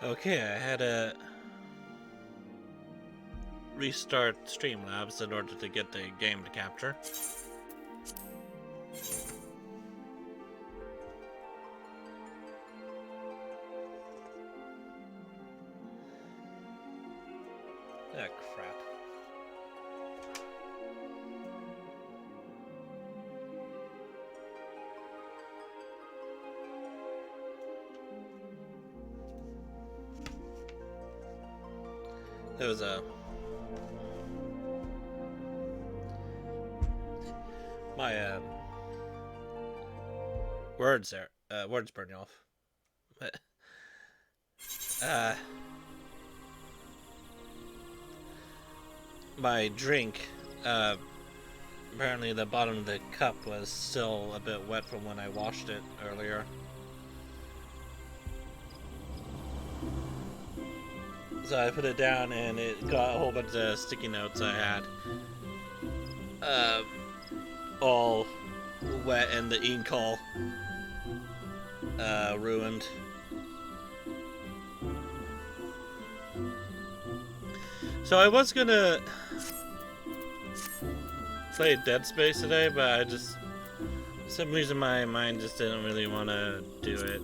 Okay, I had to restart Streamlabs in order to get the game to capture. Ah, crap. There was my words there. Words Byrnjolf. But my drink. Apparently the bottom of the cup was still a bit wet from when I washed it earlier. So I put it down and it got a whole bunch of sticky notes I had. All wet and the ink all ruined. So I was gonna play Dead Space today, but I just, for some reason my mind just didn't really want to do it.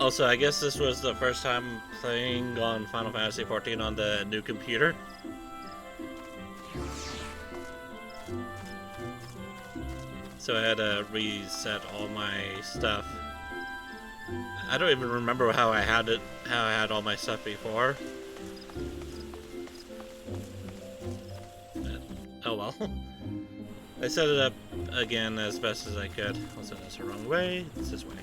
Also, I guess this was the first time playing on Final Fantasy XIV on the new computer. So I had to reset all my stuff. I don't even remember how I had all my stuff before. But, oh well. I set it up again as best as I could. Also, that's the wrong way. It's this way.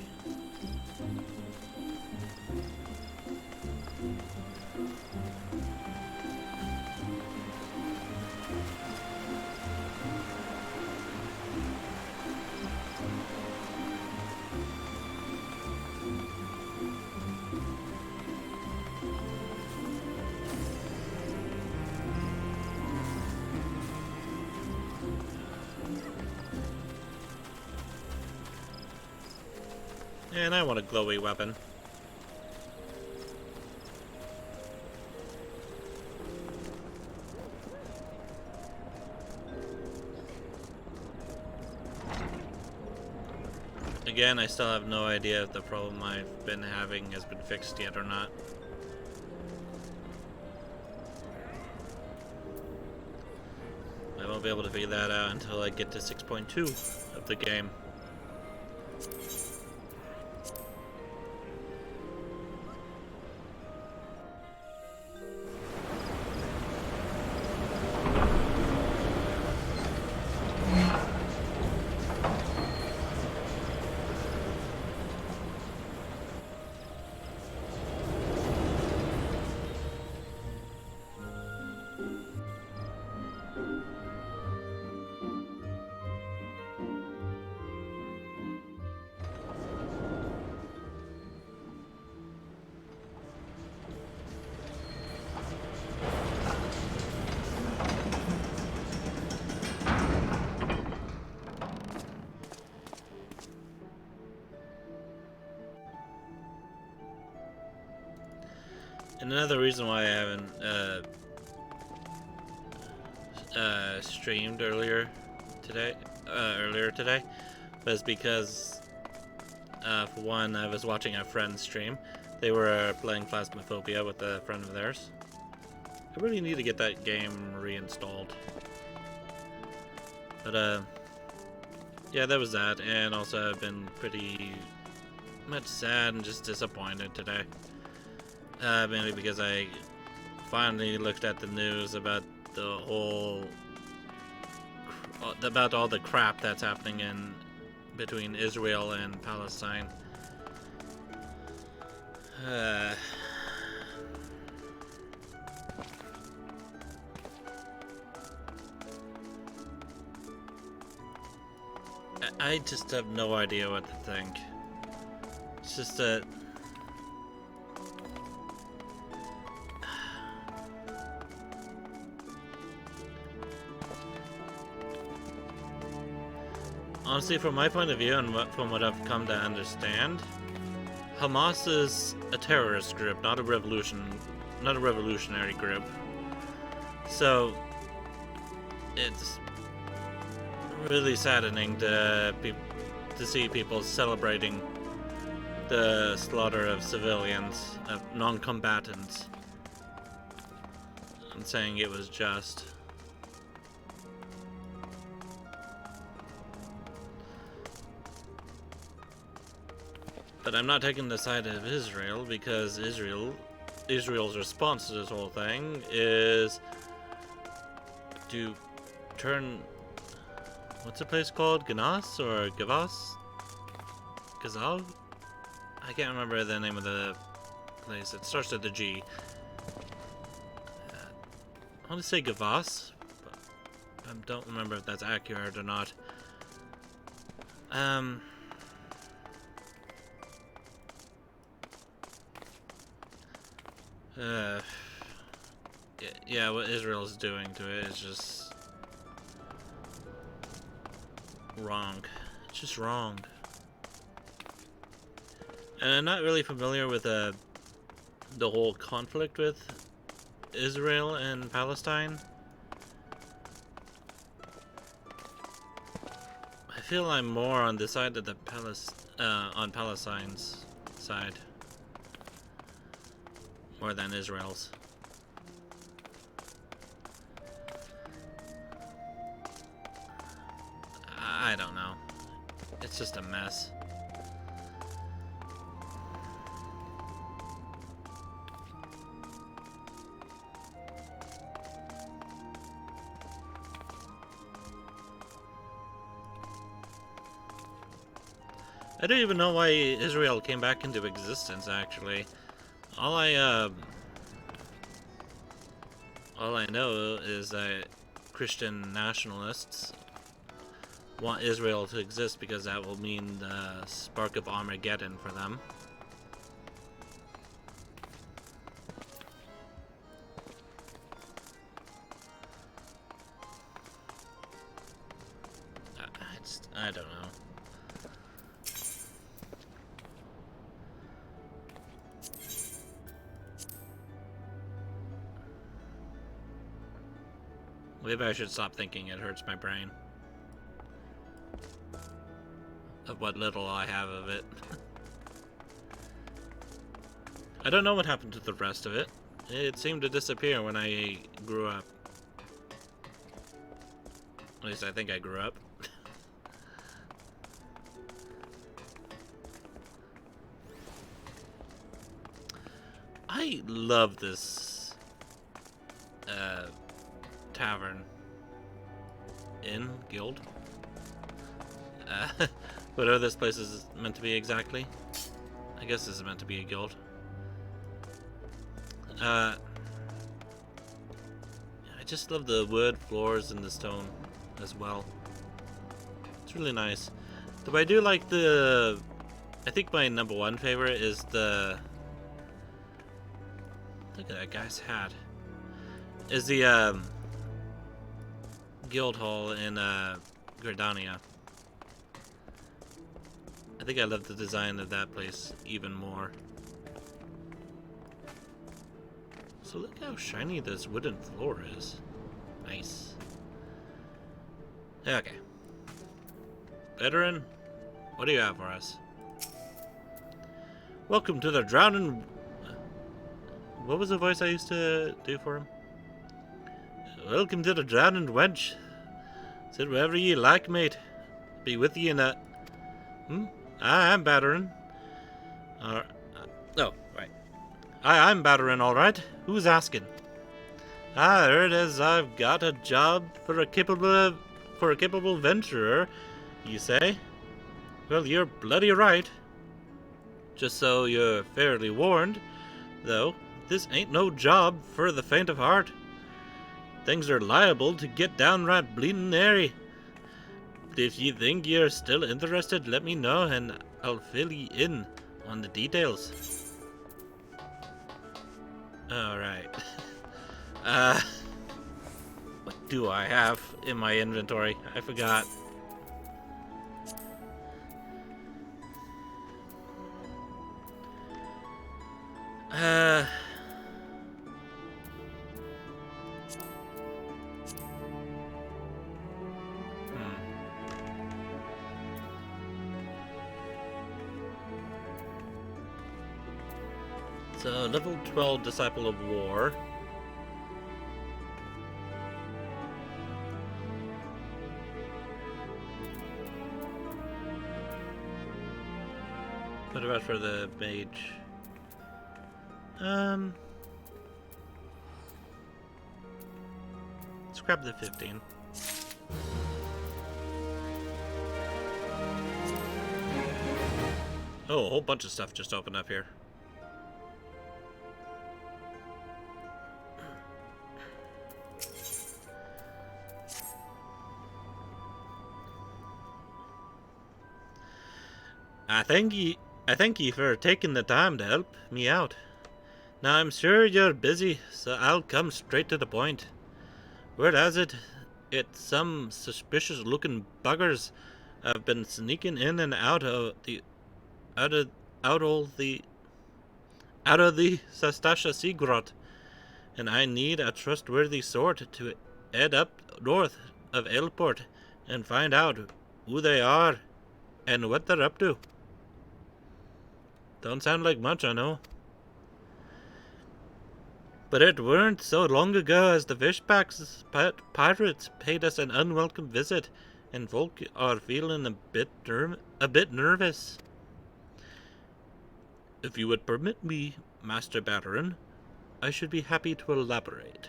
And I want a glowy weapon. Again, I still have no idea if the problem I've been having has been fixed yet or not. I won't be able to figure that out until I get to 6.2 of the game. And another reason why I haven't streamed earlier today was because for one, I was watching a friend's stream. They were playing Phasmophobia with a friend of theirs. I really need to get that game reinstalled. But yeah, that was that, and also I've been pretty much sad and just disappointed today. Mainly because I finally looked at the news about the whole, about all the crap that's happening in between Israel and Palestine. I just have no idea what to think. It's just that honestly, from my point of view and from what I've come to understand, Hamas is a terrorist group, not a revolutionary group. So it's really saddening to see people celebrating the slaughter of civilians, of non-combatants, and saying it was just. But I'm not taking the side of Israel, because Israel's response to this whole thing is to turn, what's the place called? Ganas or Gavas? Gazav? I can't remember the name of the place. It starts with a G. I want to say Gavas, but I don't remember if that's accurate or not. Yeah, what Israel's doing to it is just wrong. It's just wrong. And I'm not really familiar with the whole conflict with Israel and Palestine. I feel I'm more on the side of the on Palestine's side more than Israel's. I don't know. It's just a mess. I don't even know why Israel came back into existence, actually. All I know is that Christian nationalists want Israel to exist because that will mean the spark of Armageddon for them. I don't know. Maybe I should stop thinking, it hurts my brain. Of what little I have of it. I don't know what happened to the rest of it. It seemed to disappear when I grew up. At least I think I grew up. I love this tavern. Inn? Guild? Whatever this place is meant to be exactly. I guess this is meant to be a guild. I just love the wood floors and the stone as well. It's really nice. Though I do like the... I think my number one favorite is the... Look at that guy's hat. Is the guild hall in Gridania. I think I love the design of that place even more. So look how shiny this wooden floor is. Nice. Okay. Veteran, what do you have for us? Welcome to the drowning... What was the voice I used to do for him? Welcome to the drowning wench. Sit wherever ye like, mate. Be with ye in a... I'm battering. Oh, right. I'm battering, all right. Who's asking? I heard as I've got a job for a capable venturer, you say? Well, you're bloody right. Just so you're fairly warned, though, this ain't no job for the faint of heart. Things are liable to get downright bleedin' airy. If you think you're still interested, let me know and I'll fill you in on the details. Alright. What do I have in my inventory? I forgot. Uh... So, level 12 Disciple of War. What about for the mage? Let's grab the 15. Oh, a whole bunch of stuff just opened up here. I thank you for taking the time to help me out. Now I'm sure you're busy, so I'll come straight to the point. Word has it, some suspicious looking buggers have been sneaking in and out of the Sastasha Sea Grot, and I need a trustworthy sort to head up north of Airport and find out who they are and what they're up to. Don't sound like much, I know. But it weren't so long ago as the Fishbacks pirates paid us an unwelcome visit, and folk are feeling a bit nervous. If you would permit me, Master Baron, I should be happy to elaborate.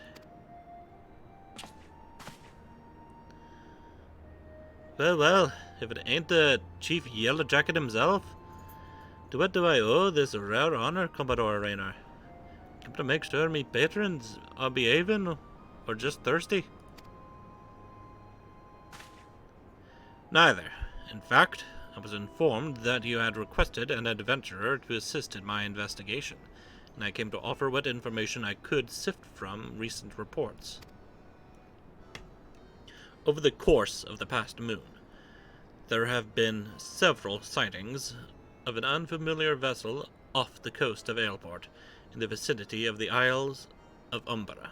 Well, if it ain't the Chief Yellowjacket himself, to what do I owe this rare honor, Commodore Raynor? Come to make sure me patrons are behaving, or just thirsty? Neither. In fact, I was informed that you had requested an adventurer to assist in my investigation, and I came to offer what information I could sift from recent reports. Over the course of the past moon, there have been several sightings of an unfamiliar vessel off the coast of Ailport, in the vicinity of the Isles of Umbra.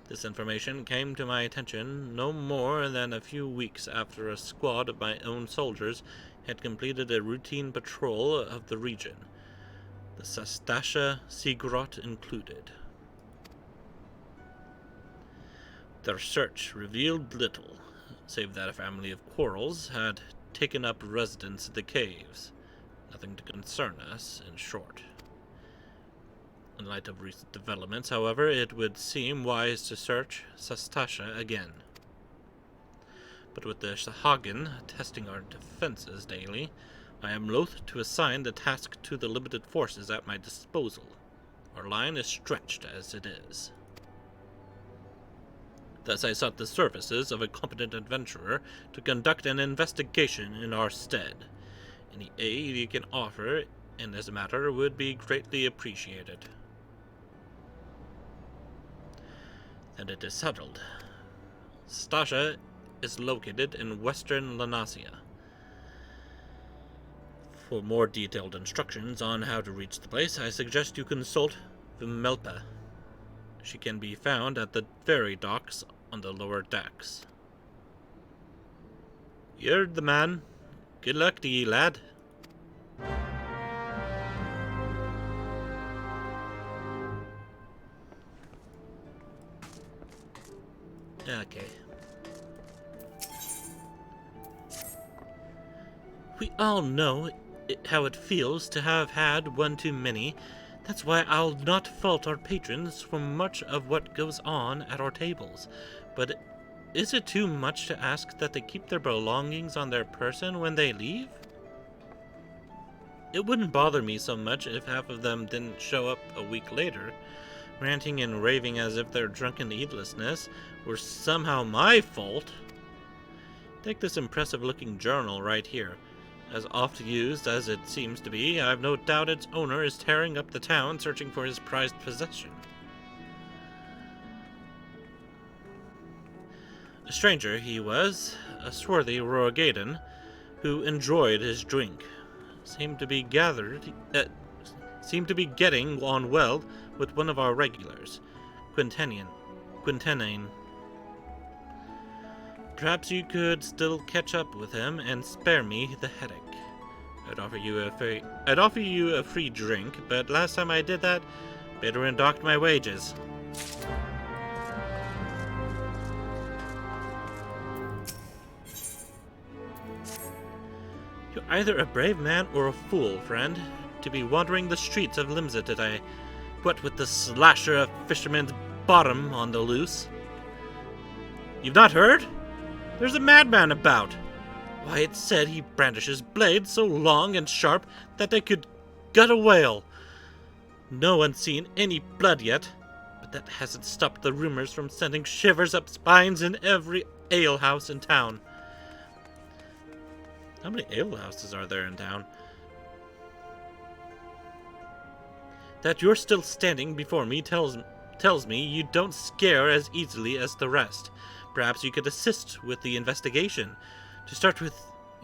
This information came to my attention no more than a few weeks after a squad of my own soldiers had completed a routine patrol of the region, the Sastasha Sea Grot included. Their search revealed little, save that a family of Quarrels had taken up residence in the caves. Nothing to concern us, in short. In light of recent developments, however, it would seem wise to search Sastasha again. But with the Shahagan testing our defenses daily, I am loath to assign the task to the limited forces at my disposal. Our line is stretched as it is. Thus I sought the services of a competent adventurer to conduct an investigation in our stead. Any aid you can offer in this matter would be greatly appreciated. And it is settled. Stasha is located in western Lanasia. For more detailed instructions on how to reach the place, I suggest you consult Vimelpa. She can be found at the ferry docks on the lower decks. You're the man. Good luck to ye, lad. Okay. We all know how it feels to have had one too many. That's why I'll not fault our patrons for much of what goes on at our tables. But is it too much to ask that they keep their belongings on their person when they leave? It wouldn't bother me so much if half of them didn't show up a week later, ranting and raving as if their drunken heedlessness were somehow my fault. Take this impressive-looking journal right here. As oft used as it seems to be, I've no doubt its owner is tearing up the town searching for his prized possession. A stranger he was, a swarthy Rogaden, who enjoyed his drink. Seemed to be seem to be getting on well with one of our regulars, Quintenane. Perhaps you could still catch up with him and spare me the headache. I'd offer you a free drink, but last time I did that, Bedouin docked my wages. You're either a brave man or a fool, friend, to be wandering the streets of Limsa today, what with the slasher of Fisherman's Bottom on the loose. You've not heard? There's a madman about. Why, it's said he brandishes blades so long and sharp that they could gut a whale. No one's seen any blood yet, but that hasn't stopped the rumors from sending shivers up spines in every alehouse in town. How many alehouses are there in town? That you're still standing before me tells me you don't scare as easily as the rest. Perhaps you could assist with the investigation. To start with,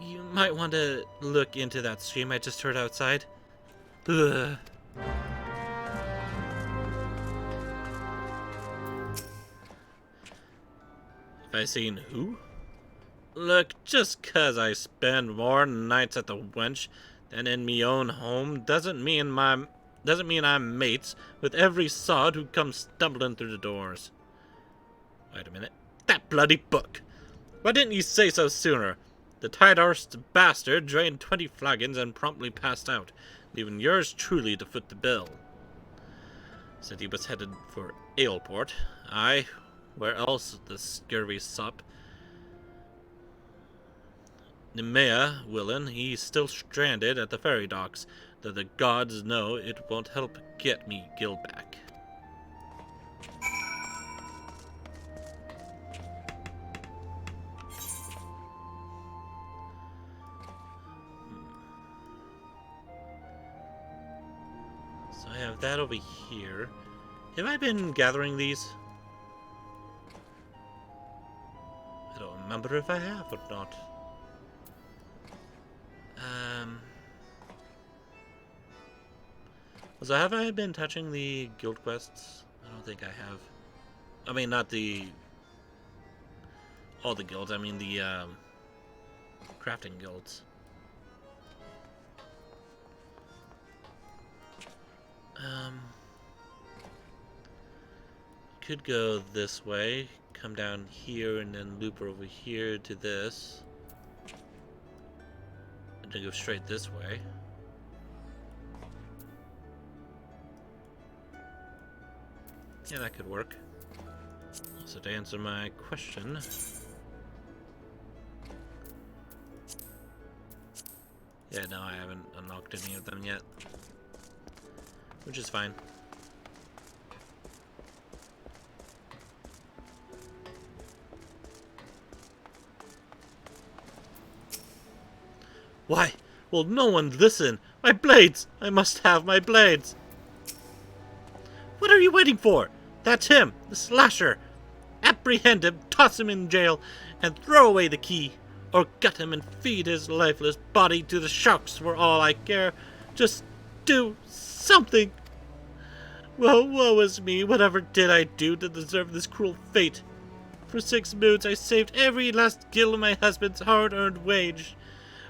you might want to look into that scream I just heard outside. Ugh. Have I seen who? Look, just 'cause I spend more nights at the wench than in me own home doesn't mean I'm mates with every sod who comes stumbling through the doors. Wait a minute. That bloody book! Why didn't you say so sooner? The tight-arsed bastard drained 20 flagons and promptly passed out, leaving yours truly to foot the bill. Said he was headed for Aleport. Aye, where else the scurvy sup? Nemea willin', he's still stranded at the ferry docks, though the gods know it won't help get me Gil back. So I have that over here. Have I been gathering these? I don't remember if I have or not. So have I been touching the guild quests? I don't think I have. I mean, not all the guilds, I mean the crafting guilds. Could go this way, come down here and then loop over here to this. And then go straight this way. Yeah, that could work. So to answer my question, yeah, no, I haven't unlocked any of them yet, which is fine. Why? Will no one listen? My blades! I must have my blades! What are you waiting for? That's him, the slasher. Apprehend him, toss him in jail, and throw away the key. Or gut him and feed his lifeless body to the sharks for all I care. Just do something. Well, woe is me, whatever did I do to deserve this cruel fate? For 6 moons I saved every last gill of my husband's hard-earned wage.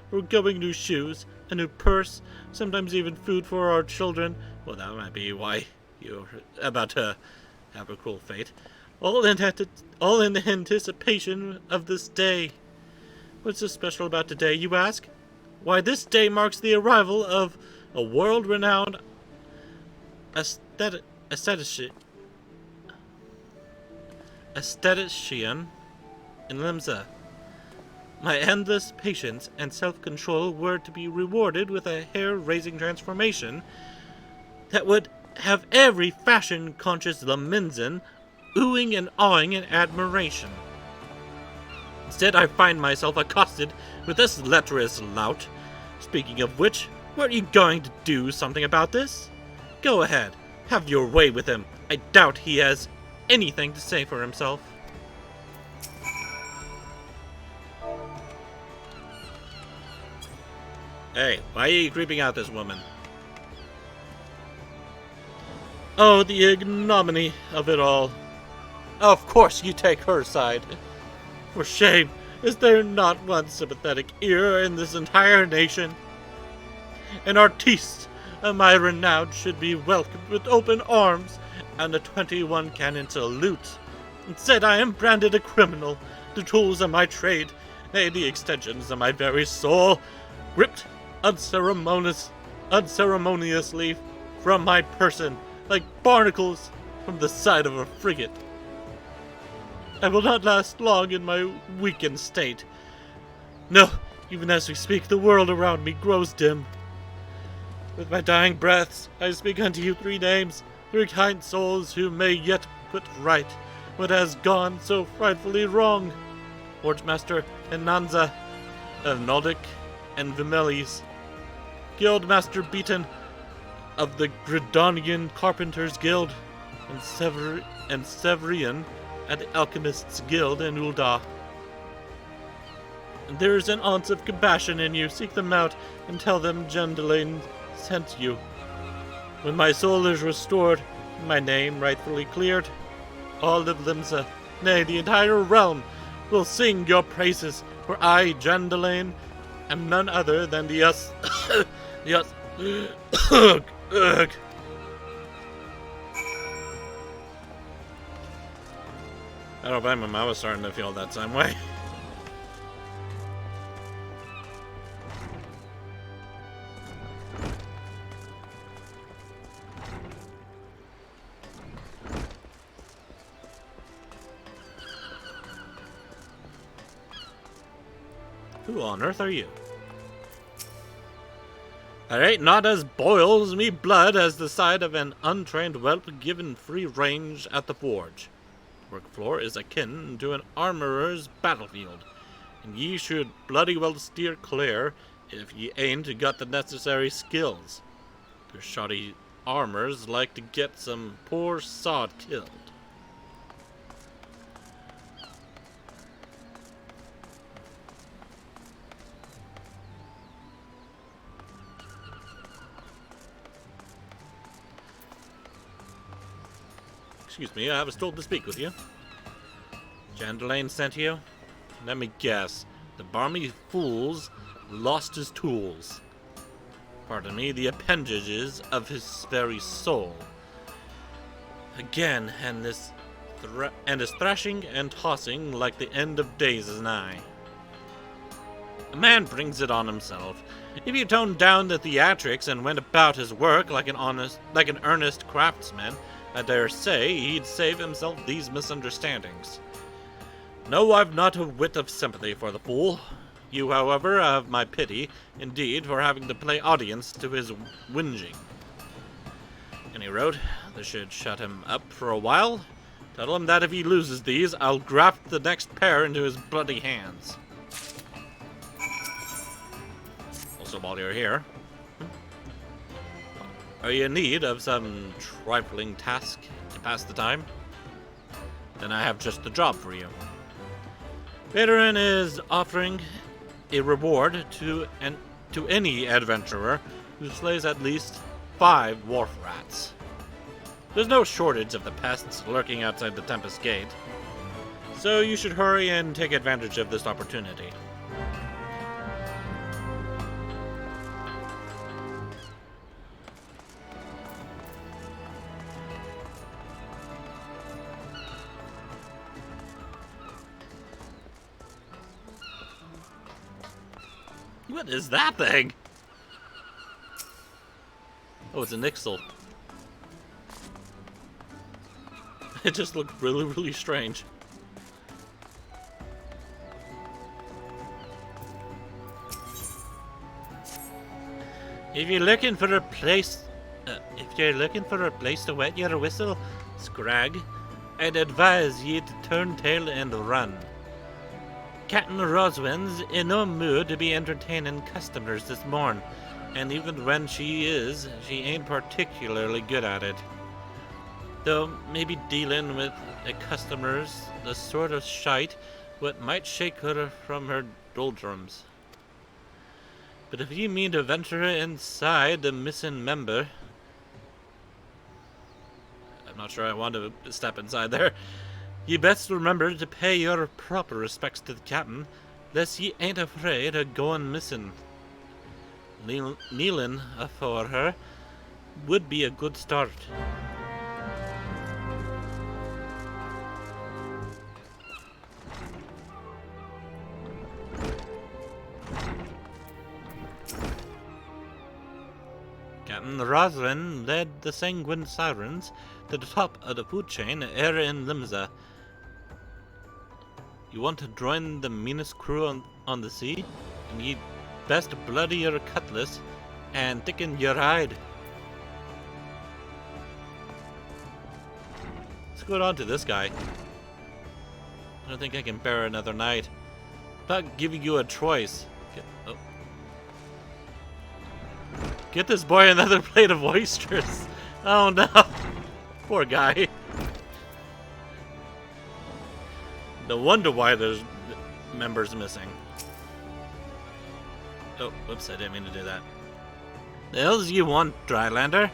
For going new shoes, a new purse, sometimes even food for our children. Well, that might be why you're about to have a cruel fate. All in anticipation of this day. What's so special about today, you ask? Why, this day marks the arrival of a world-renowned aesthetician in Limsa. My endless patience and self-control were to be rewarded with a hair-raising transformation that would have every fashion-conscious Laminzan oohing and awing in admiration. Instead, I find myself accosted with this lecherous lout. Speaking of which, weren't you going to do something about this? Go ahead, have your way with him. I doubt he has anything to say for himself. Hey, why are you creeping out this woman? Oh, the ignominy of it all. Of course you take her side. For shame, is there not one sympathetic ear in this entire nation? An artiste of my renown should be welcomed with open arms and a 21 cannon salute. Instead, I am branded a criminal, the tools of my trade, nay, the extensions of my very soul, ripped unceremoniously from my person, like barnacles from the side of a frigate. I will not last long in my weakened state. No, even as we speak, the world around me grows dim. With my dying breaths, I speak unto you 3 names, 3 kind souls who may yet put right what has gone so frightfully wrong. Forgemaster Enanza of Noldic and Vimelis, Guildmaster Beaton of the Gridonian Carpenters Guild, and Severian at the Alchemists Guild in Ul'dah. And there is an ounce of compassion in you. Seek them out and tell them Jendelaine sent you. When my soul is restored, and my name rightfully cleared, all of Limsa, nay, the entire realm, will sing your praises, for I, Jendelaine, am none other than the ugh. I don't blame him, I was starting to feel that same way. Who on earth are you? There ain't not as boils me blood as the sight of an untrained whelp given free range at the forge. The work floor is akin to an armorer's battlefield, and ye should bloody well steer clear if ye ain't got the necessary skills. Your shoddy armors like to get some poor sod killed. Excuse me, I was told to speak with you. Jendelaine sent you? Let me guess. The barmy fool's lost his tools. Pardon me, the appendages of his very soul. Again, and is thrashing and tossing like the end of days is nigh. A man brings it on himself. If he toned down the theatrics and went about his work like an earnest craftsman, I dare say he'd save himself these misunderstandings. No, I've not a whit of sympathy for the fool. You, however, have my pity, indeed, for having to play audience to his whinging. Any road, this should shut him up for a while. Tell him that if he loses these, I'll graft the next pair into his bloody hands. Also, while you're here, are you in need of some trifling task to pass the time? Then I have just the job for you. Byrnjolf is offering a reward to any adventurer who slays at least 5 wharf rats. There's no shortage of the pests lurking outside the Tempest Gate, so you should hurry and take advantage of this opportunity. What is that thing? Oh, it's a Nixel. It just looked really, really strange. If you're looking for a place to wet your whistle, Scrag, I'd advise ye to turn tail and run. Captain Roswin's in no mood to be entertaining customers this morn, and even when she is, she ain't particularly good at it. Though maybe dealing with the customers the sort of shite what might shake her from her doldrums. But if you mean to venture inside the missing member, I'm not sure I want to step inside there. Ye best remember to pay your proper respects to the captain, lest ye ain't afraid of going missing. Kneeling afore her would be a good start. Captain Roslin led the sanguine sirens to the top of the food chain ere in Limsa. You want to join the meanest crew on the sea, and ye best bloody your cutlass and thicken your hide. Let's go on to this guy. I don't think I can bear another night. Not giving you a choice. Get this boy another plate of oysters. Oh no. Poor guy. No wonder why there's members missing. Oh, whoops, I didn't mean to do that. The hell's you want, Drylander?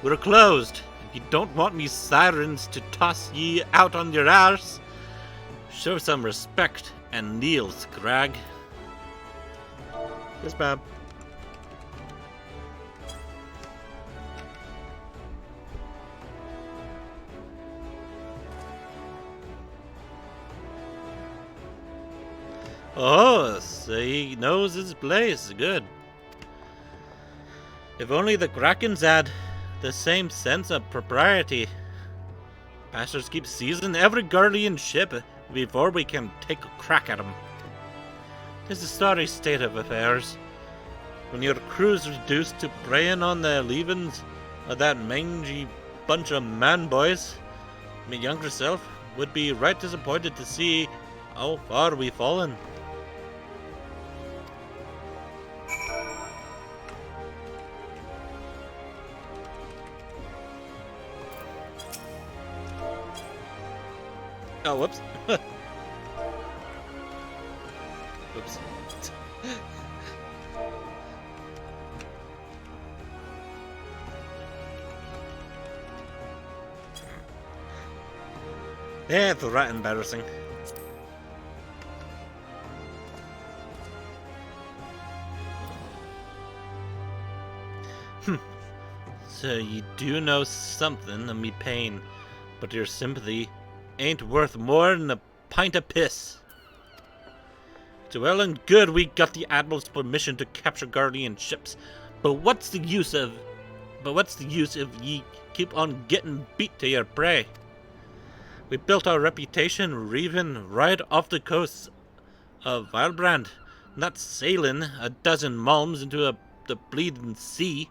We're closed. If you don't want me sirens to toss ye out on your arse, show some respect and kneel, Scrag. Yes, ma'am. Oh, so he knows his place. Good. If only the Krakens had the same sense of propriety. Bastards keep seizing every Guardian ship before we can take a crack at them. It's a sorry state of affairs. When your crew's reduced to preying on the leavings of that mangy bunch of man-boys, my younger self would be right disappointed to see how far we've fallen. Oh, whoops. Oops. Yeah, it's right embarrassing. So you do know something of me pain, but your sympathy ain't worth more than a pint of piss. It's well and good we got the Admiral's permission to capture Guardian ships, but what's the use if ye keep on getting beat to your prey? We built our reputation reeving right off the coast of Wildbrand, not sailing a dozen malms into the bleeding sea.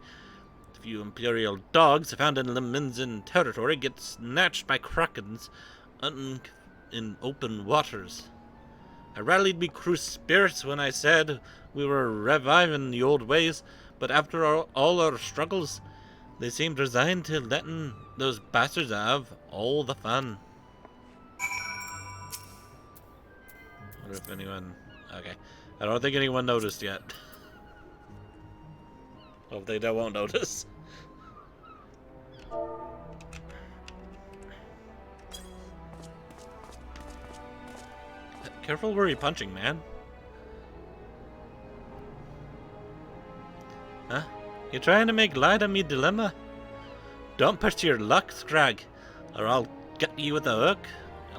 A few Imperial dogs found in Leminzen territory get snatched by krakens in open waters. I rallied me crew's spirits when I said we were reviving the old ways, but after all our struggles, they seemed resigned to letting those bastards have all the fun. I wonder if anyone... Okay. I don't think anyone noticed yet. Hopefully they won't notice. Careful where you're punching, man. Huh? You trying to make light of me dilemma? Don't push your luck, Scrag, or I'll get you with a hook,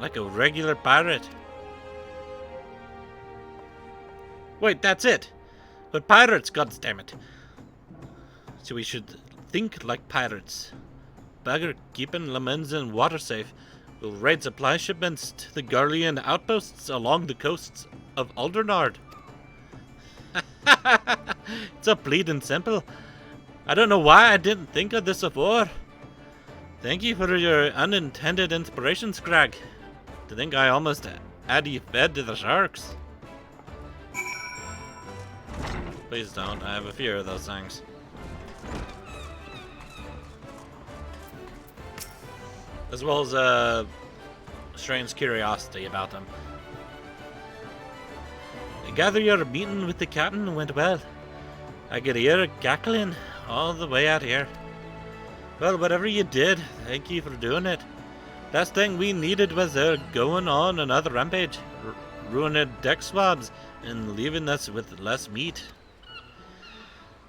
like a regular pirate. Wait, that's it! But pirates, goddammit! So we should think like pirates. Bagger keeping Leminzen water safe. We'll raid supply shipments to the Guardian outposts along the coasts of Aldernard. It's so bleeding simple. I don't know why I didn't think of this before. Thank you for your unintended inspiration, Scrag. To think I almost had you fed to the sharks. Please don't. I have a fear of those things. As well as a strange curiosity about them. I gather your meeting with the captain went well. I could hear it cackling all the way out here. Well, whatever you did, thank you for doing it. Last thing we needed was going on another rampage, ruining deck swabs, and leaving us with less meat.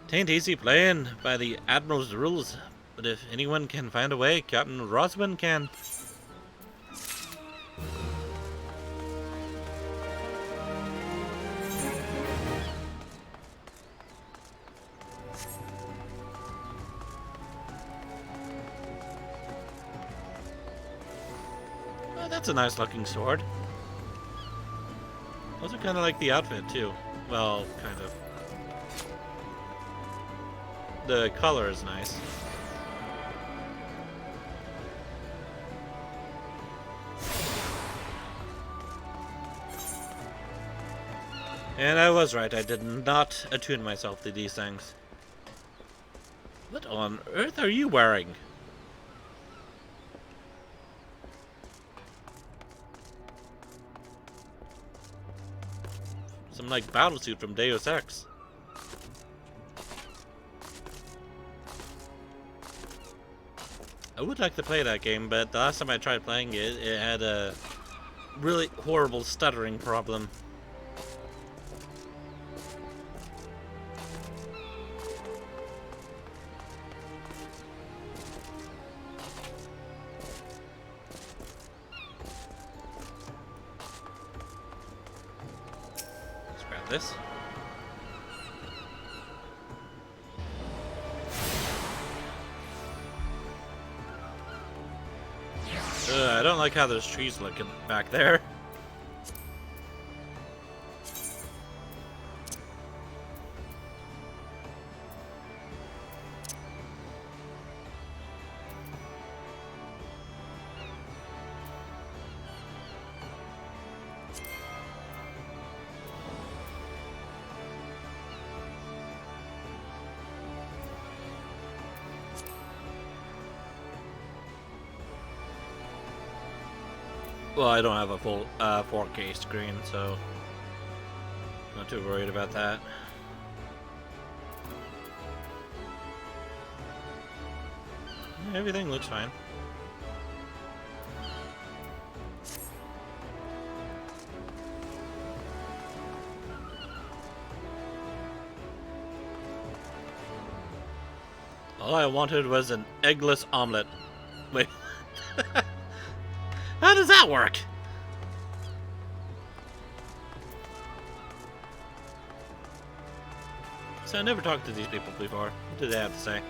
Tain't easy playing by the Admiral's rules, but if anyone can find a way, Captain Roswin can. Oh, that's a nice looking sword. Also kind of like the outfit too. Well, kind of. The color is nice. And I was right, I did not attune myself to these things. What on earth are you wearing? Some like battlesuit from Deus Ex. I would like to play that game, but the last time I tried playing it, it had a really horrible stuttering problem. Let's grab this. I don't like how those trees look back there. Well, I don't have a full 4K screen, so not too worried about that. Everything looks fine. All I wanted was an eggless omelet. Wait. How does that work? So I never talked to these people before. What do they have to say?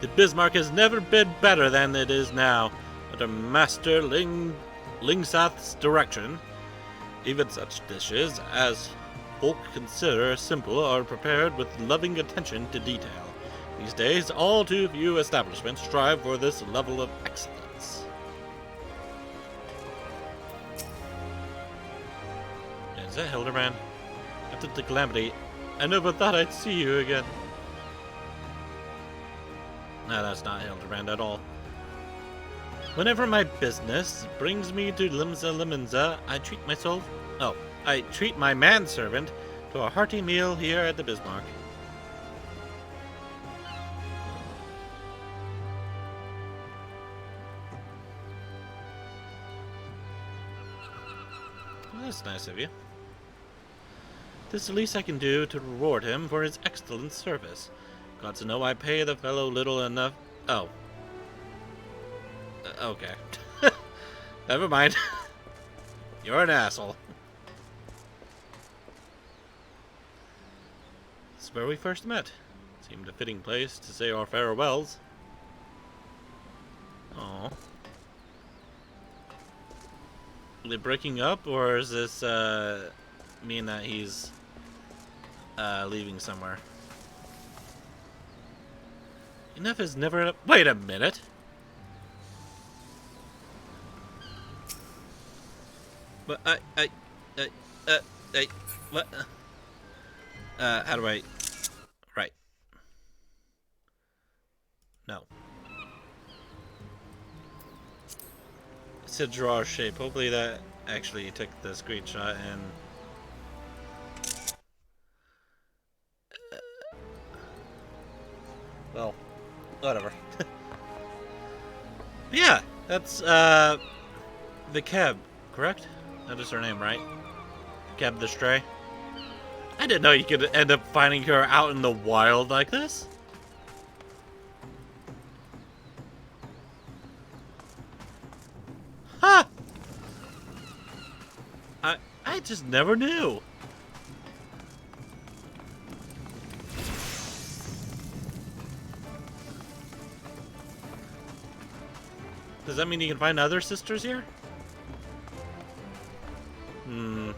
The Bismarck has never been better than it is now. Under Master Lingsath's direction, even such dishes as folk consider simple are prepared with loving attention to detail. These days, all too few establishments strive for this level of excellence. Is that Hildebrand? After the calamity, I never thought I'd see you again. No, that's not Hildebrand at all. Whenever my business brings me to Limenza, I treat my manservant to a hearty meal here at the Bismarck. Well, that's nice of you. This is the least I can do to reward him for his excellent service. Got to know I pay the fellow little enough. Oh. Okay. Never mind. You're an asshole. This is where we first met. Seemed a fitting place to say our farewells. Oh. Are they breaking up, or is this mean that he's leaving somewhere? Enough is never enough. Wait a minute. But what? How do I? Right. No. It said draw a shape. Hopefully that actually took the screenshot and. Well. Whatever. Yeah, that's, the Keb, correct? That is her name, right? Keb the Stray. I didn't know you could end up finding her out in the wild like this. Huh! I just never knew. Does that mean you can find other sisters here? Hmm.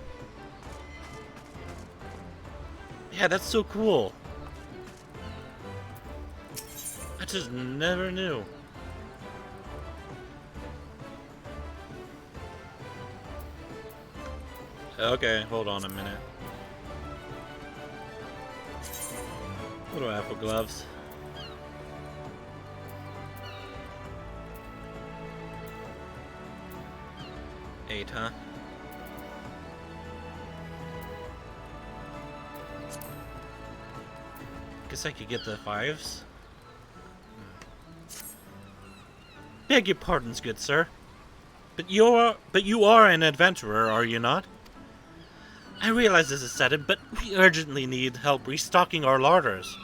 Yeah, that's so cool. I just never knew. Okay, hold on a minute. What do I have for gloves? 8, huh? Guess I could get the 5s. Beg your pardons, good sir. But you are an adventurer, are you not? I realize this is sudden, but we urgently need help restocking our larders.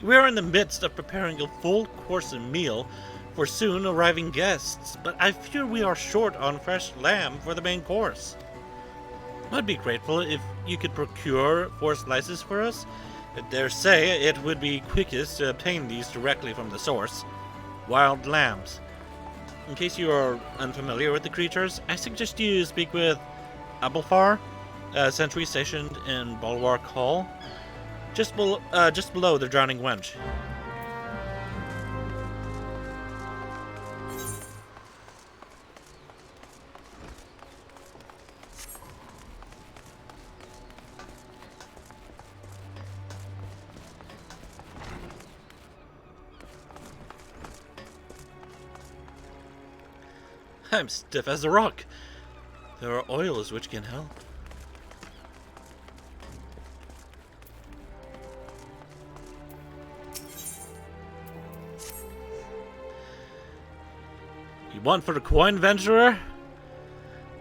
We are in the midst of preparing a full-course meal for soon arriving guests, but I fear we are short on fresh lamb for the main course. I'd be grateful if you could procure 4 slices for us. I dare say it would be quickest to obtain these directly from the source. Wild lambs. In case you are unfamiliar with the creatures, I suggest you speak with Abelfar, a sentry stationed in Bulwark Hall, just below the Drowning Wench. I'm stiff as a rock. There are oils which can help. You want for the coin, venturer?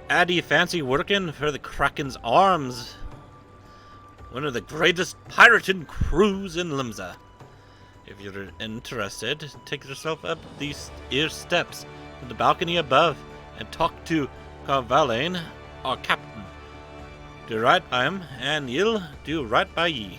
Addy fancy working for the Kraken's arms. One of the greatest pirating crews in Limsa. If you're interested, take yourself up these steps to the balcony above and talk to Carvalhain, our captain. Do right by him, and he'll do right by ye.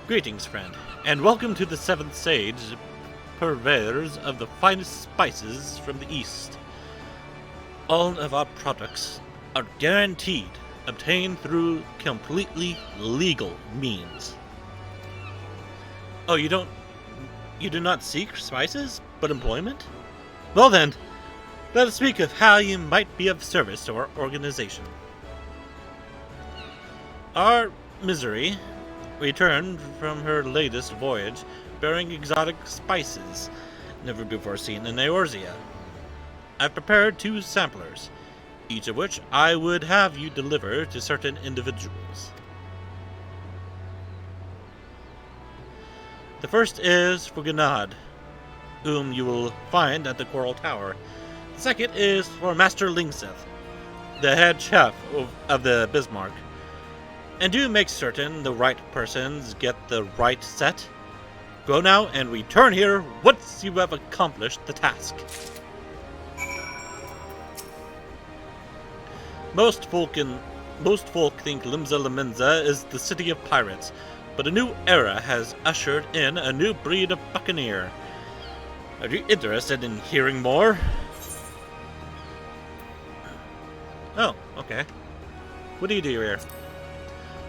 Greetings, friend, and welcome to the 7th Sage, purveyors of the finest spices from the East. All of our products are guaranteed obtained through completely legal means. Oh, you do not seek spices, but employment? Well then, let us speak of how you might be of service to our organization. Our Misery returned from her latest voyage bearing exotic spices never before seen in Eorzea. I've prepared 2 samplers, each of which I would have you deliver to certain individuals. The first is for Gnad, whom you will find at the Coral Tower. The second is for Master Lingseth, the head chef of the Bismarck. And do make certain the right persons get the right set. Go now and return here once you have accomplished the task. Most folk think Limsa Lominsa is the city of pirates, but a new era has ushered in a new breed of buccaneer. Are you interested in hearing more? Oh, okay. What do you do here?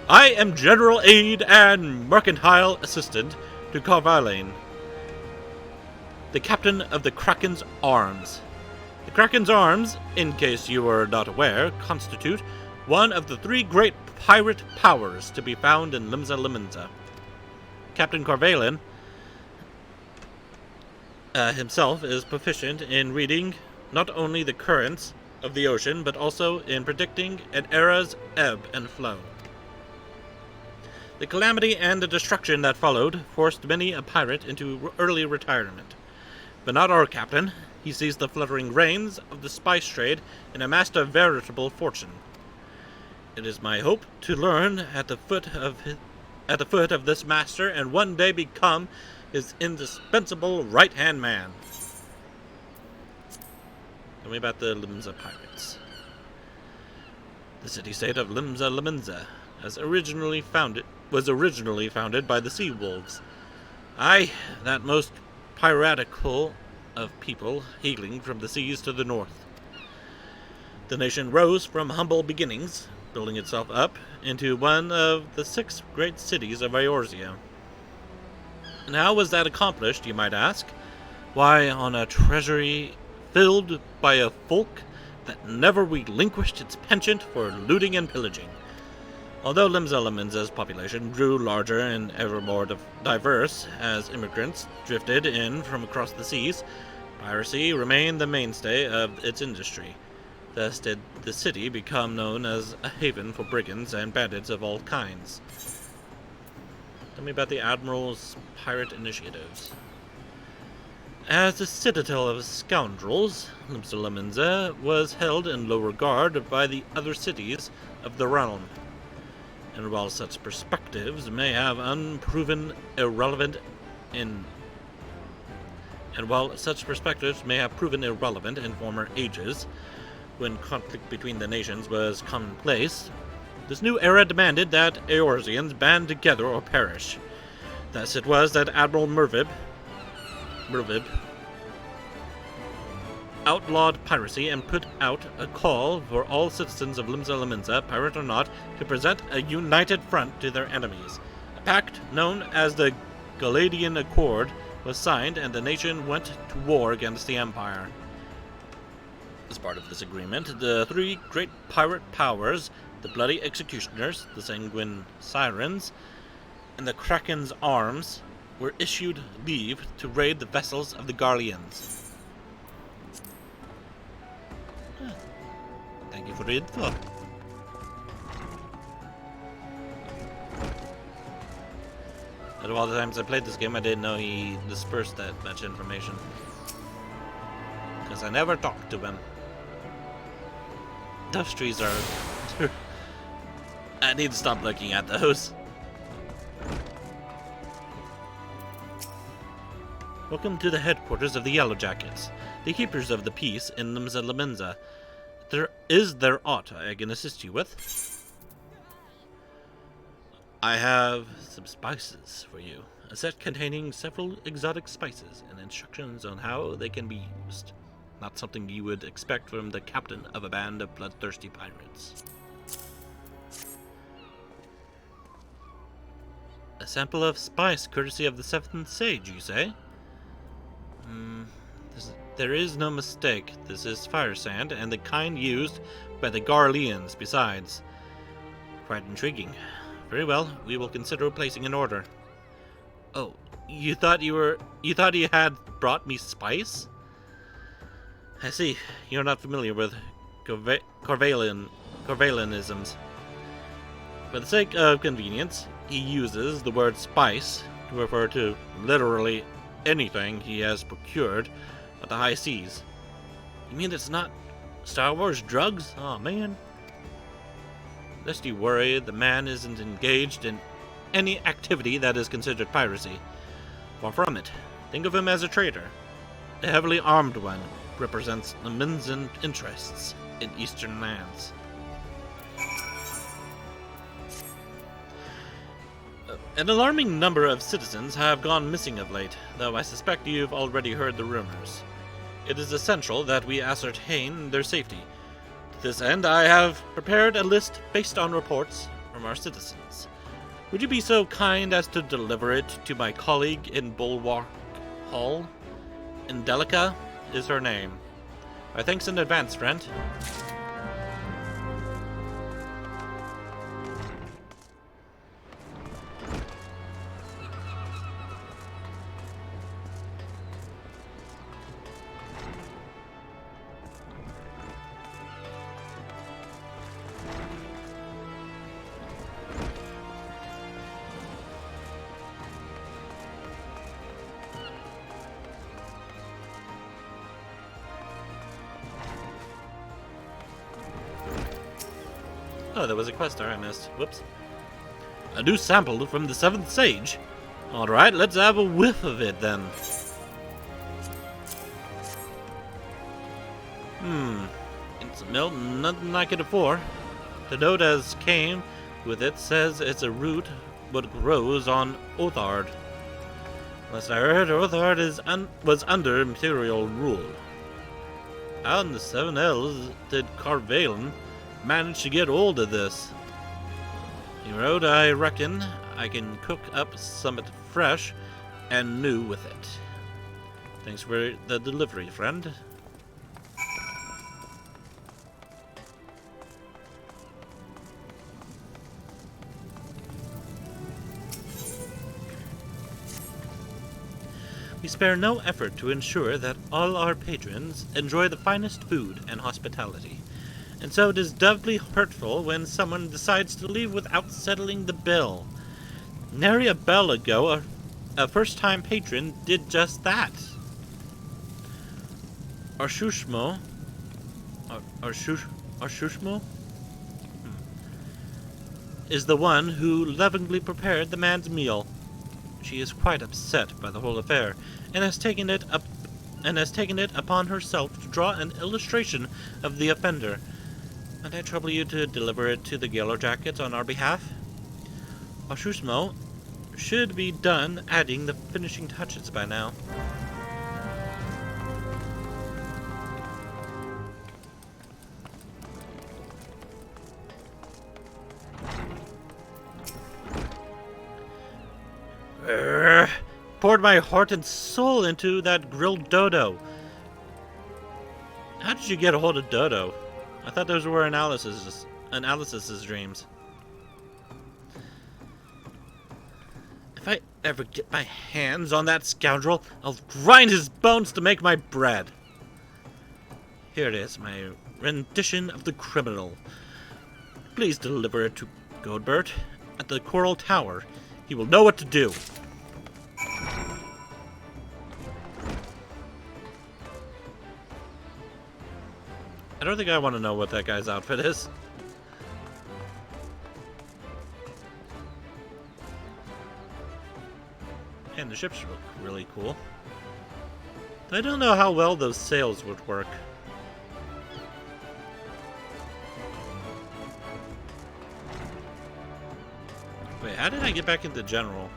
I am General Aide and Mercantile Assistant to Carvalhain, the captain of the Kraken's Arms. The Kraken's Arms, in case you were not aware, constitute one of the 3 great pirate powers to be found in Limsa Lominsa. Captain Carvalhain himself is proficient in reading not only the currents of the ocean, but also in predicting an era's ebb and flow. The calamity and the destruction that followed forced many a pirate into early retirement. But not our captain. He seized the fluttering reins of the spice trade and amassed a veritable fortune. It is my hope to learn at the foot of this master, and one day become his indispensable right-hand man. Tell me about the Limsa pirates. The city-state of Limsa was originally founded by the sea wolves. Aye, that most piratical of people hailing from the seas to the north. The nation rose from humble beginnings, building itself up into one of the 6 great cities of Eorzea. And how was that accomplished, you might ask? Why, on a treasury filled by a folk that never relinquished its penchant for looting and pillaging. Although Limsa's population grew larger and ever more diverse as immigrants drifted in from across the seas, piracy remained the mainstay of its industry. Thus did the city become known as a haven for brigands and bandits of all kinds. Tell me about the Admiral's pirate initiatives. As a citadel of scoundrels, Limsa was held in low regard by the other cities of the realm. And while such perspectives may have proven irrelevant in former ages, when conflict between the nations was commonplace, this new era demanded that Eorzeans band together or perish. Thus it was that Admiral Mervib outlawed piracy and put out a call for all citizens of Limsa, pirate or not, to present a united front to their enemies. A pact known as the Galadian Accord was signed, and the nation went to war against the Empire. As part of this agreement, the 3 great pirate powers, the Bloody Executioners, the Sanguine Sirens, and the Kraken's Arms, were issued leave to raid the vessels of the Garleans. Thank you for the info. Out of all the times I played this game, I didn't know he dispersed that much information. Because I never talked to him. Those trees are... I need to stop looking at those. Welcome to the headquarters of the Yellow Jackets, the keepers of the peace in Limsa. Is there aught I can assist you with? I have some spices for you. A set containing several exotic spices and instructions on how they can be used. Not something you would expect from the captain of a band of bloodthirsty pirates. A sample of spice courtesy of the 7th Sage, you say? There is no mistake. This is fire sand, and the kind used by the Garleans besides. Quite intriguing. Very well, we will consider placing an order. Oh, you thought you had brought me spice? I see. You're not familiar with Corvalianisms. For the sake of convenience, he uses the word spice to refer to literally anything he has procured at the high seas. You mean it's not Star Wars drugs? Oh man. Lest you worry, the man isn't engaged in any activity that is considered piracy. Far from it. Think of him as a trader. The heavily armed one represents the Minzan interests in eastern lands. An alarming number of citizens have gone missing of late, though I suspect you've already heard the rumors. It is essential that we ascertain their safety. To this end, I have prepared a list based on reports from our citizens. Would you be so kind as to deliver it to my colleague in Bulwark Hall? Indelica is her name. My thanks in advance, friend. Oh, there was a quest there I missed. Whoops. A new sample from the 7th Sage. Alright, let's have a whiff of it then. Instant milk, nothing like it before. The note as came with it says it's a root what grows on Othard. Last I heard, Othard was under imperial rule. How in the 7 Hells did Carvalen manage to get hold of this? He wrote, I reckon I can cook up something fresh and new with it. Thanks for the delivery, friend. We spare no effort to ensure that all our patrons enjoy the finest food and hospitality, and so it is doubly hurtful when someone decides to leave without settling the bill. Nary a bell ago, a first-time patron did just that. Arshushmo is the one who lovingly prepared the man's meal. She is quite upset by the whole affair, and has taken it upon herself to draw an illustration of the offender. Might I trouble you to deliver it to the Yellow Jackets on our behalf? Ashusmo should be done adding the finishing touches by now. Poured my heart and soul into that grilled dodo. How did you get a hold of Dodo? I thought those were Analysis's dreams. If I ever get my hands on that scoundrel, I'll grind his bones to make my bread. Here it is, my rendition of the criminal. Please deliver it to Godbert at the Coral Tower. He will know what to do. I don't think I want to know what that guy's outfit is. And the ships look really cool. I don't know how well those sails would work. Wait, how did I get back into General?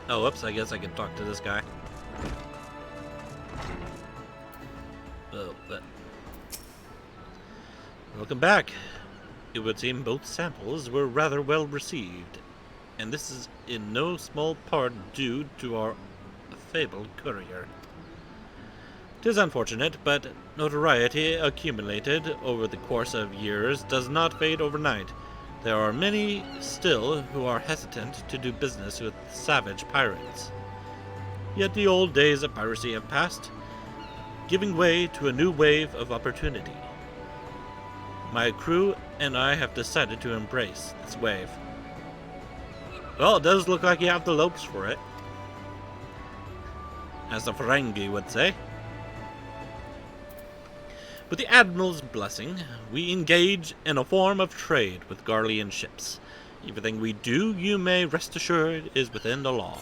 Oh, whoops, I guess I can talk to this guy. Welcome back. It would seem both samples were rather well received, and this is in no small part due to our fabled courier. 'Tis unfortunate, but notoriety accumulated over the course of years does not fade overnight. There are many still who are hesitant to do business with savage pirates. Yet the old days of piracy have passed, giving way to a new wave of opportunity. My crew and I have decided to embrace this wave. Well, it does look like you have the lopes for it, as the Ferengi would say. With the Admiral's blessing, we engage in a form of trade with Garlean ships. Everything we do, you may rest assured, is within the law.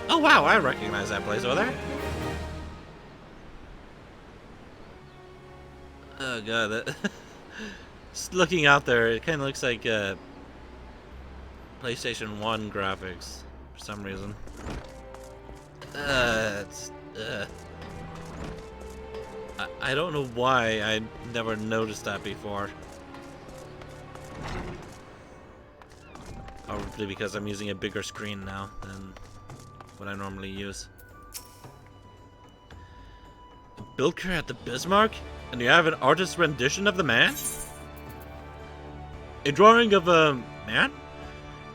Oh wow, I recognize that place over there. Oh god, just looking out there, it kind of looks like PlayStation 1 graphics for some reason. I don't know why I never noticed that before. Probably because I'm using a bigger screen now than what I normally use. A Bilker at the Bismarck? And you have an artist's rendition of the man? A drawing of a man?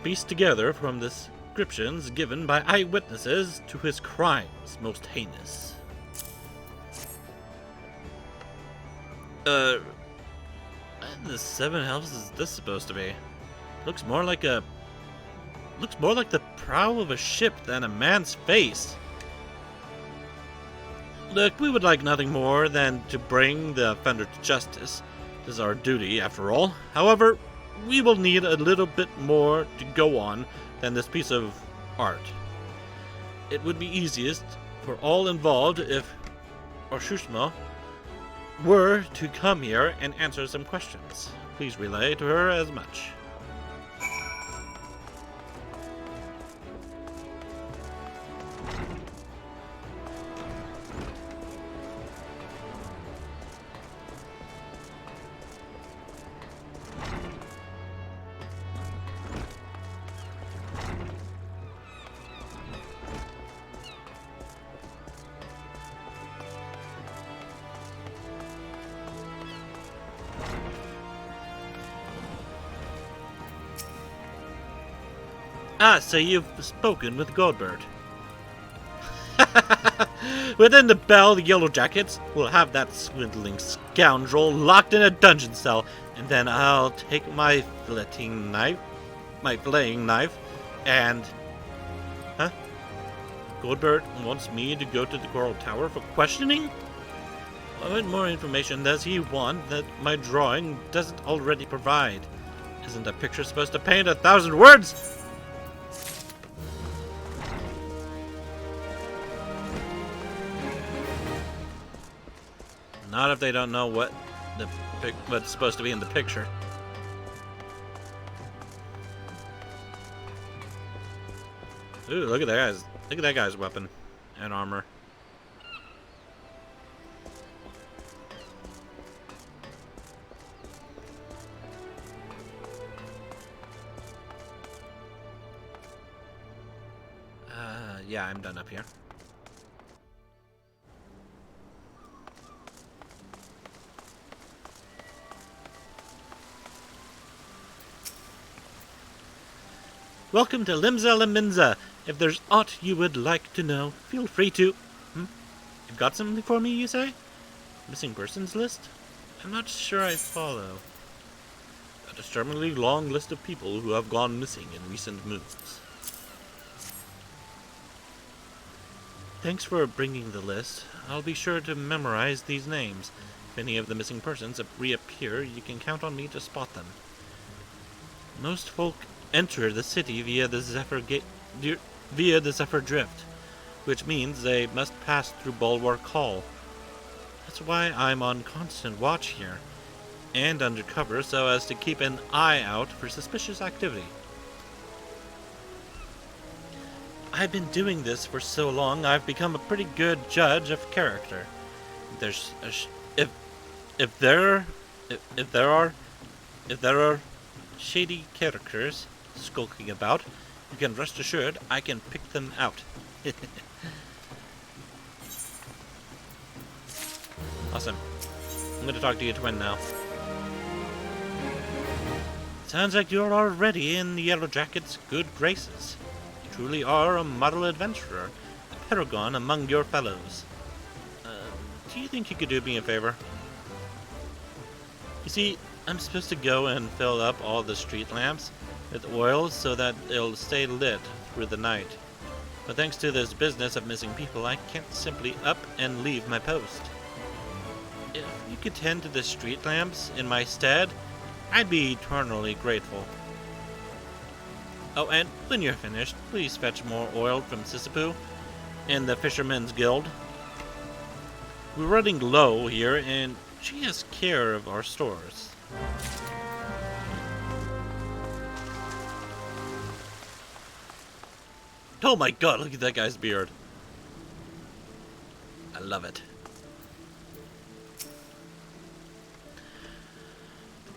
Pieced together from descriptions given by eyewitnesses to his crimes most heinous. The 7 Hells is this supposed to be? Looks more like the prow of a ship than a man's face. Look, we would like nothing more than to bring the offender to justice. It is our duty, after all. However, we will need a little bit more to go on than this piece of art. It would be easiest for all involved if Orshushma were to come here and answer some questions. Please relay to her as much. Ah, so you've spoken with Goldbird. Within the bell, the Yellow Jackets will have that swindling scoundrel locked in a dungeon cell, and then I'll take my filleting knife, and... Huh? Goldbird wants me to go to the Coral Tower for questioning? What more information does he want that my drawing doesn't already provide? Isn't a picture supposed to paint 1,000 words? Not if they don't know what's supposed to be in the picture. Ooh, look at that guy's. Look at that guy's weapon and armor. Yeah, I'm done up here. Welcome to Limza Liminza. If there's aught you would like to know, feel free to... You've got something for me, you say? Missing persons list? I'm not sure I follow. A disturbingly long list of people who have gone missing in recent moves. Thanks for bringing the list. I'll be sure to memorize these names. If any of the missing persons reappear, you can count on me to spot them. Most folk enter the city via the Zephyr Drift, which means they must pass through Bulwark Hall. That's why I'm on constant watch here, and undercover so as to keep an eye out for suspicious activity. I've been doing this for so long, I've become a pretty good judge of character. If there are shady characters skulking about, you can rest assured I can pick them out. Awesome. I'm going to talk to your twin now. Sounds like you're already in the Yellow Jacket's good graces. You truly are a model adventurer, a paragon among your fellows. Do you think you could do me a favor? You see, I'm supposed to go and fill up all the street lamps with oil so that they'll stay lit through the night. But thanks to this business of missing people, I can't simply up and leave my post. If you could tend to the street lamps in my stead, I'd be eternally grateful. Oh, and when you're finished, please fetch more oil from Sisyphu in the Fisherman's Guild. We're running low here, and she has care of our stores. Oh my god, look at that guy's beard. I love it.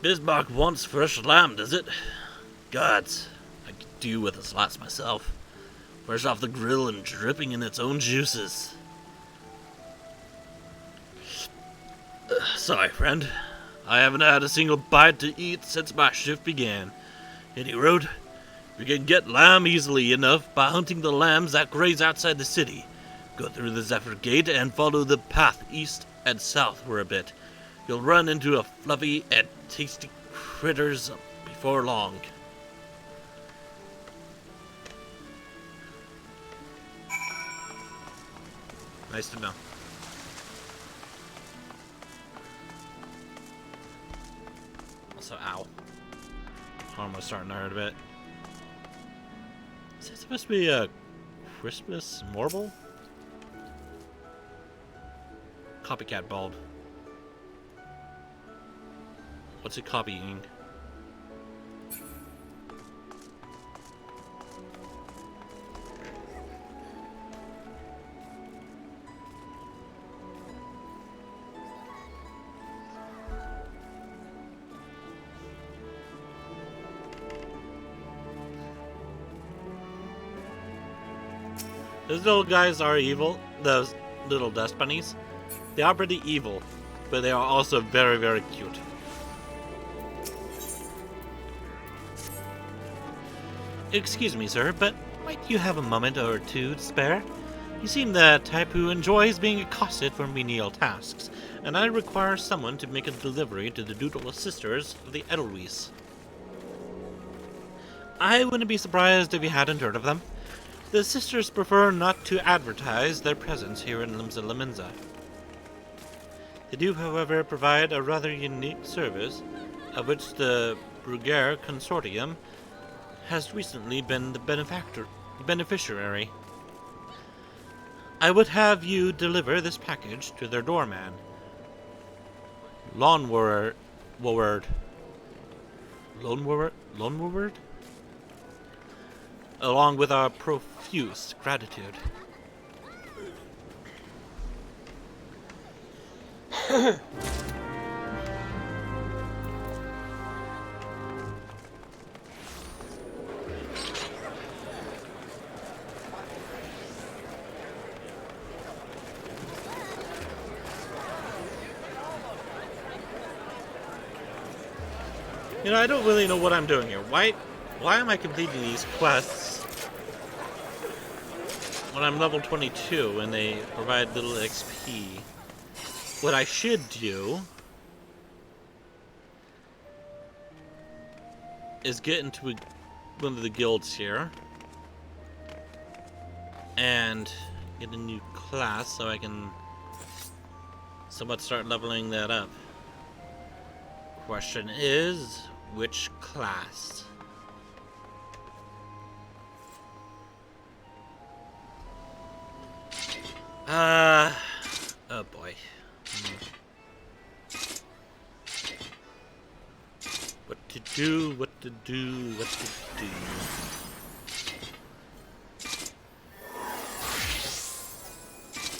Bismarck wants fresh lamb, does it? Gods, I could do with a slice myself. Fresh off the grill and dripping in its own juices. Sorry, friend. I haven't had a single bite to eat since my shift began. Any road? We can get lamb easily enough by hunting the lambs that graze outside the city. Go through the Zephyr Gate and follow the path east and south for a bit. You'll run into a fluffy and tasty critters before long. Nice to know. Also, ow. Arm was starting to hurt a bit. Is that supposed to be a Christmas marble? Copycat bulb. What's it copying? Those little guys are evil. Those little dust bunnies. They are pretty evil, but they are also very, very cute. Excuse me, sir, but might you have a moment or two to spare? You seem the type who enjoys being accosted for menial tasks, and I require someone to make a delivery to the Doodle Sisters of the Edelweiss. I wouldn't be surprised if you hadn't heard of them. The sisters prefer not to advertise their presence here in Limsa Laminza. They do, however, provide a rather unique service, of which the Bruguer Consortium has recently been the beneficiary. I would have you deliver this package to their doorman, Loanward, along with our profuse gratitude. You know, I don't really know what I'm doing here. Why am I completing these quests when I'm level 22 and they provide little XP? What I should do is get into one of the guilds here and get a new class so I can somewhat start leveling that up. Question is, which class? Oh boy. What to do, what to do, what to do.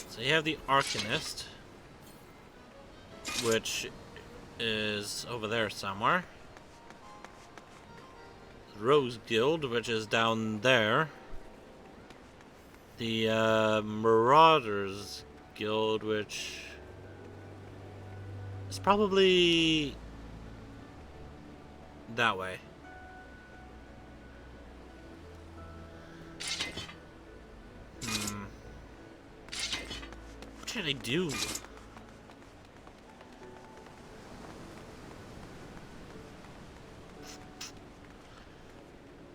So you have the Arcanist, which is over there somewhere. Rose Guild, which is down there. The Marauders Guild, which is probably that way. What should I do?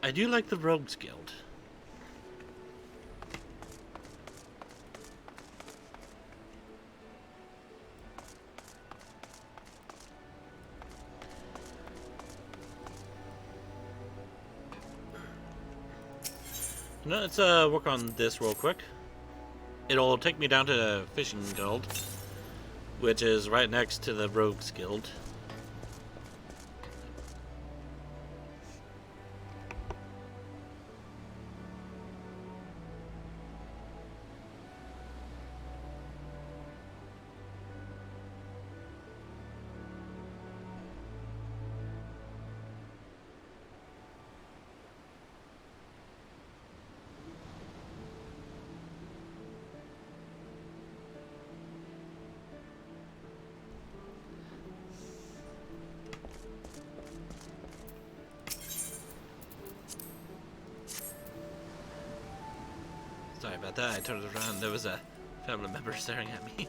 I do like the Rogues Guild. Now let's work on this real quick. It'll take me down to the Fishing Guild, which is right next to the Rogues Guild. Sorry about that, I turned around, there was a family member staring at me.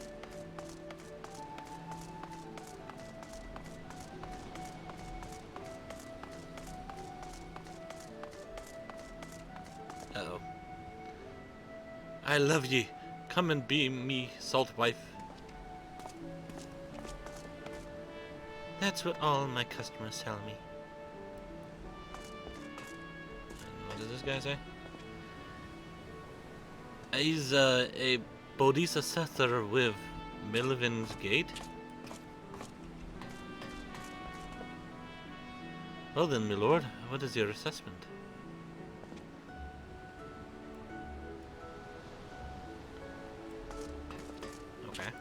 Uh-oh. I love ye. Come and be me salt wife. That's what all my customers tell me. And what does this guy say? He's a bodhisattva with Milvin's Gate. Well then, my lord, what is your assessment? Okay.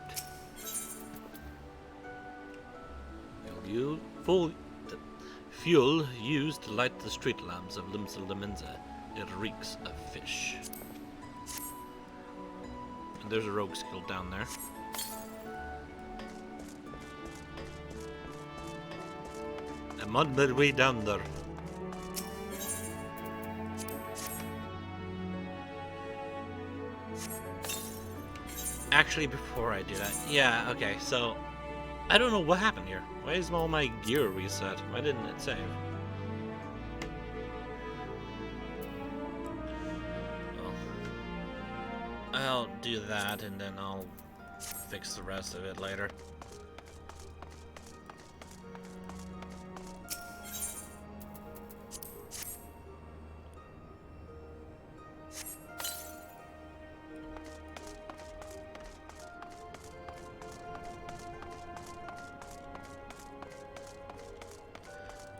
Fuel used to light the street lamps of Limsa. It reeks of fish. And there's a rogue skill down there. I'm on my way down there. Actually, before I do that, yeah, okay, so I don't know what happened here. Why is all my gear reset? Why didn't it save? Well, I'll do that and then I'll fix the rest of it later.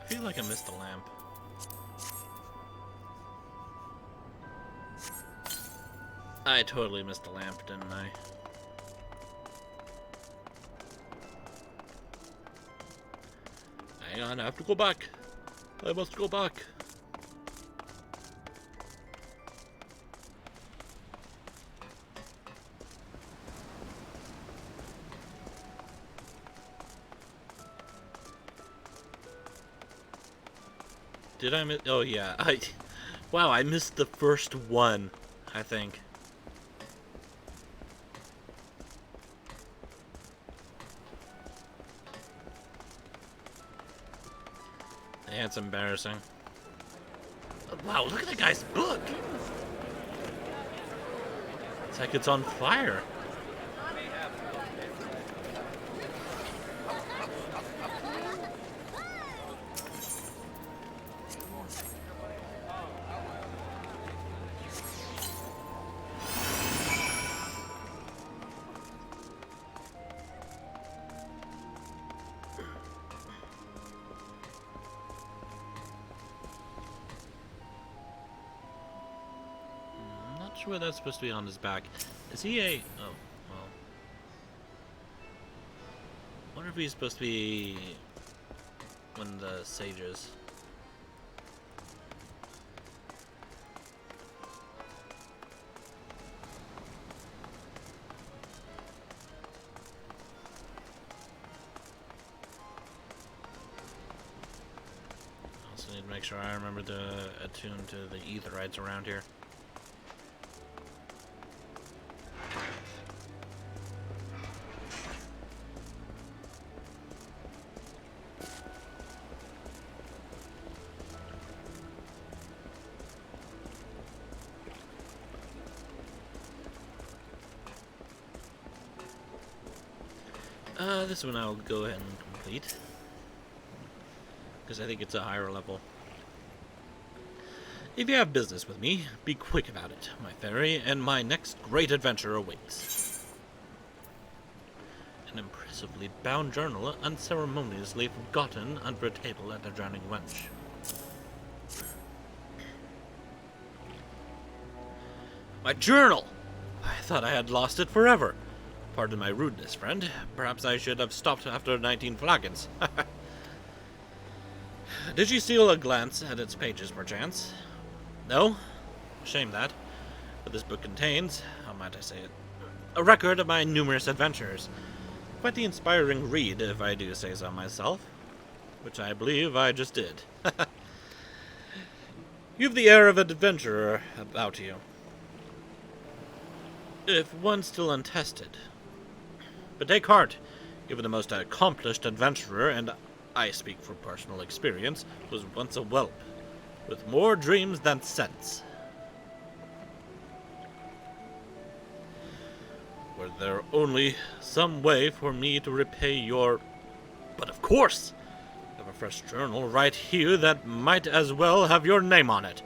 I feel like I missed a lamp. I totally missed a lamp, didn't I? Hang on, I have to go back. I must go back. Did I miss? Oh yeah, wow, I missed the first one, I think. Yeah, it's embarrassing. Wow, look at the guy's book! It's like it's on fire. Sure that's supposed to be on his back. Is he a... oh, well. I wonder if he's supposed to be one of the sages. I also need to make sure I remember to attune to the etherites around here. This one I'll go ahead and complete, because I think it's a higher level. If you have business with me, be quick about it, my fairy, and my next great adventure awaits. An impressively bound journal unceremoniously forgotten under a table at the Drowning Wench. My journal! I thought I had lost it forever. Pardon my rudeness, friend. Perhaps I should have stopped after 19 flagons. Did you steal a glance at its pages, perchance? No? Shame that. But this book contains, how might I say it, a record of my numerous adventures. Quite the inspiring read, if I do say so myself. Which I believe I just did. You've the air of an adventurer about you. If one still untested. But take heart, you were the most accomplished adventurer, and I speak from personal experience, was once a whelp, with more dreams than sense. Were there only some way for me to repay your... But of course! fresh journal right here that might as well have your name on it.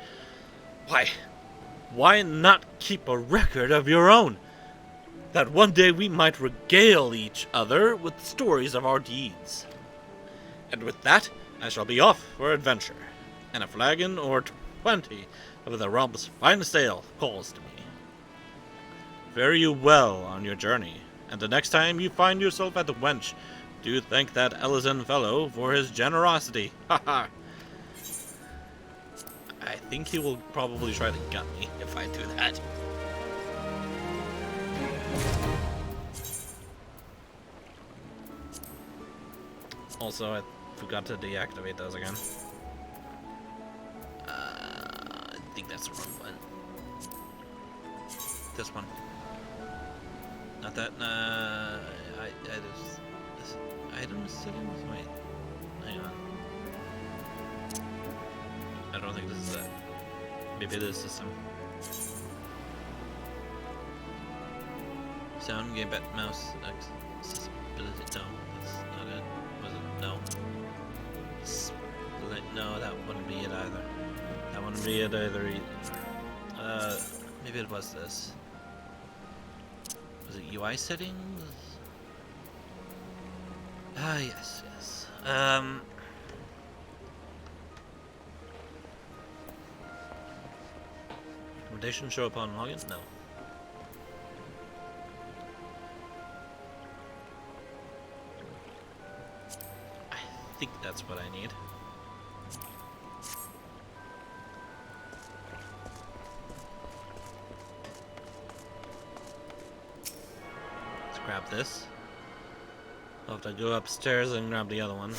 Why not keep a record of your own? That one day we might regale each other with stories of our deeds. And with that, I shall be off for adventure, and a flagon or 20 of the realm's finest ale calls to me. Fare you well on your journey, and the next time you find yourself at the wench, do thank that Ellison fellow for his generosity. Haha. I think he will probably try to gut me if I do that. Also, I forgot to deactivate those again. I think that's the wrong one. This one. Not that, item settings? Wait. Hang on. I don't think this is it. Maybe it is system. Sound, gamepad, mouse, accessibility. No, that's not it. Was it? No. No, that wouldn't be it either. That wouldn't be it either. Maybe it was this. Was it UI settings? Ah, yes. Recommendation show upon login? No. I think that's what I need. Let's grab this. I'll have to go upstairs and grab the other one.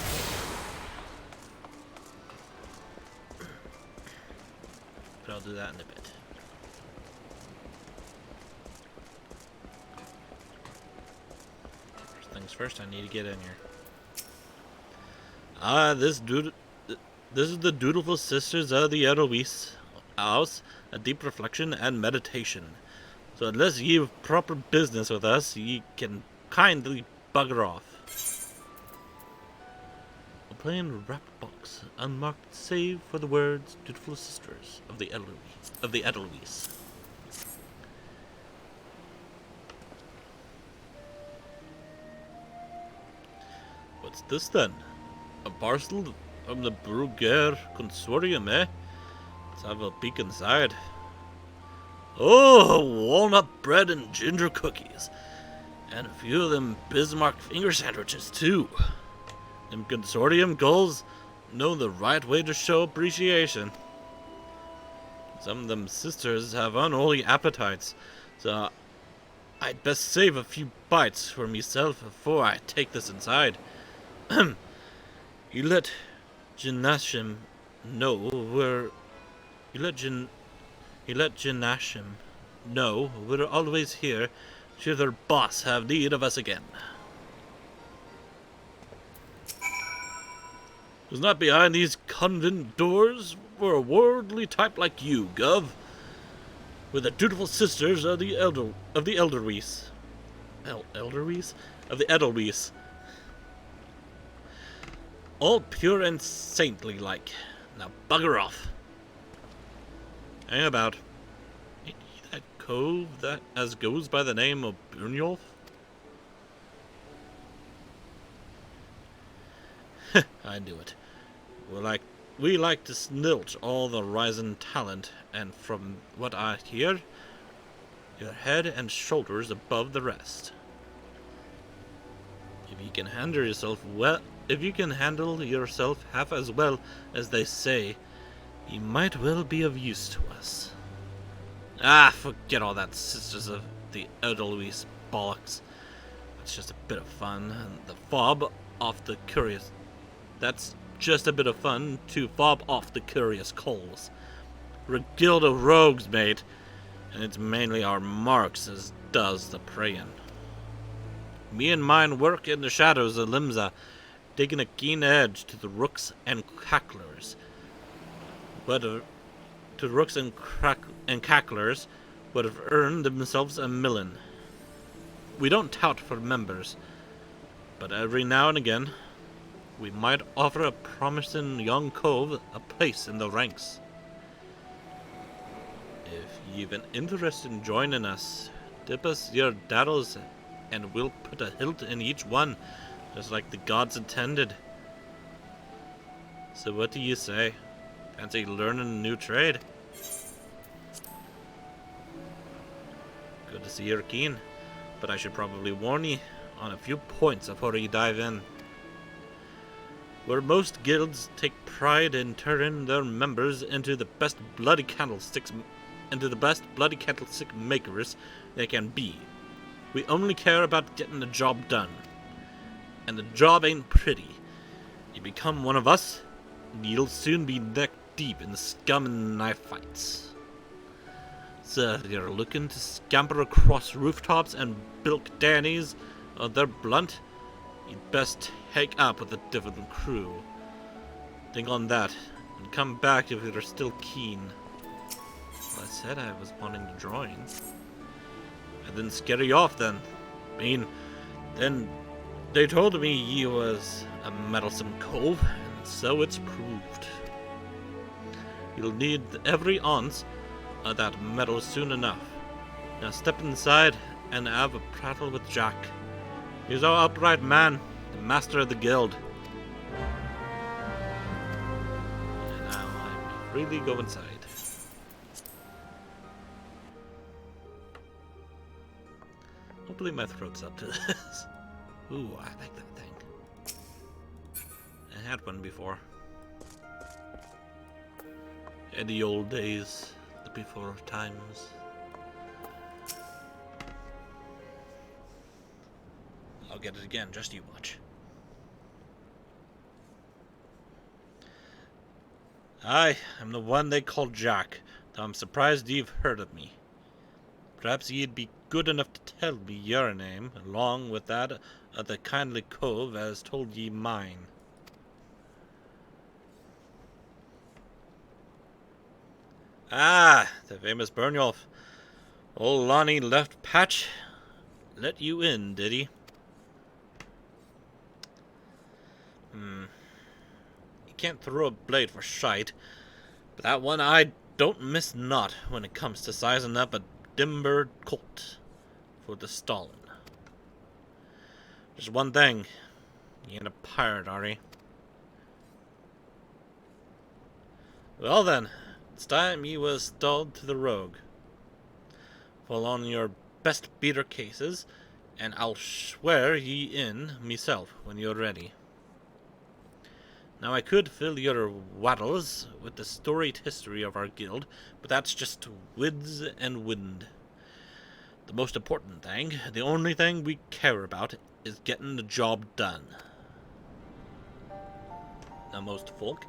But I'll do that in a bit. First things first, I need to get in here. This is the dutiful sisters of the Edelweiss house, a deep reflection and meditation. So unless you've proper business with us, you can kindly bugger off. A plain wrapped box, unmarked save for the words "dutiful sisters of the Edelweiss." What's this then? A parcel from the Bruger Consortium, eh? Let's have a peek inside. Oh, walnut bread and ginger cookies. And a few of them Bismarck finger sandwiches, too. Them consortium gulls know the right way to show appreciation. Some of them sisters have unholy appetites, so I'd best save a few bites for myself before I take this inside. You let Janashim know we're... You let Janashim know we're always here should their boss have need of us again. It was not behind these convent doors for a worldly type like you, Gov. We're the dutiful sisters of the Edelweiss. Edelweiss? Of the Edelweiss. All pure and saintly like. Now bugger off. Hang about. Ain't he that cove that as goes by the name of Byrnjolf? I knew it. We like to snilch all the rising talent, and from what I hear, you're head and shoulders above the rest. If you can handle yourself half as well as they say, you might well be of use to us. Ah, forget all that sisters of the Edelweiss bollocks. It's just a bit of fun, and the fob off the curious. That's just a bit of fun to fob off the curious coals. We're a guild of rogues, mate, and it's mainly our marks as does the preying. Me and mine work in the shadows of Limsa, taking a keen edge to the rooks and cacklers. To rooks and cacklers would have earned themselves a million. We don't tout for members, but every now and again, we might offer a promising young cove a place in the ranks. If you've an interest in joining us, dip us your daddles, and we'll put a hilt in each one, just like the gods intended. So what do you say? Fancy learning a new trade? Good to see you're keen, but I should probably warn you on a few points before you dive in. Where most guilds take pride in turning their members into the best bloody candlestick makers they can be, we only care about getting the job done. And the job ain't pretty. You become one of us, and you'll soon be neck deep in the scum and knife fights. So if you're looking to scamper across rooftops and bilk Dannies or their blunt, you'd best take up with a different crew. Think on that, and come back if you're still keen. Well, I said I was wanting to join. I didn't scare you off then. Then they told me you was a meddlesome cove, and so it's proved. You'll need every ounce of that metal soon enough. Now step inside and have a prattle with Jack. He's our upright man, the master of the guild. And now I may freely go inside. Hopefully my throat's up to this. Ooh, I like that thing. I had one before. In the old days, the before times. I'll get it again, just you watch. I'm the one they call Jack, though I'm surprised you've heard of me. Perhaps you'd be good enough to tell me your name, along with that of the kindly cove as told ye mine. Ah, the famous Byrnjolf. Old Lonnie left Patch let you in, did he? You can't throw a blade for shite, but that one I don't miss not when it comes to sizing up a dimbered colt for the stalling. There's one thing, you ain't a pirate, are you? Well then, it's time you was stalled to the rogue. Fall on your best beater cases, and I'll swear ye in myself when you're ready. Now I could fill your waddles with the storied history of our guild, but that's just wids and wind. The most important thing, the only thing we care about, is getting the job done. Now most folk,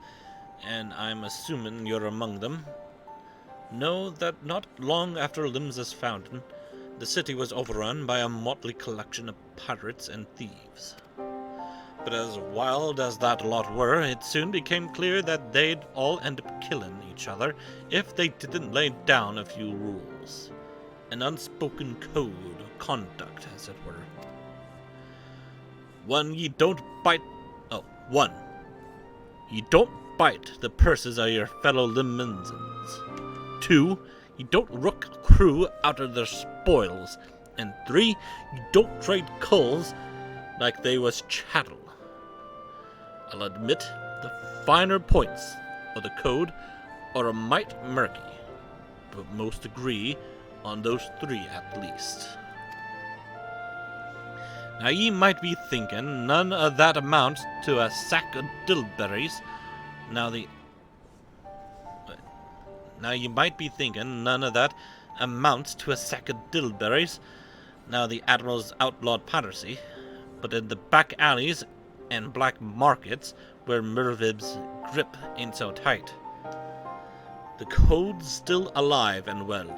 and I'm assuming you're among them, know that not long after Limsa's founding, the city was overrun by a motley collection of pirates and thieves. But as wild as that lot were, it soon became clear that they'd all end up killing each other if they didn't lay down a few rules. An unspoken code of conduct, as it were. One, you don't bite the purses of your fellow Limensans. 2, you don't rook crew out of their spoils. And 3, you don't trade culls like they was chattel. I'll admit the finer points of the code are a mite murky, but most agree on those 3 at least. Now ye might be thinking none of that amounts to a sack of dillberries. Now you might be thinking none of that amounts to a sack of dillberries, now the Admiral's outlawed piracy, but in the back alleys and black markets where Mervib's grip ain't so tight, the code's still alive and well.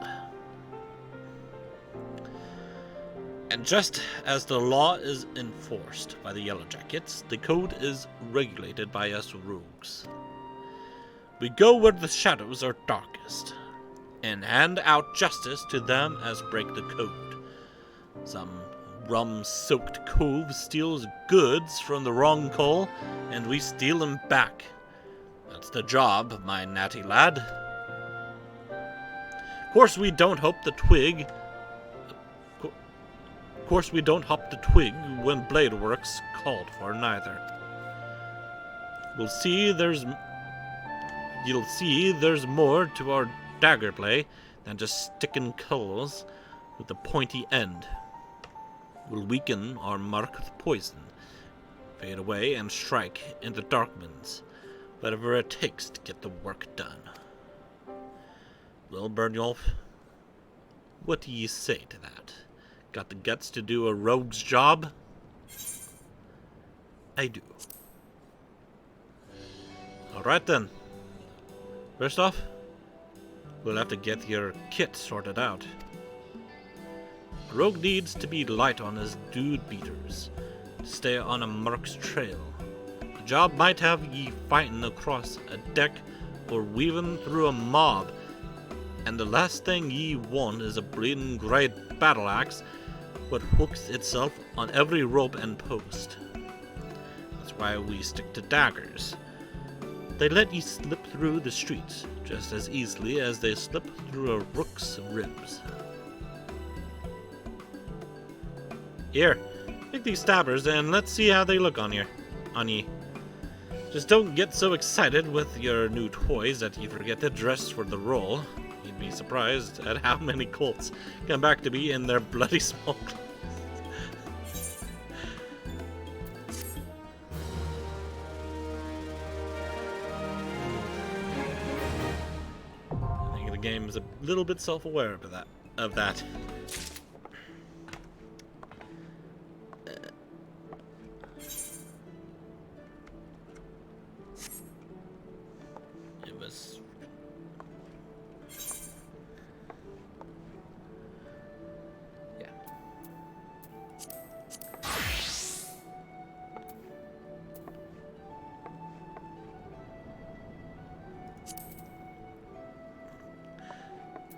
And just as the law is enforced by the Yellowjackets, the code is regulated by us rogues. We go where the shadows are darkest, and hand out justice to them as break the code. Some rum-soaked cove steals goods from the wrong call, and we steal them back. That's the job, my natty lad. Of course we don't hop the twig. Of course we don't hop the twig when blade work's called for neither. You'll see there's more to our dagger play than just sticking culls with the pointy end. We'll weaken our mark with poison, fade away and strike in the darkmans, whatever it takes to get the work done. Well, Byrnjolf, what do you say to that? Got the guts to do a rogue's job? I do. Alright then. First off, we'll have to get your kit sorted out. A rogue needs to be light on his dude beaters to stay on a merc's trail. The job might have ye fighting across a deck or weaving through a mob, and the last thing ye want is a bleeding great battle axe what hooks itself on every rope and post. That's why we stick to daggers. They let you slip through the streets just as easily as they slip through a rook's ribs. Here, take these stabbers and let's see how they look on ye. Just don't get so excited with your new toys that you forget to dress for the role. You'd be surprised at how many colts come back to be in their bloody small clothes. I think the game is a little bit self-aware of that. It was... yeah.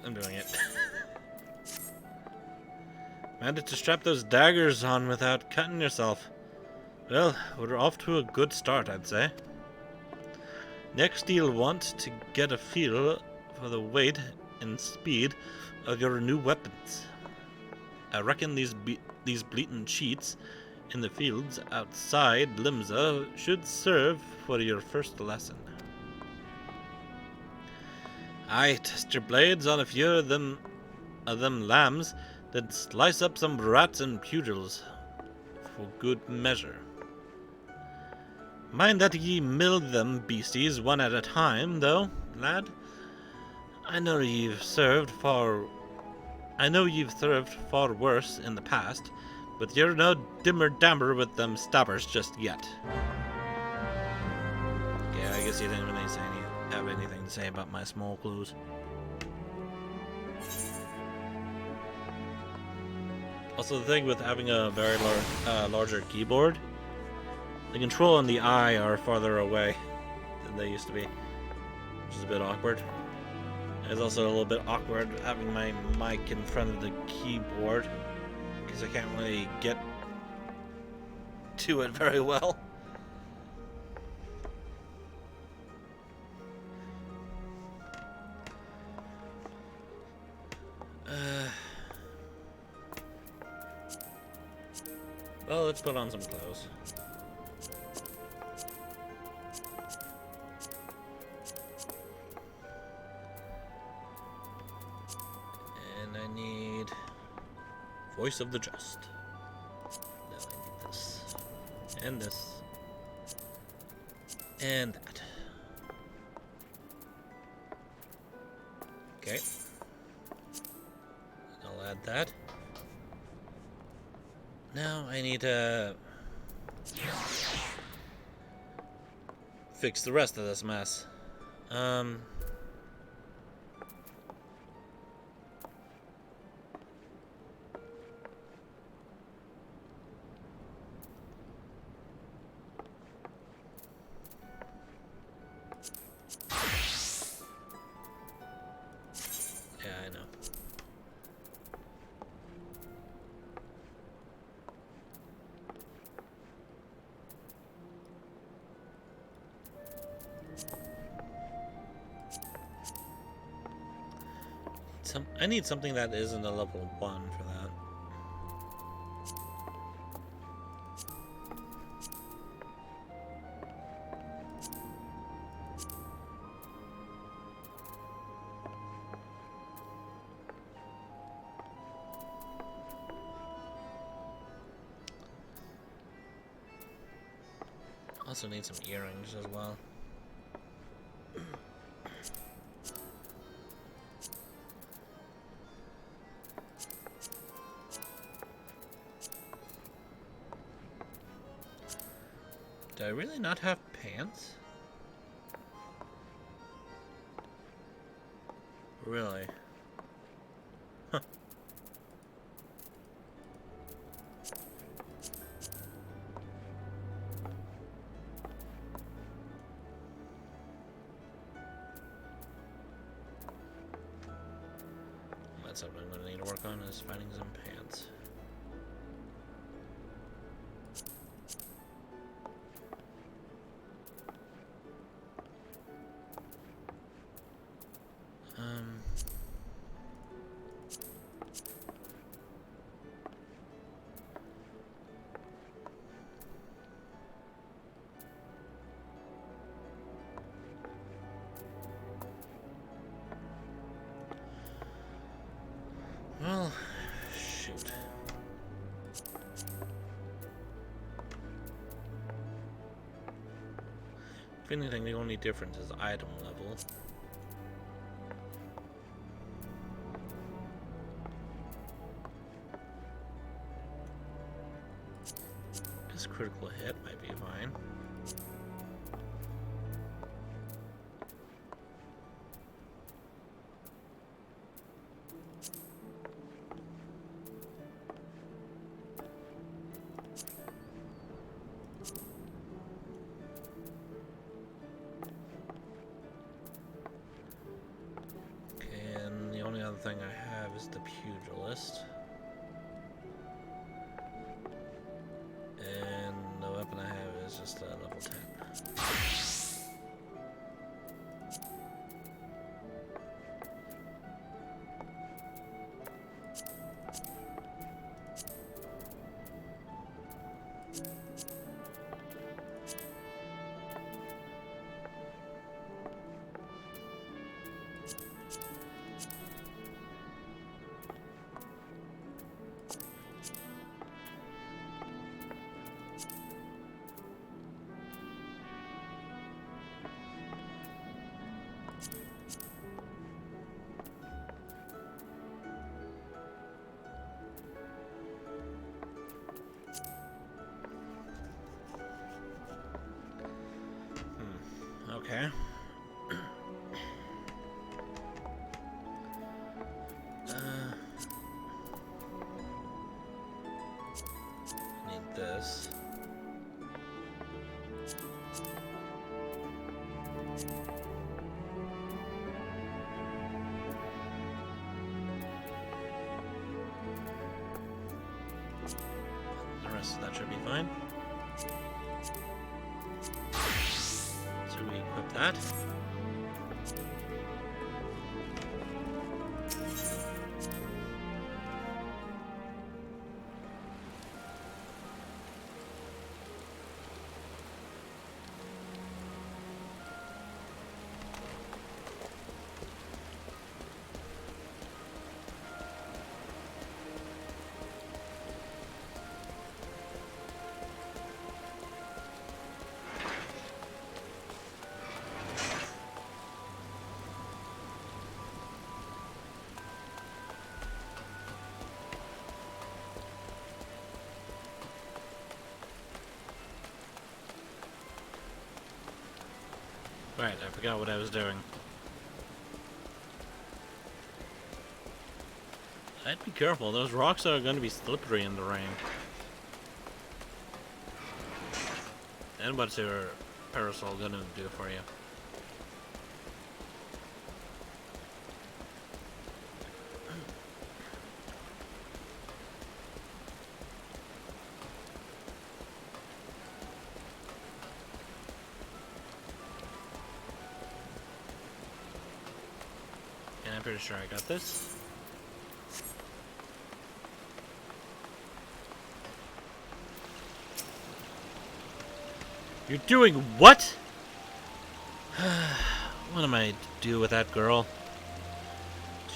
I'm doing it. Managed to strap those daggers on without cutting yourself. Well, we're off to a good start, I'd say. Next, you'll want to get a feel for the weight and speed of your new weapons. I reckon these bleating cheats in the fields outside Limsa should serve for your first lesson. Aye, test your blades on a few of them lambs, then slice up some rats and pugils for good measure. Mind that ye mill them beasties one at a time, though, lad. I know you've served far worse in the past, but you're no dimmer-dammer with them stabbers just yet. Yeah, I guess you didn't really have anything to say about my small clues. Also, the thing with having a very larger keyboard, the control and the eye are farther away than they used to be, which is a bit awkward. It's also a little bit awkward having my mic in front of the keyboard, because I can't really get to it very well. Well, let's put on some clothes. And I need Voice of the Just. No, I need this. And this. And that. Okay. I'll add that. Now I need to fix the rest of this mess. Yeah, I know. I need something that isn't a level 1 for that. Also need some earrings as well. Do I really not have pants? Really? Huh. That's something I'm gonna need to work on, is finding some pants. Well, shoot. If anything, the only difference is item level. This critical hit might be fine. Thing I have is the pugilist, and the weapon I have is just level 10. Okay. Need this. The rest of that should be fine. So we equip that. Right, I forgot what I was doing. I'd be careful, those rocks are going to be slippery in the rain. And what's your parasol going to do for you? I'm pretty sure I got this. You're doing what? What am I to do with that girl?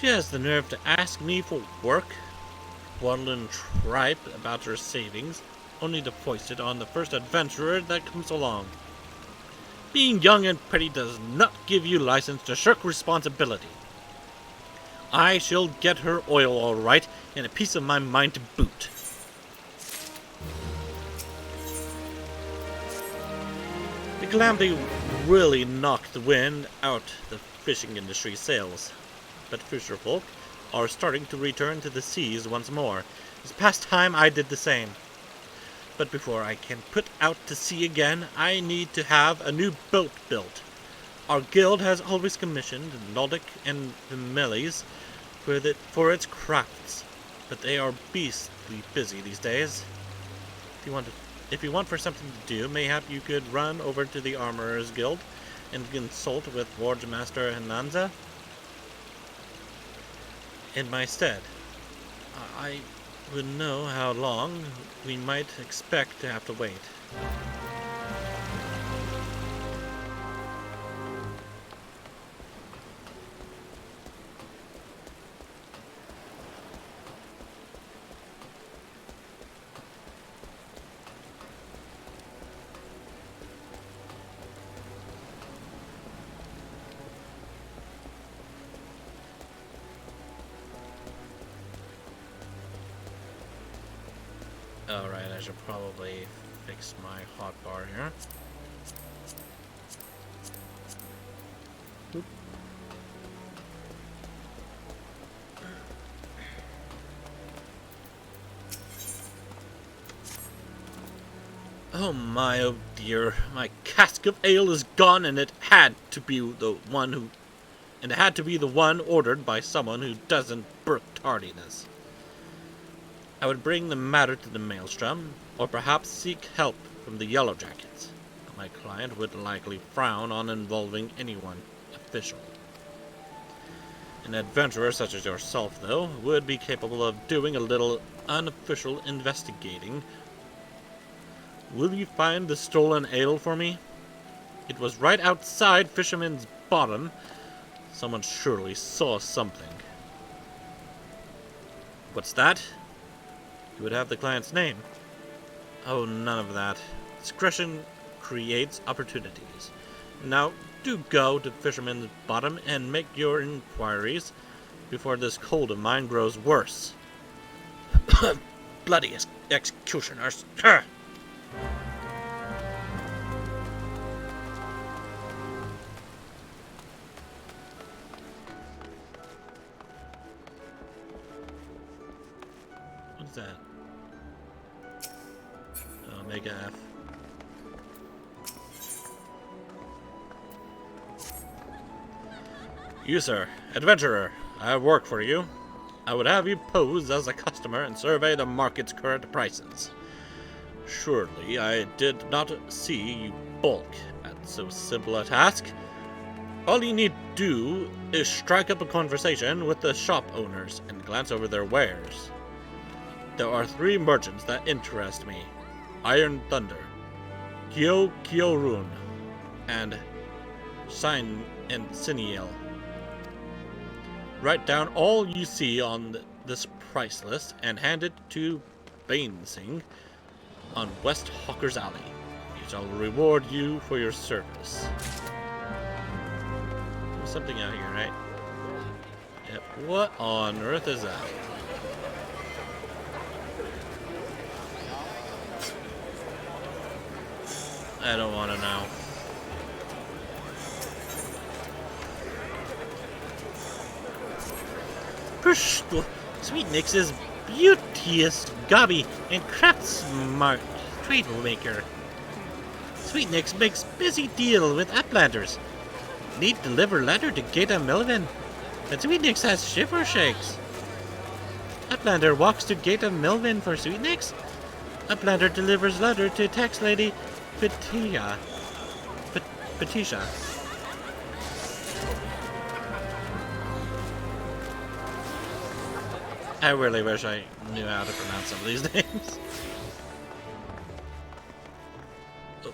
She has the nerve to ask me for work, waddle and tripe about her savings, only to foist it on the first adventurer that comes along. Being young and pretty does not give you license to shirk responsibility. I shall get her oil all right, and a piece of my mind to boot. The calamity really knocked the wind out the fishing industry's sails, but fisherfolk are starting to return to the seas once more. It's past time I did the same. But before I can put out to sea again, I need to have a new boat built. Our guild has always commissioned Nordin and Vimeli's for its crafts, but they are beastly busy these days. If you want for something to do, mayhap you could run over to the Armorers Guild and consult with Forge Master Hananza in my stead. I would know how long we might expect to have to wait. Alright, I should probably fix my hotbar here. Oop. Oh my, oh dear, my cask of ale is gone, and it had to be the one ordered by someone who doesn't brook tardiness. I would bring the matter to the Maelstrom, or perhaps seek help from the Yellow Jackets. But my client would likely frown on involving anyone official. An adventurer such as yourself, though, would be capable of doing a little unofficial investigating. Will you find the stolen ale for me? It was right outside Fisherman's Bottom. Someone surely saw something. What's that? You would have the client's name. Oh, none of that. Discretion creates opportunities. Now, do go to Fisherman's Bottom and make your inquiries before this cold of mine grows worse. Bloody executioners. What's that? Omega F. You, sir, adventurer, I have work for you. I would have you pose as a customer and survey the market's current prices. Surely I did not see you balk at so simple a task. All you need do is strike up a conversation with the shop owners and glance over their wares. There are 3 merchants that interest me: Iron Thunder, Kyorun, and Siniel. Write down all you see on this price list and hand it to Bainsing on West Hawker's Alley. He shall reward you for your service. There's something out here, right? Yep. What on earth is that? I don't want to know. Sweetnix is beauteous, gobby, and craft-smart trade maker. Sweetnix makes busy deal with uplanders. Need deliver letter to Gata Melvin. And Sweetnix has shiver shakes. Uplander walks to Gata Melvin for Sweetnix. Uplander delivers letter to tax lady Patisha. I really wish I knew how to pronounce some of these names. Oh.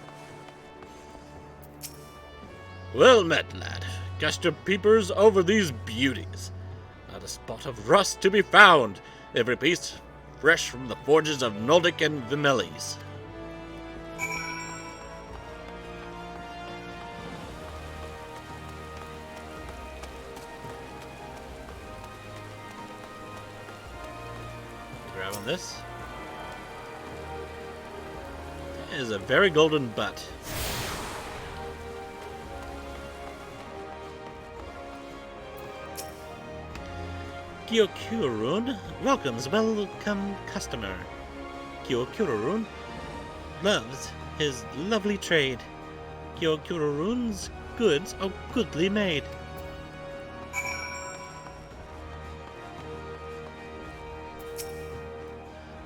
Well met, lad. Cast your peepers over these beauties. Not a spot of rust to be found. Every piece fresh from the forges of Nordin and Vimelis. Grab on this. It is a very golden butt. Kyokurun welcomes welcome customer. Kyokurun loves his lovely trade. Kyokurun's goods are goodly made.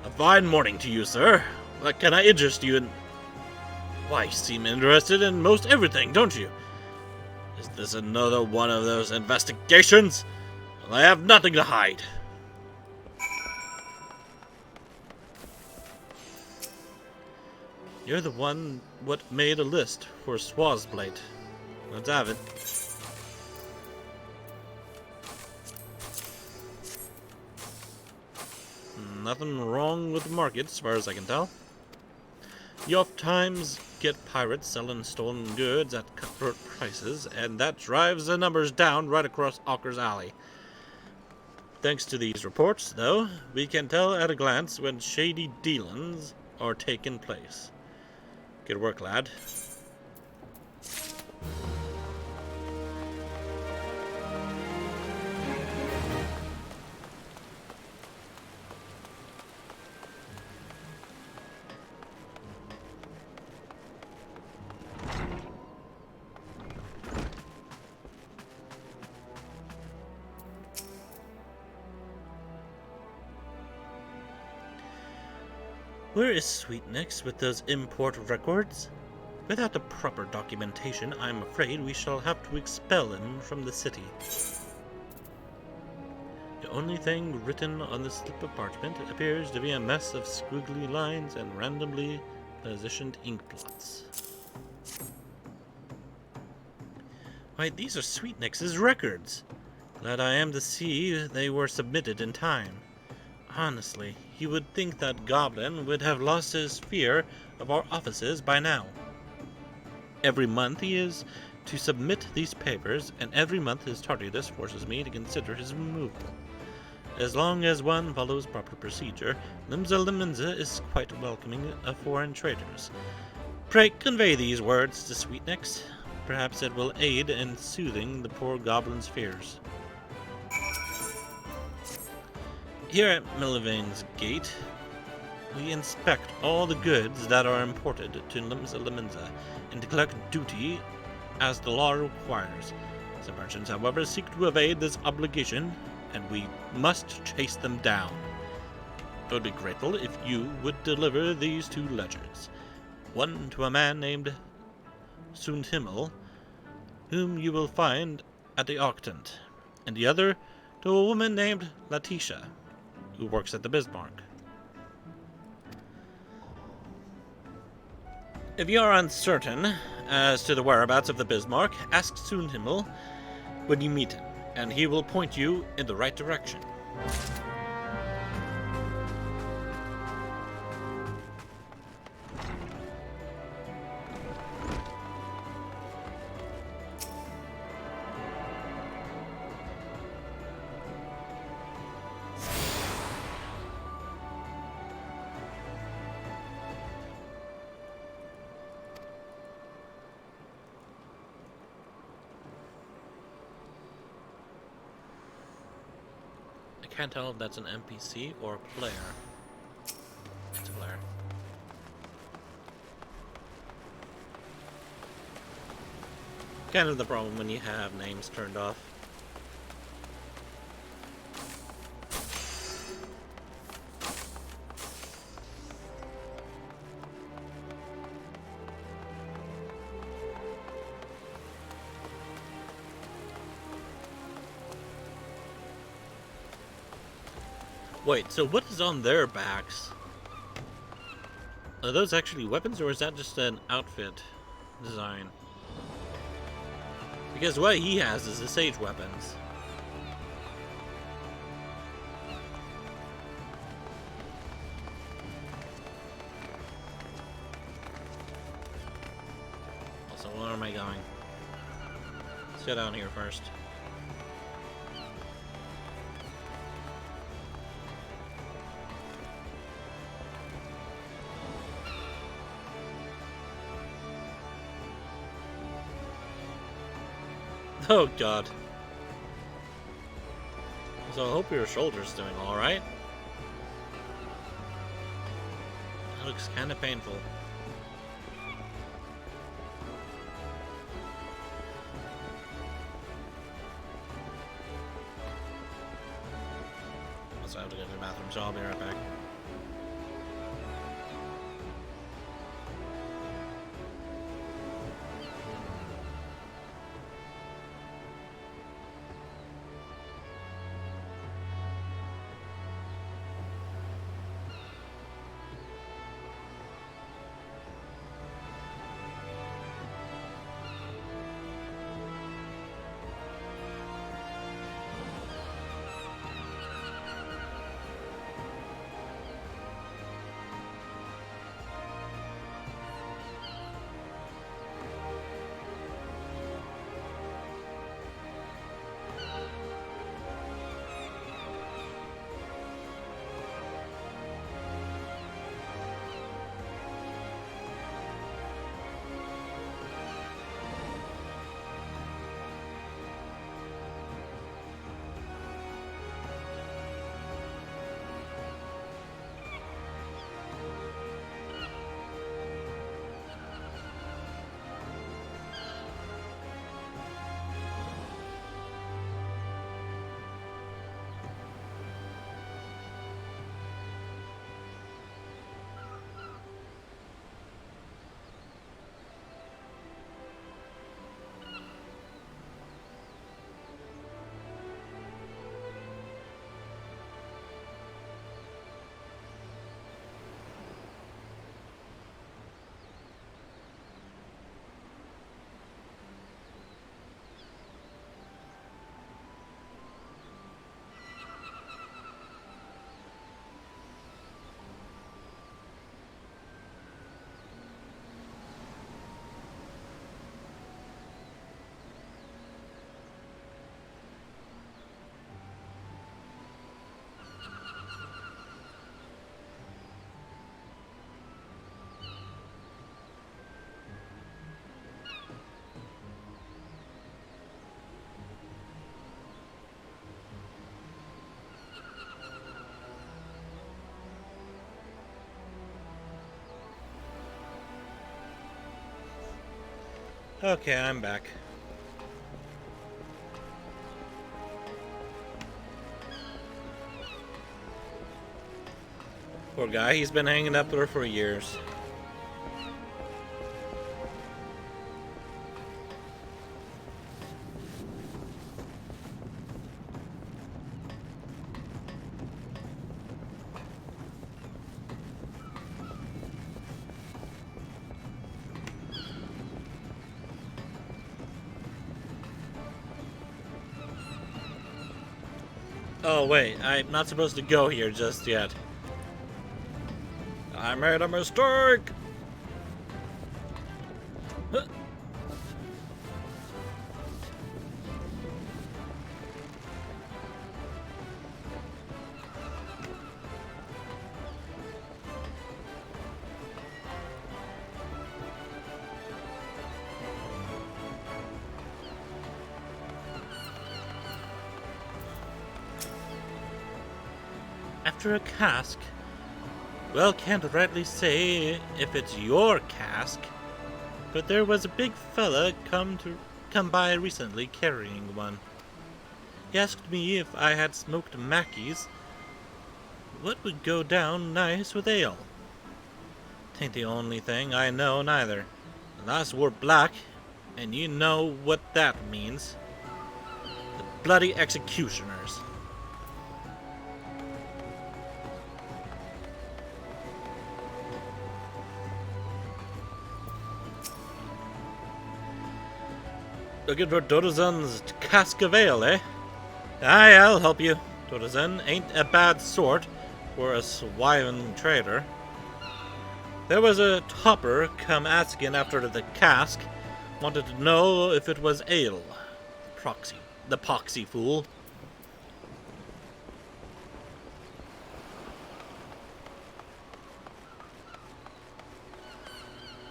A fine morning to you, sir. What can I interest you in? Why, you seem interested in most everything, don't you? Is this another one of those investigations? Well, I have nothing to hide. You're the one what made a list for Swazblade. Let's have it. Nothing wrong with the market, as far as I can tell. You oftentimes get pirates selling stolen goods at cutthroat prices, and that drives the numbers down right across Ocker's Alley. Thanks to these reports, though, we can tell at a glance when shady dealings are taking place. Good work, lad. Where is Sweetnix with those import records? Without the proper documentation, I'm afraid we shall have to expel him from the city. The only thing written on the slip of parchment appears to be a mess of squiggly lines and randomly positioned ink blots. Why, these are Sweetnix's records! Glad I am to see they were submitted in time. Honestly, you would think that Goblin would have lost his fear of our offices by now. Every month he is to submit these papers, and every month his tardiness forces me to consider his removal. As long as one follows proper procedure, Limsa is quite welcoming of foreign traders. Pray convey these words to Sweetnix. Perhaps it will aid in soothing the poor Goblin's fears. Here at Millivang's Gate, we inspect all the goods that are imported to Limsa and collect duty as the law requires. Some merchants, however, seek to evade this obligation, and we must chase them down. I would be grateful if you would deliver these 2 ledgers. One to a man named Sundhimmel, whom you will find at the Octant, and the other to a woman named Letitia, who works at the Bismarck. If you are uncertain as to the whereabouts of the Bismarck, ask Sundhimmel when you meet him, and he will point you in the right direction. I can't tell if that's an NPC or a player. It's a player. Kind of the problem when you have names turned off. Wait, so what is on their backs? Are those actually weapons, or is that just an outfit design? Because what he has is the sage weapons. Also, where am I going? Let's go down here first. Oh god. So I hope your shoulder's doing alright. That looks kind of painful. Also, I have to go to the bathroom, so I'll be right back. Okay, I'm back. Poor guy, he's been hanging up there for years. Oh wait, I'm not supposed to go here just yet. I made a mistake! Huh. After a cask? Well, can't rightly say if it's your cask, but there was a big fella come by recently carrying one. He asked me if I had smoked Mackies, what would go down nice with ale. Tain't the only thing I know neither. The last were black, and you know what that means. The bloody executioners. Looking for Dodozan's cask of ale, eh? Aye, I'll help you. Dodozan ain't a bad sort for a swine trader. There was a topper come asking after the cask. Wanted to know if it was ale. The poxy fool.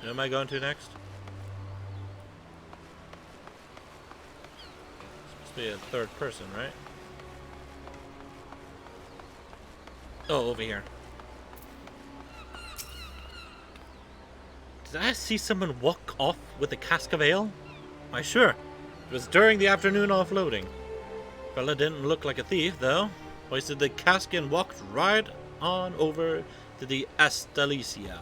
Who am I going to next? Supposed to be a third person, right? Oh, over here. Did I see someone walk off with a cask of ale? Why, sure. It was during the afternoon offloading. Fella didn't look like a thief, though. Hoisted the cask and walked right on over to the Astalicia.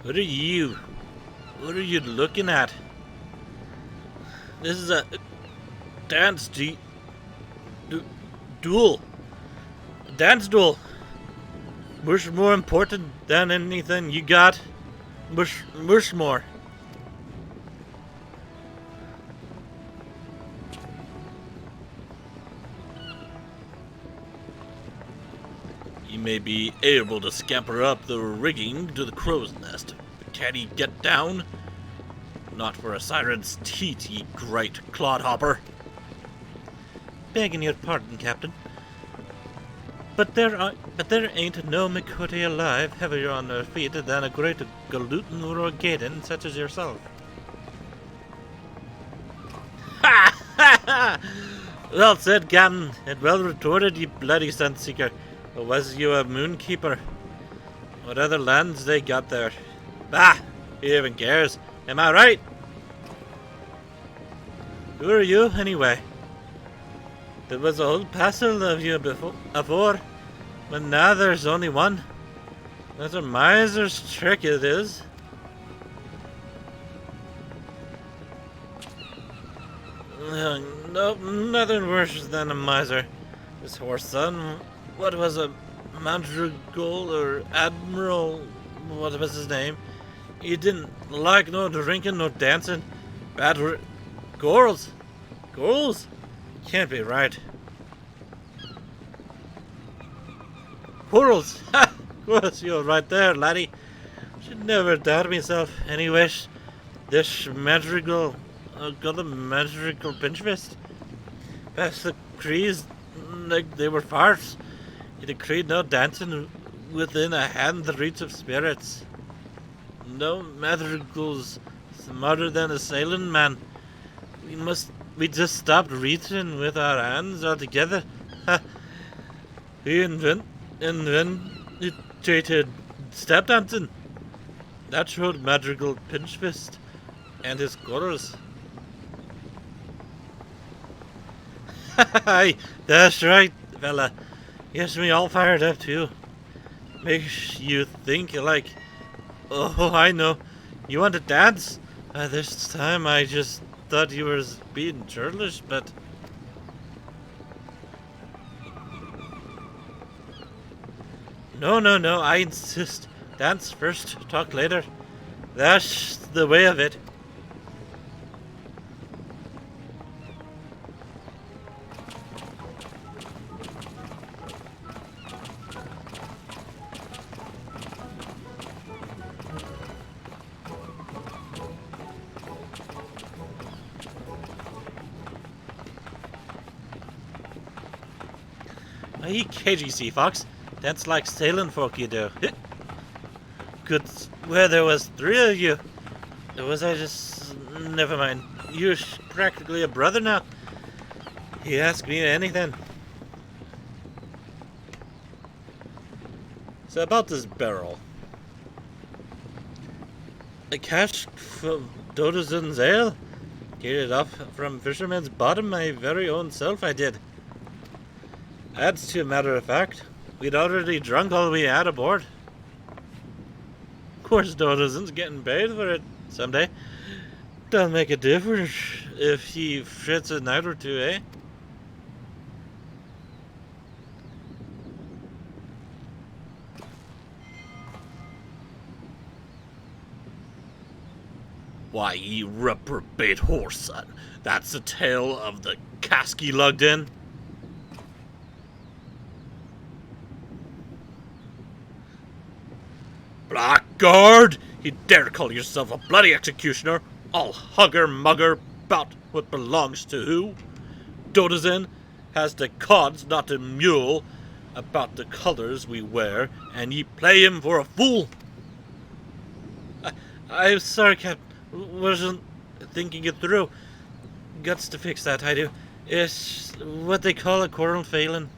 What are you? What are you looking at? This is a dance duel. Dance duel. Much more important than anything you got. Much more. You may be able to scamper up the rigging to the crow's nest, but can he get down? Not for a siren's teat, ye great clodhopper. Begging your pardon, Captain. But there ain't no McCurdy alive heavier on their feet than a great gluten or a gaiden such as yourself. Ha ha ha! Well said, Captain, and well retorted, ye bloody sun-seeker. Or was you a moonkeeper? What other lands they got there? Bah! Who even cares? Am I right? Who are you, anyway? There was a whole passel of you before, but now there's only one. That's a miser's trick it is. Nope, nothing worse than a miser. This horse son, what was a madrigal or admiral, what was his name? He didn't like no drinking, no dancing. Bad girls? Girls? Can't be right. Quarrels! Ha! Of course, you're right there, laddie. Should never doubt myself. Anyway, this madrigal, got a madrigal pinch fist. Past the crees like they were farts. He decreed no dancing within a hand's reach of spirits. No madrigals smarter than a sailing man. We just stopped reaching with our hands altogether. Ha! We invented step dancing. That showed madrigal pinch fist and his chorus. Aye, that's right, fella. Gets me all fired up too. Makes you think like, oh, I know. You want to dance? This time I just thought you were being churlish, but... No, I insist. Dance first, talk later. That's the way of it. Ye cagey sea fox. That's like sailing folk you do. Good where there was 3 of you. Was I just... Never mind. You're practically a brother now. You ask me anything. So about this barrel. A cask from Dodason's ale? Carried it up from Fisherman's Bottom my very own self, I did. That's to a matter of fact. We'd already drunk all we had aboard. Of course, Dodason's getting paid for it someday. Don't make a difference if he frets a night or two, eh? Why, ye reprobate horse, son. That's the tale of the cask he lugged in? Blackguard! You dare call yourself a bloody executioner? All hugger-mugger about what belongs to who? Dodazin has the cods not to mule about the colours we wear, and ye play him for a fool? I'm sorry, Captain. Wasn't thinking it through. Guts to fix that, I do. It's what they call a quarrel failing.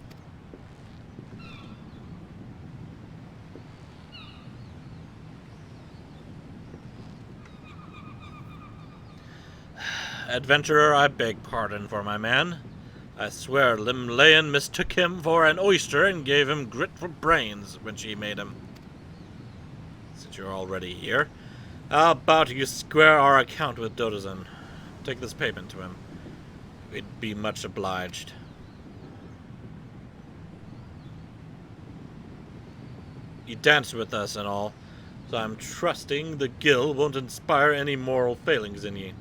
Adventurer, I beg pardon for my man. I swear Limlayan mistook him for an oyster and gave him grit for brains when she made him. Since you're already here, how about you square our account with Dodazin? Take this payment to him. We'd be much obliged. You danced with us and all, so I'm trusting the gill won't inspire any moral failings in ye.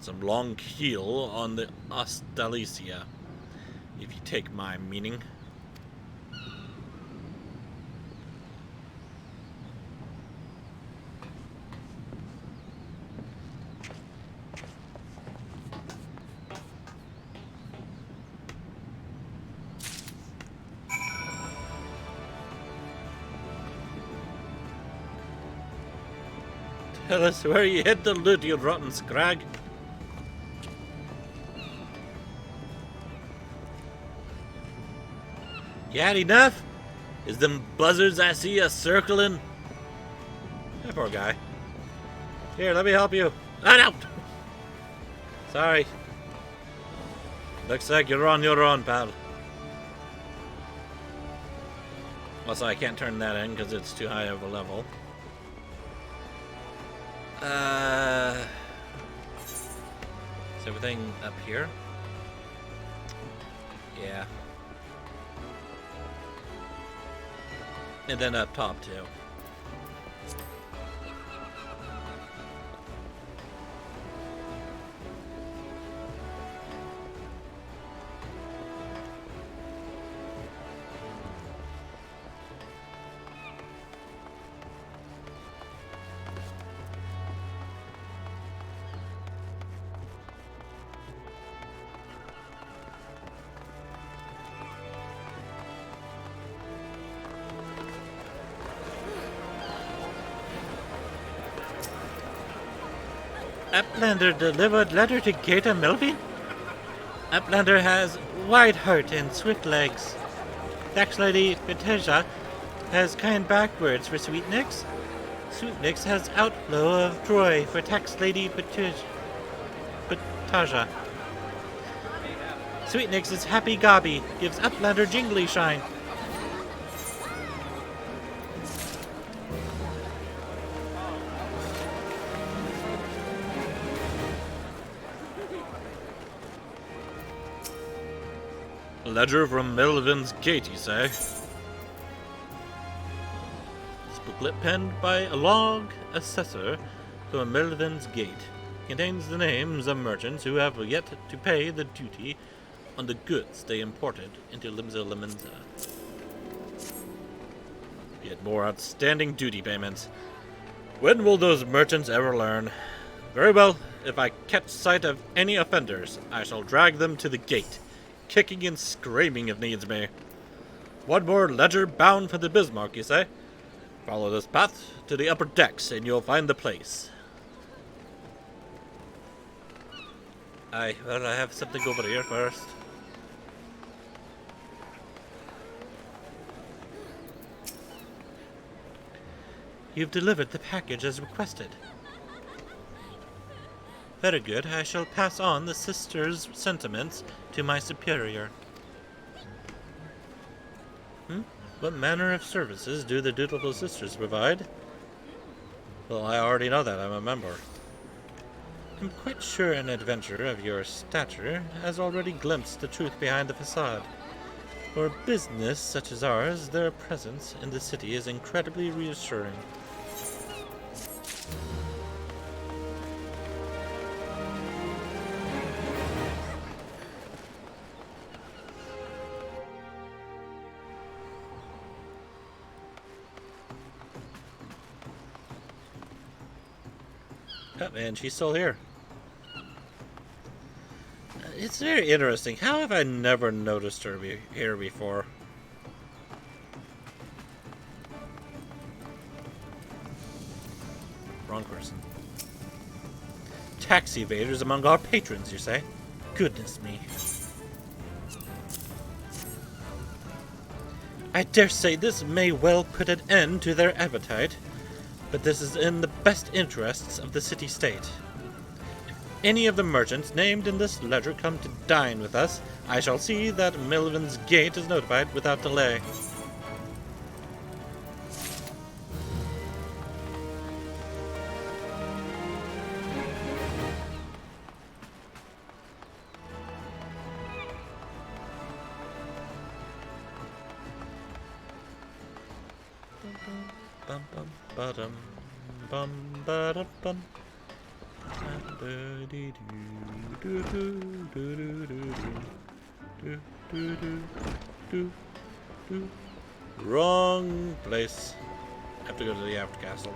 Some long keel on the Ostalicia, if you take my meaning. Tell us where you hid the loot, you rotten scrag. You had enough? Is them buzzards I see a circling? That poor guy. Here, let me help you. No! Sorry. Looks like you're on your own, pal. Also, I can't turn that in because it's too high of a level. Is everything up here? Yeah. And then up top, too. Uplander delivered letter to Gaeta Melvin? Uplander has wide heart and swift legs. Tax Lady Beteja has kind backwards for Sweetnix. Sweetnix has outflow of Troy for Tax Lady Betaja. Sweetnix is happy gobby, gives Uplander jingly shine. Ledger from Melvin's Gate, you say? This booklet penned by a log assessor from Melvin's Gate contains the names of merchants who have yet to pay the duty on the goods they imported into Limsa Limenza. Yet more outstanding duty payments. When will those merchants ever learn? Very well, if I catch sight of any offenders, I shall drag them to the gate, kicking and screaming if needs be. One more ledger bound for the Bismarck, you say? Follow this path to the upper decks and you'll find the place. Aye, well, I have something over here first. You've delivered the package as requested. Very good. I shall pass on the sister's sentiments to my superior. What manner of services do the dutiful sisters provide? Well, I already know that. I'm a member. I'm quite sure an adventurer of your stature has already glimpsed the truth behind the facade. For a business such as ours, their presence in the city is incredibly reassuring. Oh, and she's still here. It's very interesting. How have I never noticed her here before? Wrong person. Tax evaders among our patrons, you say? Goodness me. I dare say this may well put an end to their appetite, but this is in the best interests of the city-state. If any of the merchants named in this ledger come to dine with us, I shall see that Milvin's Gate is notified without delay. Bum bum ba-dum, bum ba-da-bum. Wrong place. Have to go to the after castle.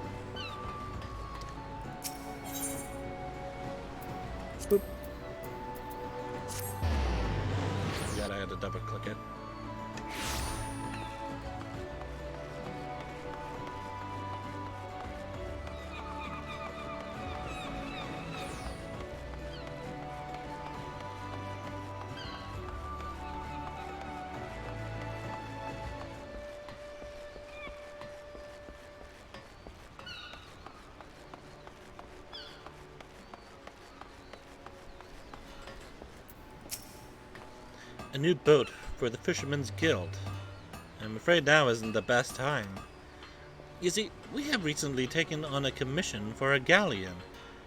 Boop. God, I had to double click it. A new boat for the Fisherman's Guild. I'm afraid now isn't the best time. You see, we have recently taken on a commission for a galleon.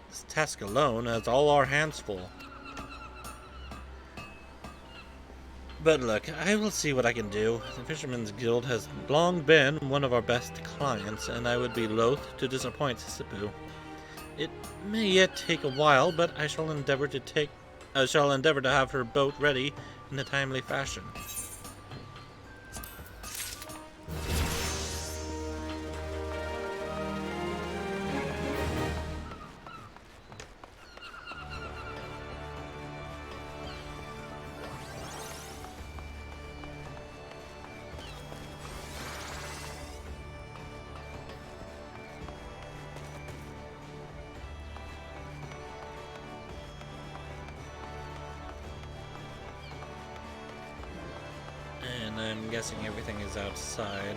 This task alone has all our hands full. But look, I will see what I can do. The Fisherman's Guild has long been one of our best clients, and I would be loath to disappoint Sipu. It may yet take a while, but I shall endeavor to have her boat ready in a timely fashion. I'm guessing everything is outside.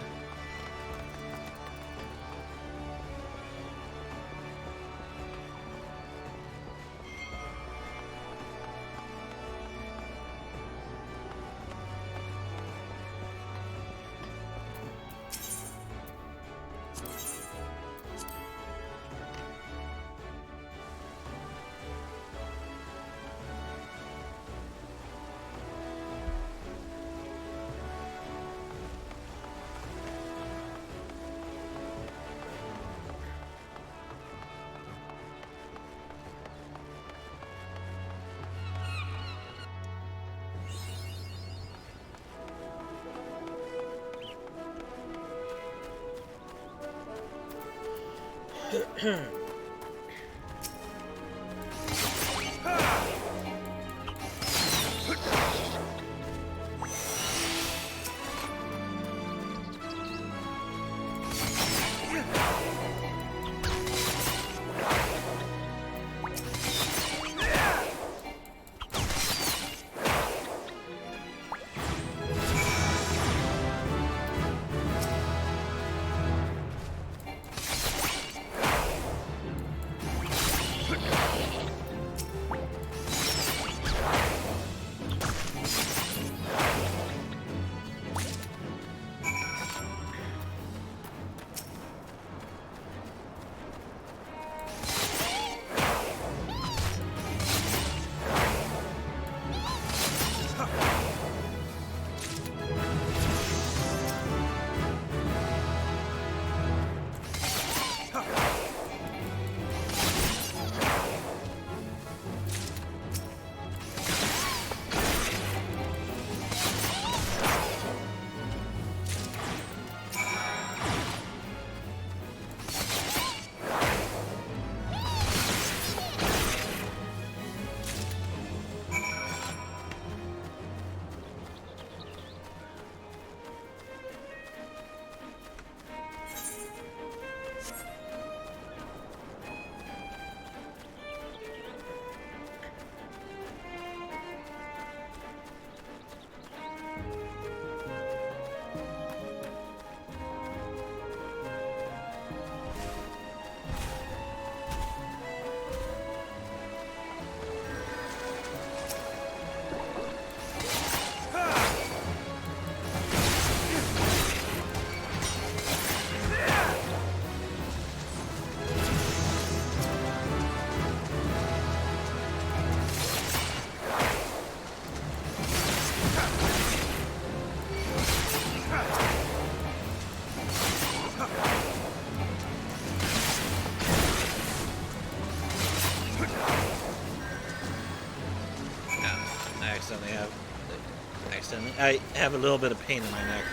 extending. I have a little bit of pain in my neck.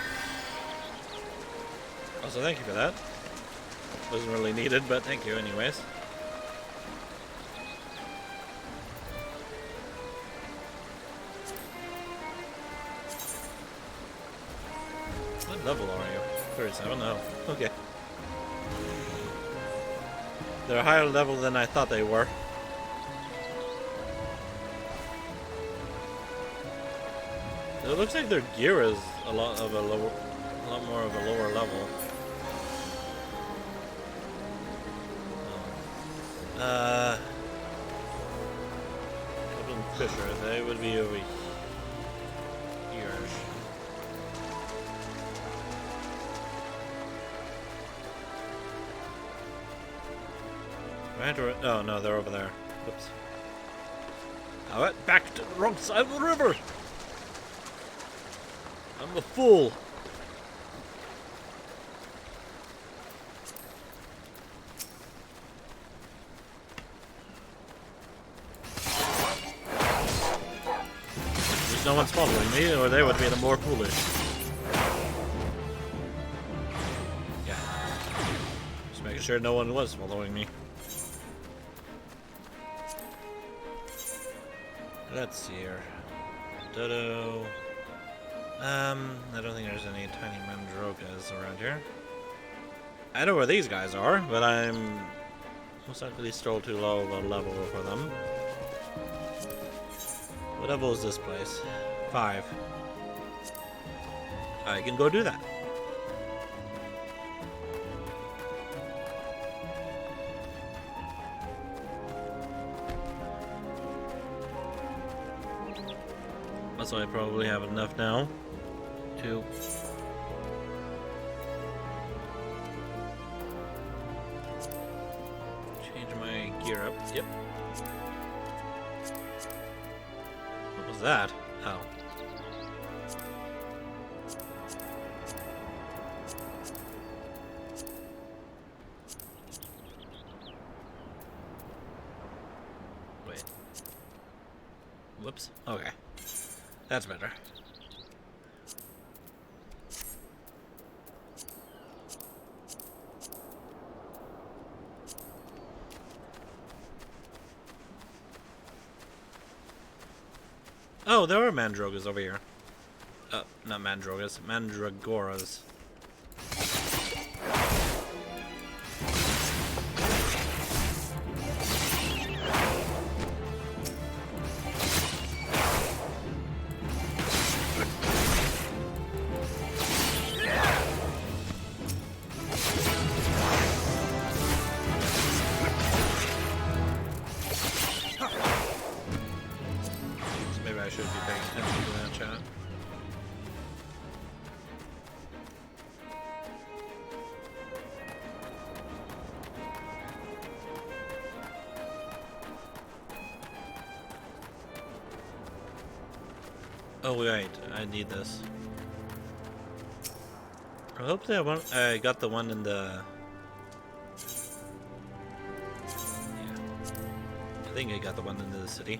Also, thank you for that. Wasn't really needed, but thank you anyways. What level are you? 37? Oh, okay. They're a higher level than I thought they were. It looks like their gear is a lot more of a lower level. Captain Fisher, they would be over here. Right or oh no, they're over there. Whoops. I went back to the wrong side of the river. I'm a fool. There's no one's following me, or they would be the more foolish. Yeah. Just making sure no one was following me. Let's see here. Dodo. I don't think there's any tiny mandrogas around here. I know where these guys are, but I'm most likely still too low of a level for them. What level is this place? 5. I can go do that. So I probably have enough now to change my gear up. Yep. What was that? Oh. Wait. Whoops. Okay. That's better. Oh, there are mandrogas over here. Not mandrogas, mandragoras. Oh wait, I need this. I hope that I got the one in the... Yeah. I think I got the one in the city.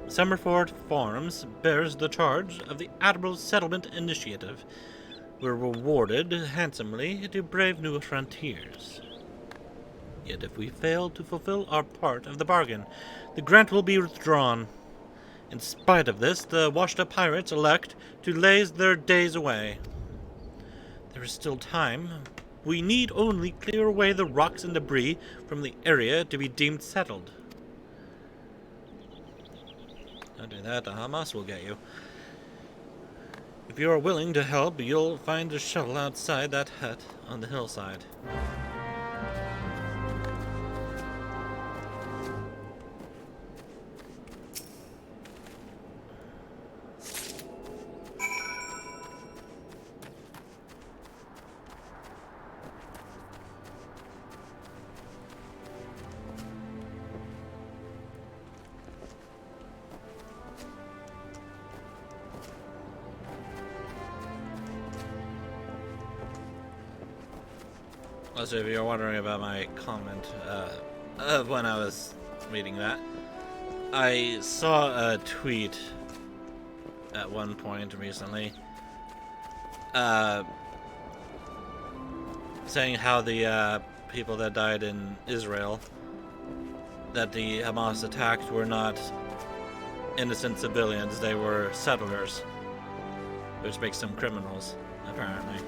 Summerford Farms bears the charge of the Admiral's Settlement Initiative. We're rewarded handsomely to brave new frontiers. Yet if we fail to fulfill our part of the bargain, the grant will be withdrawn. In spite of this, the washed-up pirates elect to laze their days away. There is still time. We need only clear away the rocks and debris from the area to be deemed settled. Don't do that, the Hamas will get you. If you are willing to help, you'll find a shuttle outside that hut on the hillside. Also, if you're wondering about my comment of when I was reading that, I saw a tweet at one point recently saying how the people that died in Israel that the Hamas attacked were not innocent civilians, they were settlers, which makes them criminals, apparently.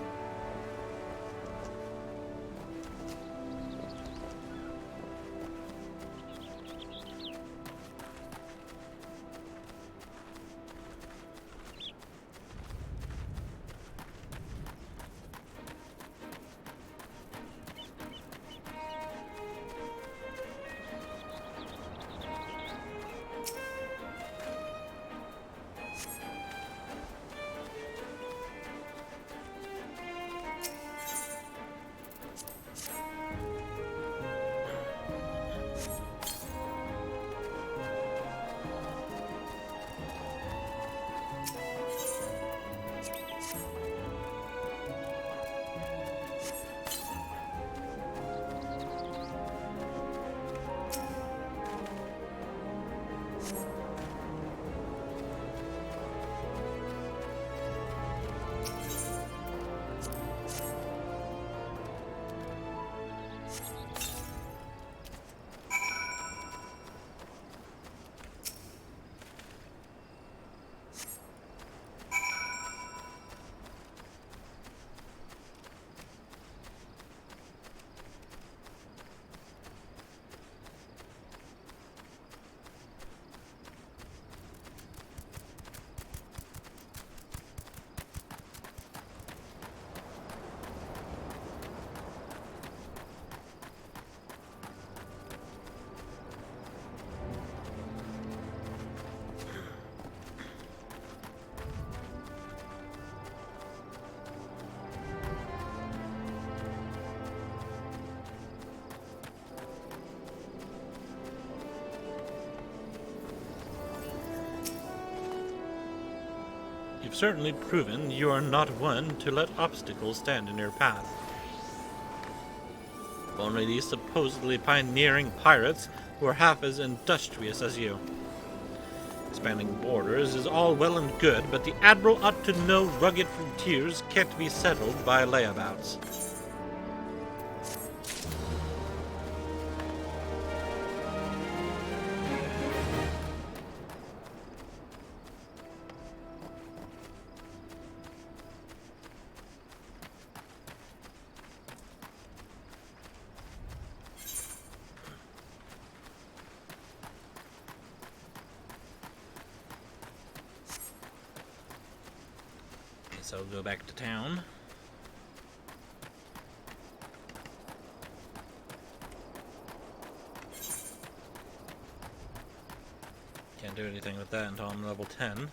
You've certainly proven you are not one to let obstacles stand in your path. Only these supposedly pioneering pirates were half as industrious as you. Expanding borders is all well and good, but the Admiral ought to know rugged frontiers can't be settled by layabouts. So I'll go back to town. Can't do anything with that until I'm level 10.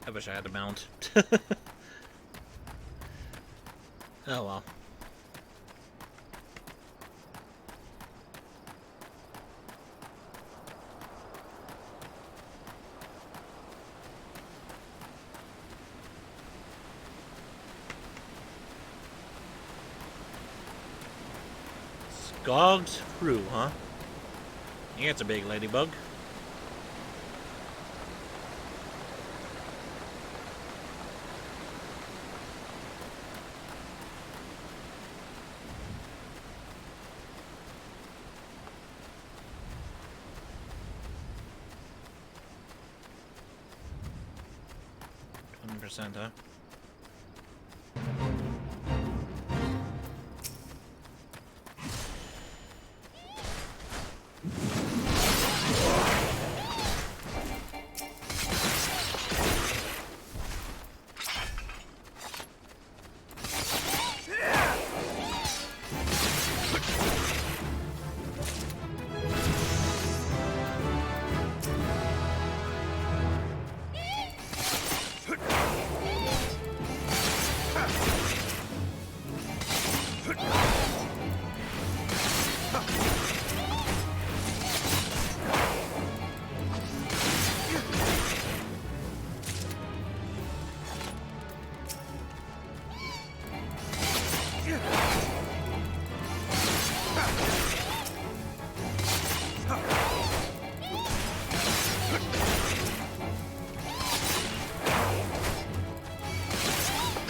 I wish I had a mount. Oh well. Skog's Crew, huh? Yeah, it's a big ladybug. Huh?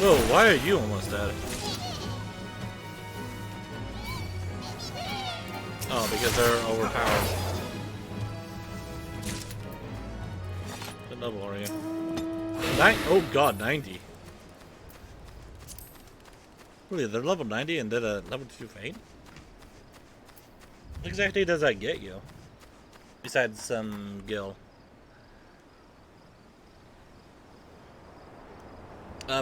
Whoa, why are you almost dead? Oh, because they're overpowered. What level are you? Oh god, 90. Really, they're level 90 and did a level 2 feint? What exactly does that get you? Besides some gil.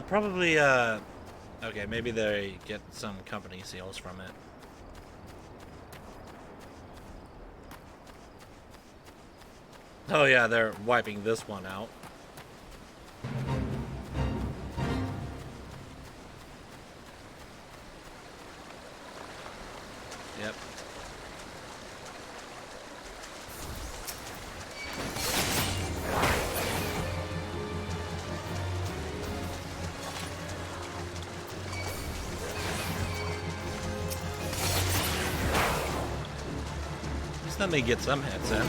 Probably, okay, maybe they get some company seals from it. Oh yeah, they're wiping this one out. Yep. Just let me get some hits in.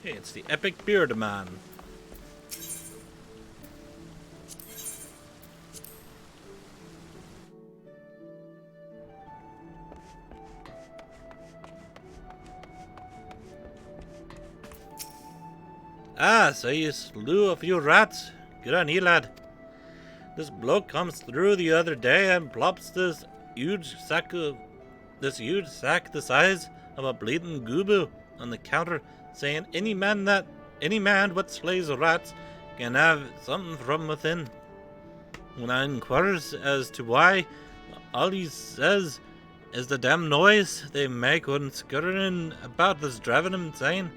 Hey, it's the epic beard man. Ah, so you slew a few rats. Good on you, lad. This bloke comes through the other day and plops this huge sack the size of a bleeding gooboo on the counter, saying any man what slays rats can have something from within. When I inquires as to why, all he says is the damn noise they make when scurrying about that's driving him insane.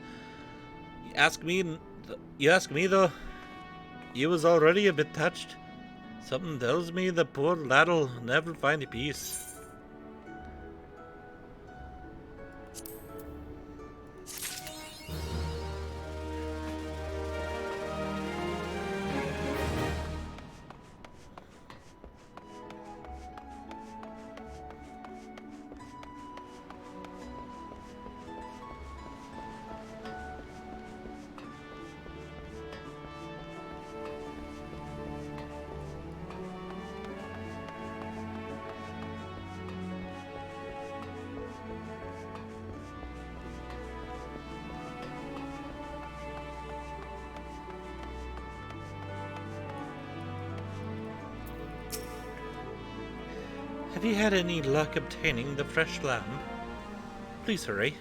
You ask me though, you was already a bit touched. Something tells me the poor lad'll never find a peace. Have you had any luck obtaining the fresh lamb? Please hurry.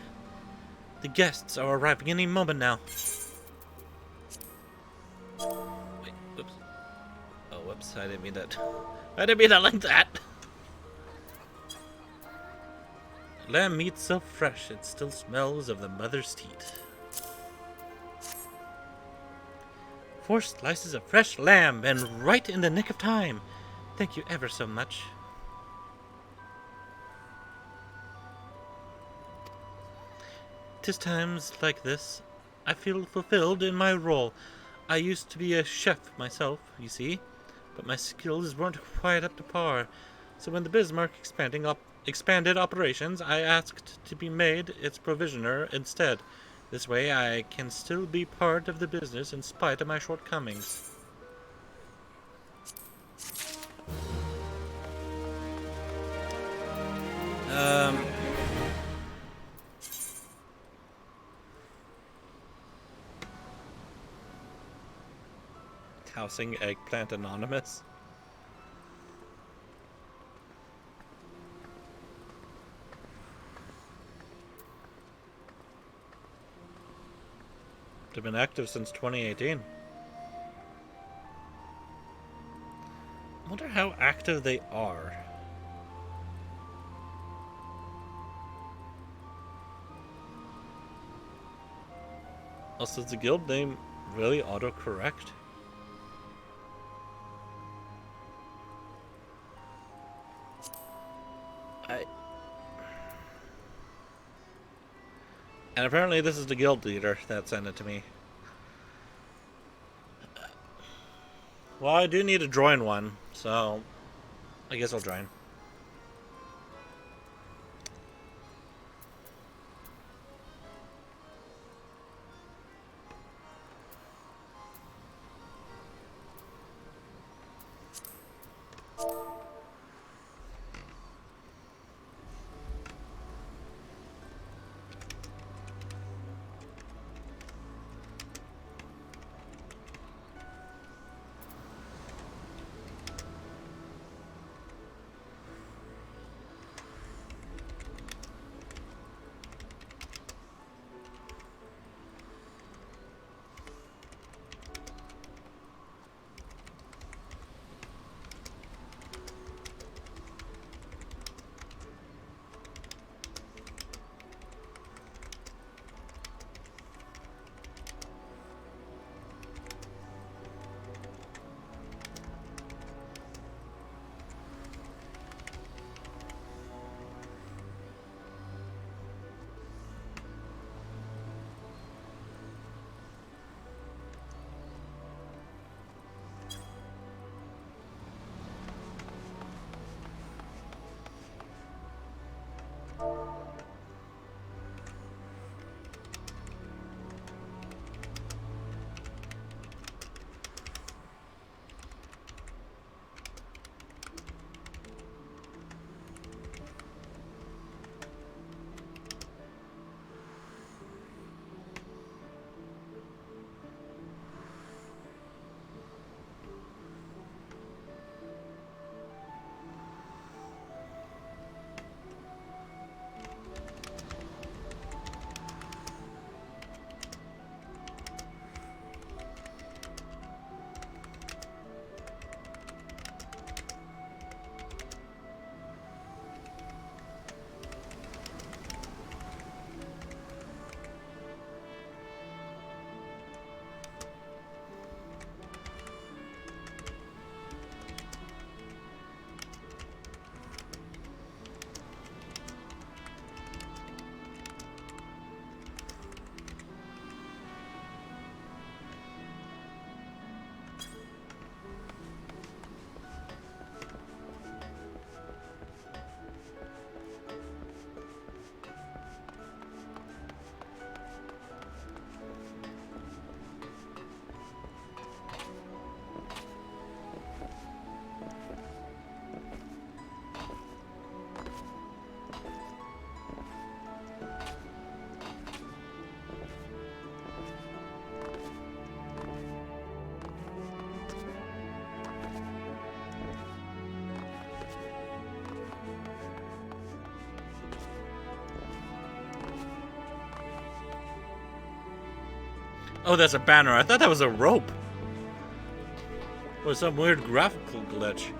The guests are arriving any moment now. Wait, whoops. Oh, whoops, I didn't mean that. I didn't mean that like that! Lamb meat so fresh it still smells of the mother's teat. 4 slices of fresh lamb, and right in the nick of time. Thank you ever so much. 'Tis times like this I feel fulfilled in my role. I used to be a chef myself, you see, but my skills weren't quite up to par. So when the Bismarck expanded operations, I asked to be made its provisioner instead. This way I can still be part of the business in spite of my shortcomings. Housing Eggplant Anonymous. They've been active since 2018. I wonder how active they are. Also, does the guild name really autocorrect? And apparently this is the guild leader that sent it to me. Well, I do need to join one, so I guess I'll join. Oh, that's a banner. I thought that was a rope. Or some weird graphical glitch.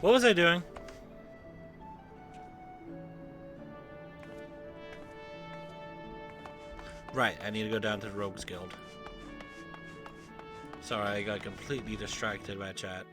What was I doing? Right, I need to go down to the Rogues Guild. Sorry, I got completely distracted by chat.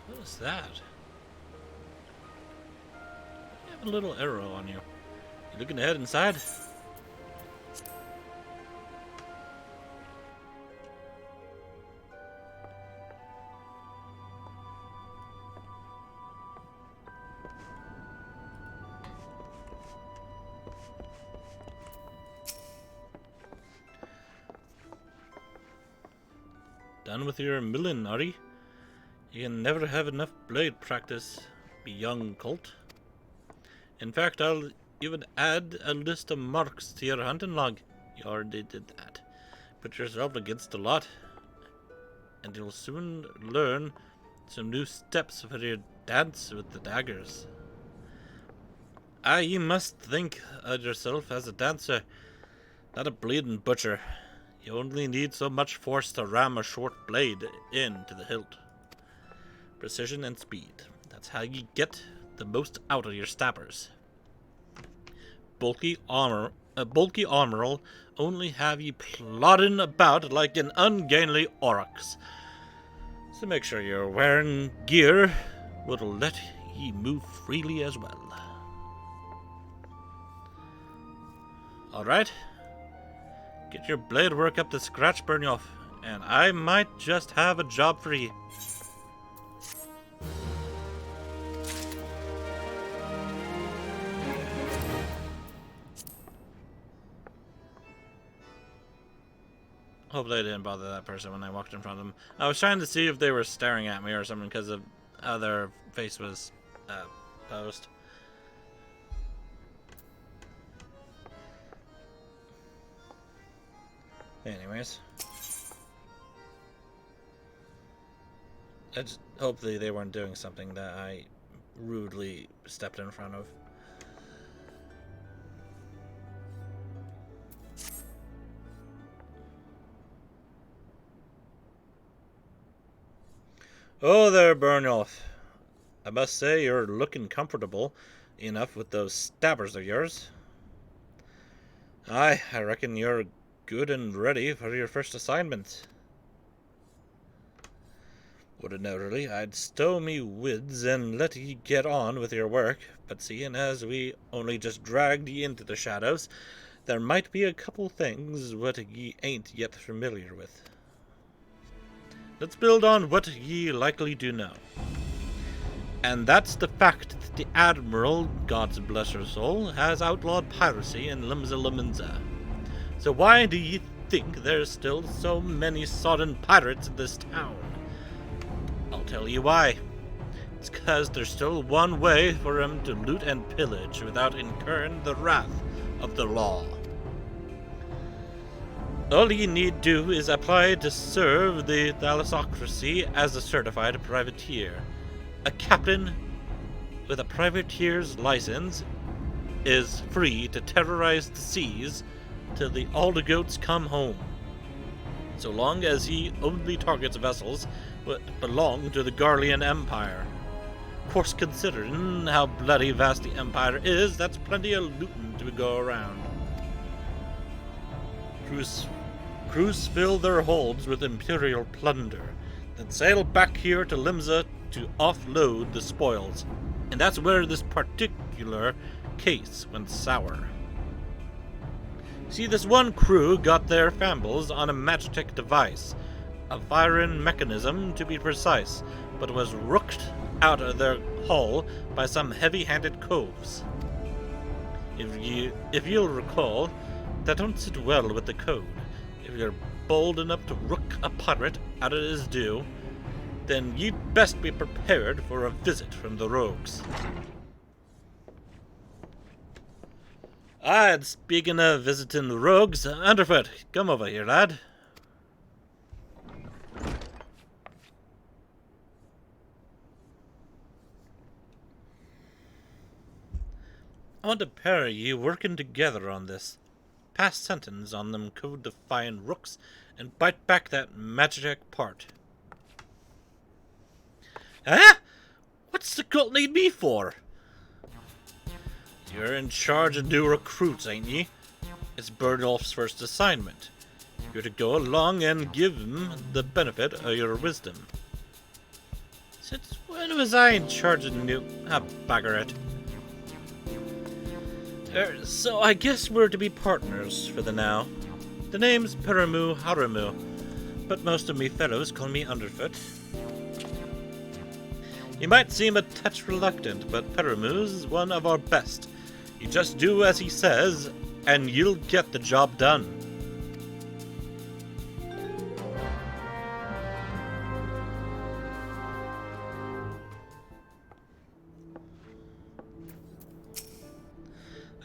What is that? You have a little arrow on you. You looking to head inside? Done with your milling, are you? You can never have enough blade practice, be young colt. In fact, I'll even add a list of marks to your hunting log. You already did that. Put yourself against the lot, and you'll soon learn some new steps for your dance with the daggers. You must think of yourself as a dancer, not a bleeding butcher. You only need so much force to ram a short blade into the hilt. Precision and speed. That's how you get the most out of your stabbers. Bulky armor'll only have you plodding about like an ungainly oryx. So make sure you're wearing gear that'll let ye move freely as well. Alright? Get your blade work up to scratch, Byrnjolf, and I might just have a job for you. Hopefully I didn't bother that person when I walked in front of them. I was trying to see if they were staring at me or something because of how their face was posed. Anyways. Hopefully they weren't doing something that I rudely stepped in front of. Oh there, Byrnjolf. I must say you're looking comfortable enough with those stabbers of yours. Aye, I reckon you're good and ready for your first assignment. Ordinarily, I'd stow me wids and let ye get on with your work, but seeing as we only just dragged ye into the shadows, there might be a couple things what ye ain't yet familiar with. Let's build on what ye likely do know. And that's the fact that the Admiral, God bless her soul, has outlawed piracy in Limsa. So why do ye think there's still so many sodden pirates in this town? I'll tell you why. It's 'cause there's still one way for 'em to loot and pillage without incurring the wrath of the law. All ye need do is apply to serve the thalassocracy as a certified privateer. A captain with a privateer's license is free to terrorize the seas till the Aldergoats come home, so long as he only targets vessels that belong to the Garlean Empire. Of course, considering how bloody vast the Empire is, that's plenty of looting to go around. Crews fill their holds with Imperial plunder, then sail back here to Limsa to offload the spoils. And that's where this particular case went sour. See, this one crew got their fambles on a Magitech device, a firing mechanism to be precise, but was rooked out of their hull by some heavy-handed coves. If you'll recall, that don't sit well with the code. If you're bold enough to rook a pirate out of his due, then you'd best be prepared for a visit from the rogues. And speaking of visiting the rogues, Underfoot, come over here, lad. I want to pair you working together on this. Pass sentence on them code-defying rooks and bite back that Magitech part. Huh? What's the cult need me for? You're in charge of new recruits, ain't ye? It's Byrnjolf's first assignment. You're to go along and give him the benefit of your wisdom. Since when was I in charge of new... bugger it. So I guess we're to be partners for the now. The name's Paramu Haramu, but most of me fellows call me Underfoot. He might seem a touch reluctant, but Paramu's one of our best. You just do as he says, and you'll get the job done.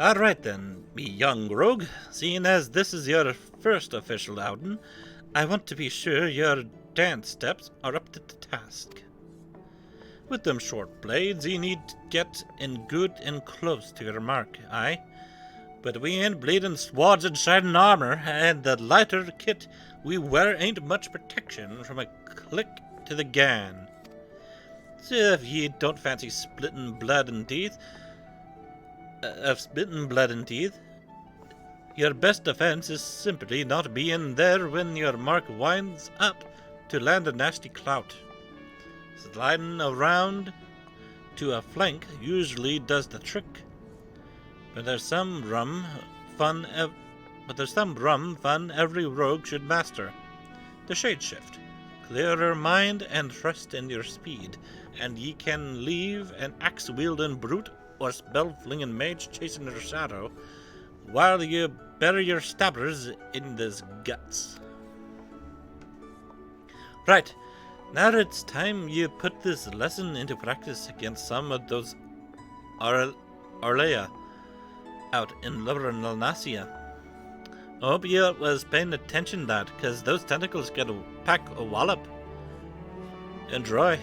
Alright then, me young rogue, seeing as this is your first official outing, I want to be sure your dance steps are up to the task. With them short blades, you need to get in good and close to your mark, aye? But we ain't bleeding swords and shining armor, and the lighter kit we wear ain't much protection from a click to the gan. So if ye don't fancy splitting blood and teeth, your best defense is simply not being there when your mark winds up to land a nasty clout. Sliding around to a flank usually does the trick, but there's some rum fun every rogue should master. The shade shift. Clear your mind and trust in your speed, and ye can leave an axe-wielding brute or spell-flinging mage chasing your shadow, while you bury your stabbers in his guts. Right, now it's time you put this lesson into practice against some of those Arlea out in Lower Nalnasia. I hope you was paying attention to that, cause those tentacles get a pack a wallop. Enjoy.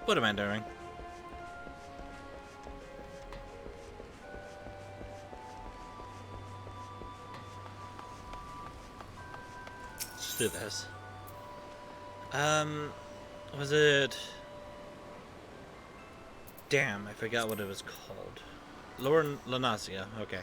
What am I doing? Let's do this. Was it... Damn, I forgot what it was called. Lower Lanasia, okay.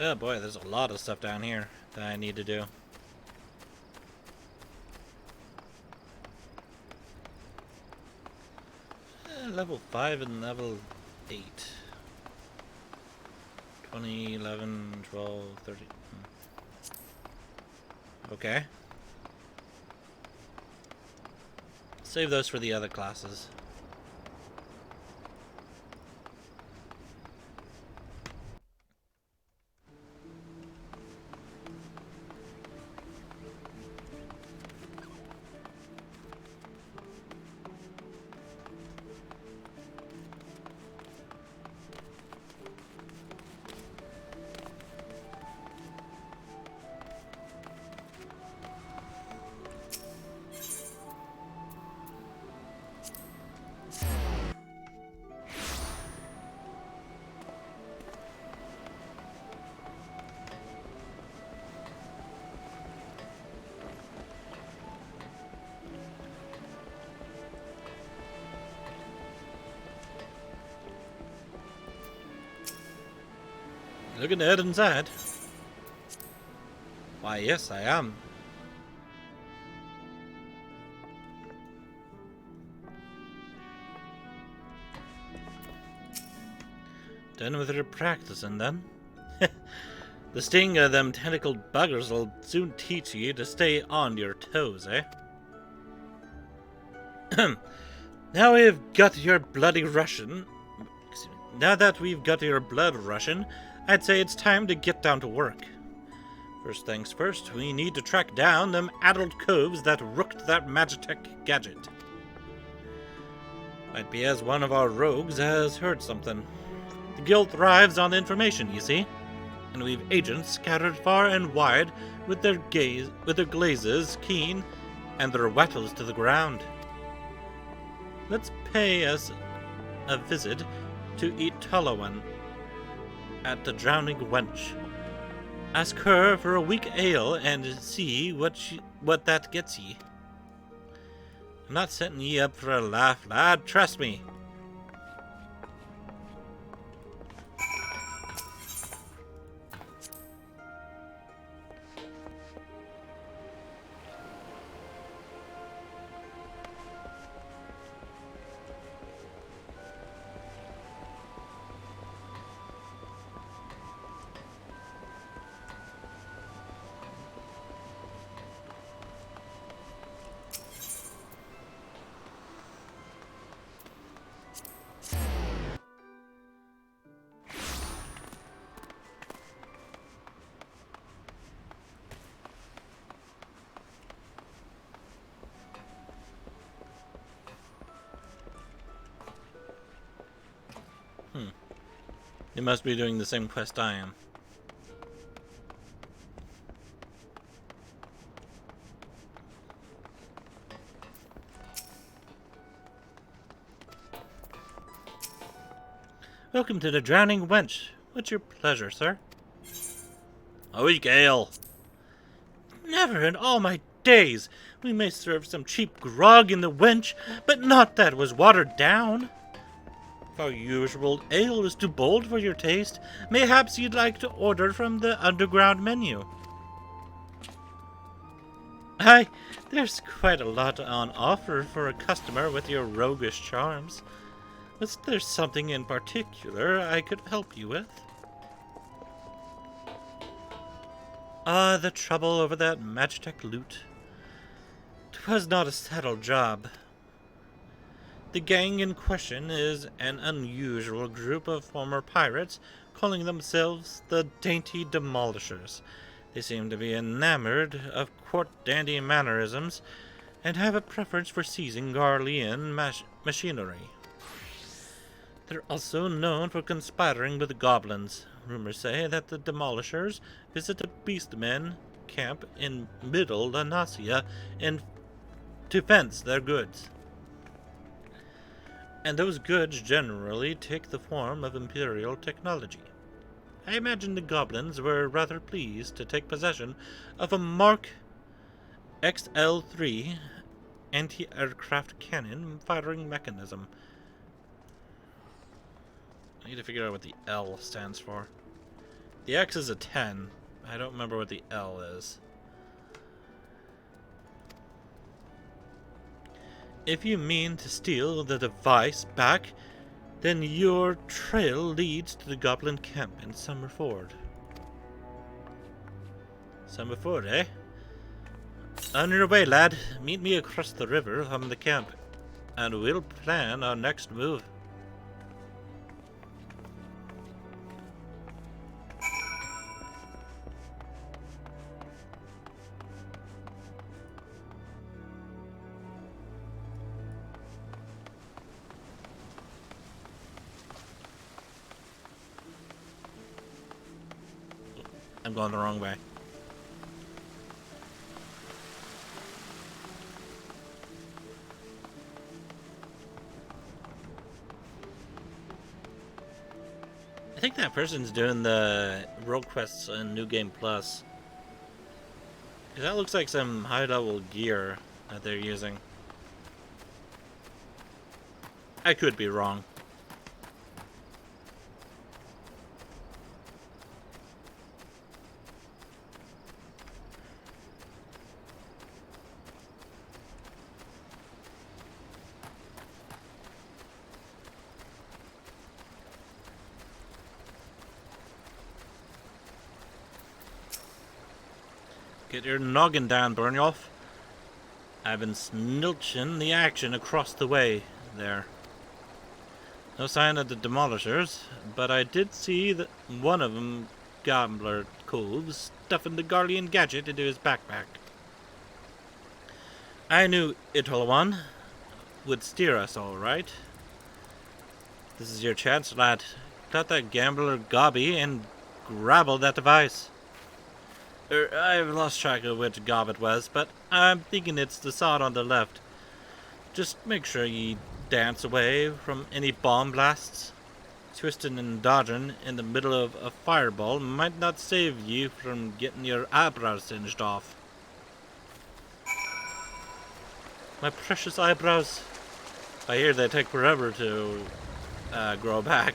Oh boy, there's a lot of stuff down here that I need to do. Level 5 and level 8. 20, 11, 12, 13. Okay. Save those for the other classes. Looking to head inside. Why, yes, I am. Done with your practicing, then? The sting of them tentacled buggers will soon teach you to stay on your toes, eh? Now we've got your bloody Russian. Now that we've got your blood Russian, I'd say it's time to get down to work. First things first, we need to track down them adult coves that rooked that Magitech gadget. Might be as one of our rogues has heard something. The guild thrives on information, you see, and we've agents scattered far and wide with their glazes keen and their wattles to the ground. Let's pay us a visit to Italawan at the Drowning Wench. Ask her for a weak ale and see what that gets ye. I'm not setting ye up for a laugh, lad, trust me. You must be doing the same quest I am. Welcome to the Drowning Wench. What's your pleasure, sir? A weak ale. Never in all my days. We may serve some cheap grog in the wench, but not that was watered down. If our usual ale is too bold for your taste, mayhaps you'd like to order from the underground menu. Aye, there's quite a lot on offer for a customer with your roguish charms. Was there something in particular I could help you with? The trouble over that Magitech loot. 'Twas not a settled job. The gang in question is an unusual group of former pirates calling themselves the Dainty Demolishers. They seem to be enamored of court dandy mannerisms and have a preference for seizing Garlean machinery. They're also known for conspiring with goblins. Rumors say that the Demolishers visit a beastmen camp in Middle Lanasia to fence their goods. And those goods generally take the form of Imperial technology. I imagine the goblins were rather pleased to take possession of a Mark XL3 anti-aircraft cannon firing mechanism. I need to figure out what the L stands for. The X is a 10. I don't remember what the L is. If you mean to steal the device back, then your trail leads to the goblin camp in Summerford. Summerford, eh? On your way, lad. Meet me across the river from the camp, and we'll plan our next move. I'm going the wrong way. I think that person's doing the role quests in New Game Plus. 'Cause that looks like some high-level gear that they're using. I could be wrong. Get your noggin down, Byrnjolf. I've been snilching the action across the way there. No sign of the demolishers, but I did see that one of them gambler coves stuffing the Guardian gadget into his backpack. I knew Italawan would steer us all right. This is your chance, lad. Cut that gambler gobby and grabble that device. I've lost track of which gob it was, but I'm thinking it's the sod on the left. Just make sure ye dance away from any bomb blasts. Twisting and dodging in the middle of a fireball might not save you from getting your eyebrows singed off. My precious eyebrows. I hear they take forever to grow back.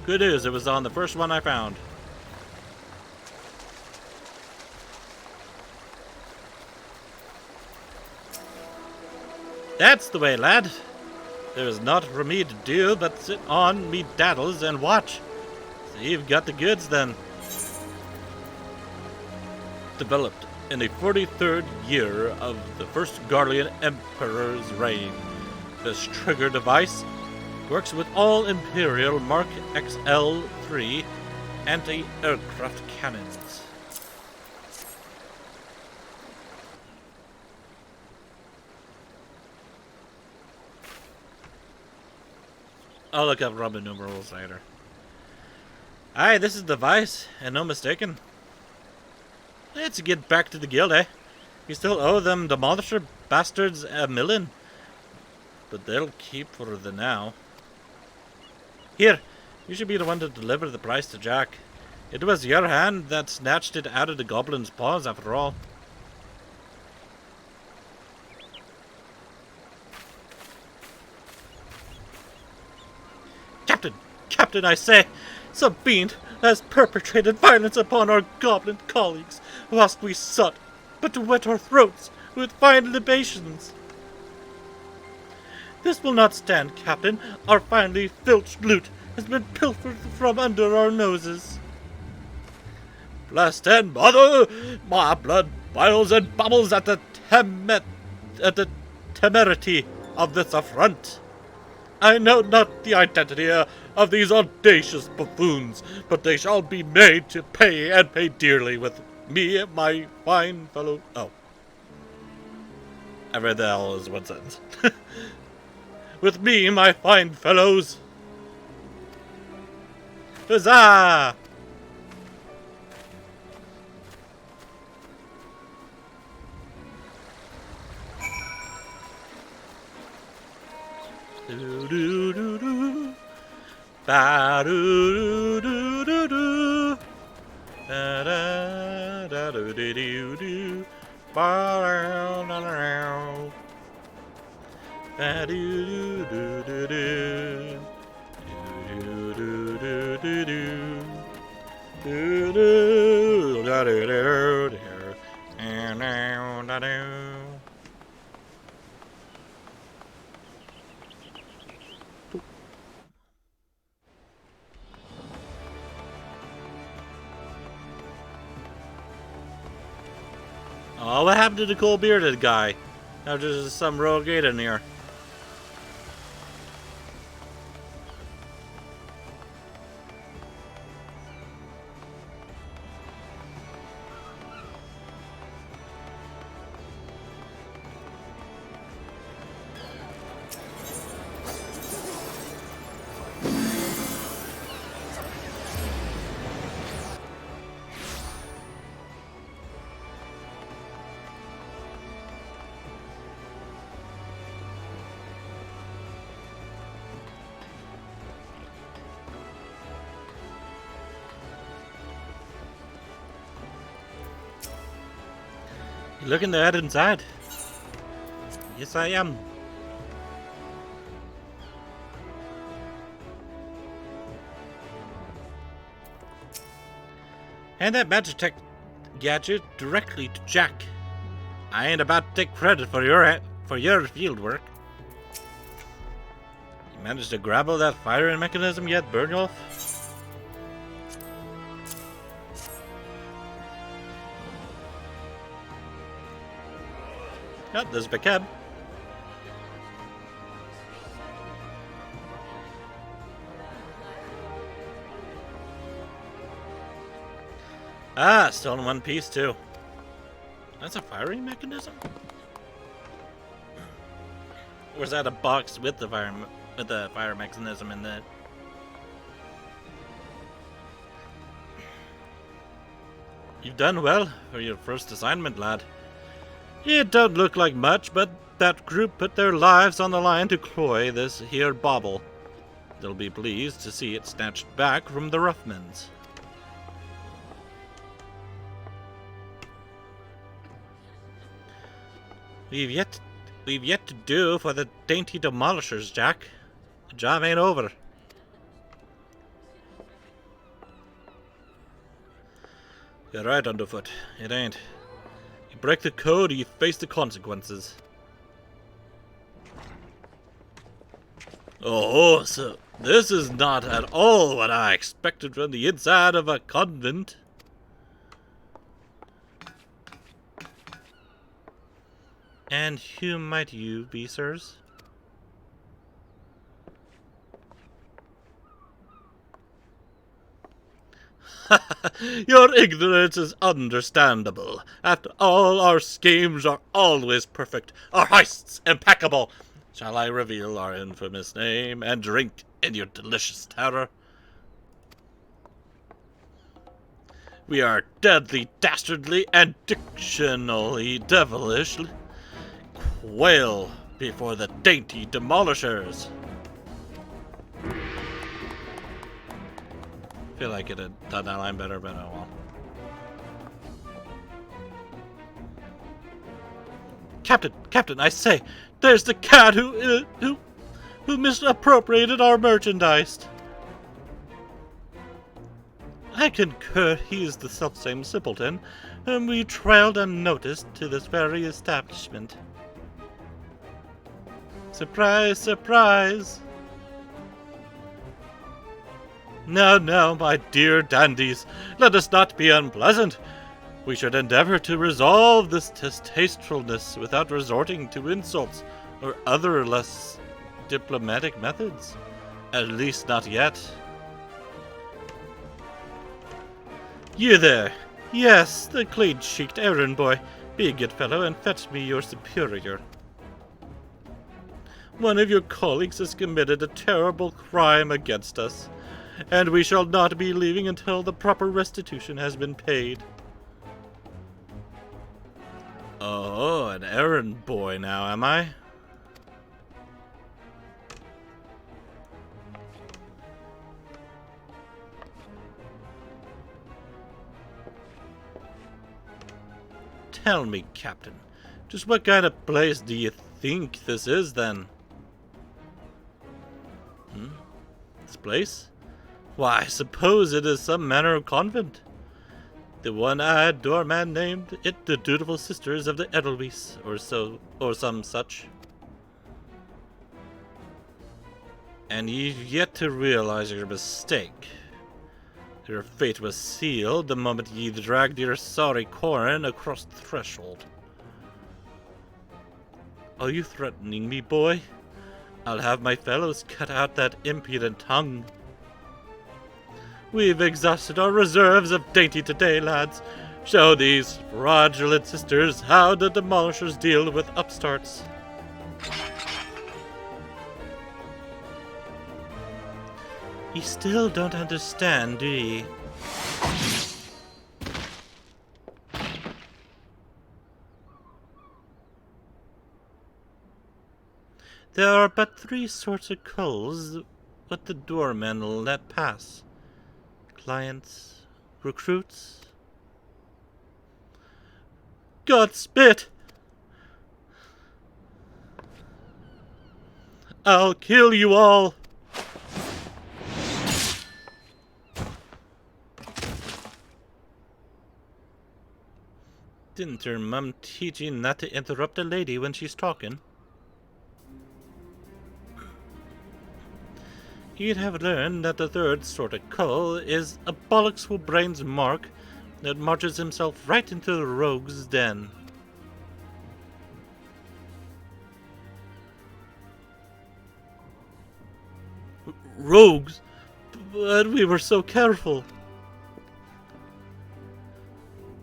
Good news, it was on the first one I found. That's the way, lad. There is naught for me to do but sit on me daddles and watch. So you've got the goods then. Developed in the 43rd year of the first Guardian Emperor's reign, this trigger device works with all Imperial Mark XL3 anti-aircraft cannons. I'll look up Roman numerals later. Aye, this is the device, and no mistaken. Let's get back to the guild, eh? We still owe them demolisher bastards a million, but they'll keep for the now. Here, you should be the one to deliver the price to Jack. It was your hand that snatched it out of the goblin's paws, after all. Captain, I say! Some fiend has perpetrated violence upon our goblin colleagues, whilst we sought but to wet our throats with fine libations. This will not stand, Captain. Our finely filched loot has been pilfered from under our noses. Blast and bother! My blood boils and bubbles at the temerity of this affront. I know not the identity of these audacious buffoons, but they shall be made to pay, and pay dearly, with me, my fine fellow... Oh. I read the L as one sentence. With me, my fine fellows. Huzzah! Do do do do, ba do do do do do, da da do. Ba-da-da-da-da. Ba-do-do-do-do-do. Do-do-do-do-do-do. Do-do-da-do-do-do. Da-do-da-do. Oh, what happened to the cool bearded guy? Now there's some rogue gate in here. You looking to head inside? Yes, I am. Hand that Magitech gadget directly to Jack. I ain't about to take credit for your field work. You managed to grapple that firing mechanism yet, Byrnjolf? Oh, there's Bekeb. Ah, stolen one piece too. That's a firing mechanism? Or is that a box with the fire mechanism in it? You've done well for your first assignment, lad. It don't look like much, but that group put their lives on the line to cloy this here bauble. They'll be pleased to see it snatched back from the Ruffmans. We've yet to do for the dainty demolishers, Jack. The job ain't over. You're right, Underfoot. It ain't. You break the code or you face the consequences. Oh, so this is not at all what I expected from the inside of a convent. And who might you be, sirs? Your ignorance is understandable. After all, our schemes are always perfect, our heists impeccable. Shall I reveal our infamous name and drink in your delicious terror? We are deadly, dastardly, and dictionally devilish. Quail before the dainty demolishers. I feel like it had done that line better, but oh well. Captain, I say, there's the cat who misappropriated our merchandise. I concur he's the selfsame simpleton whom we trailed unnoticed to this very establishment. Surprise, surprise! No, my dear dandies, let us not be unpleasant. We should endeavor to resolve this distastefulness without resorting to insults or other less diplomatic methods. At least not yet. You there! Yes, the clean-cheeked errand boy. Be a good fellow and fetch me your superior. One of your colleagues has committed a terrible crime against us, and we shall not be leaving until the proper restitution has been paid. Oh, an errand boy now, am I? tell me, Captain, just what kind of place do you think this is, then? This place? Why, I suppose it is some manner of convent. The one-eyed doorman named it the Dutiful Sisters of the Edelweiss, or some such. And you've yet to realize your mistake. Your fate was sealed the moment ye dragged your sorry Corin across the threshold. Are you threatening me, boy? I'll have my fellows cut out that impudent tongue. We've exhausted our reserves of dainty today, lads. Show these fraudulent sisters how the demolishers deal with upstarts. You still don't understand, do ye? There are but three sorts of culls what the doormen will let pass. Clients, recruits. God spit! I'll kill you all! Didn't your mum teach you not to interrupt a lady when she's talking? You'd have learned that the third sort of cull is a bollocksful brains mark that marches himself right into the rogue's den. Rogues? But we were so careful.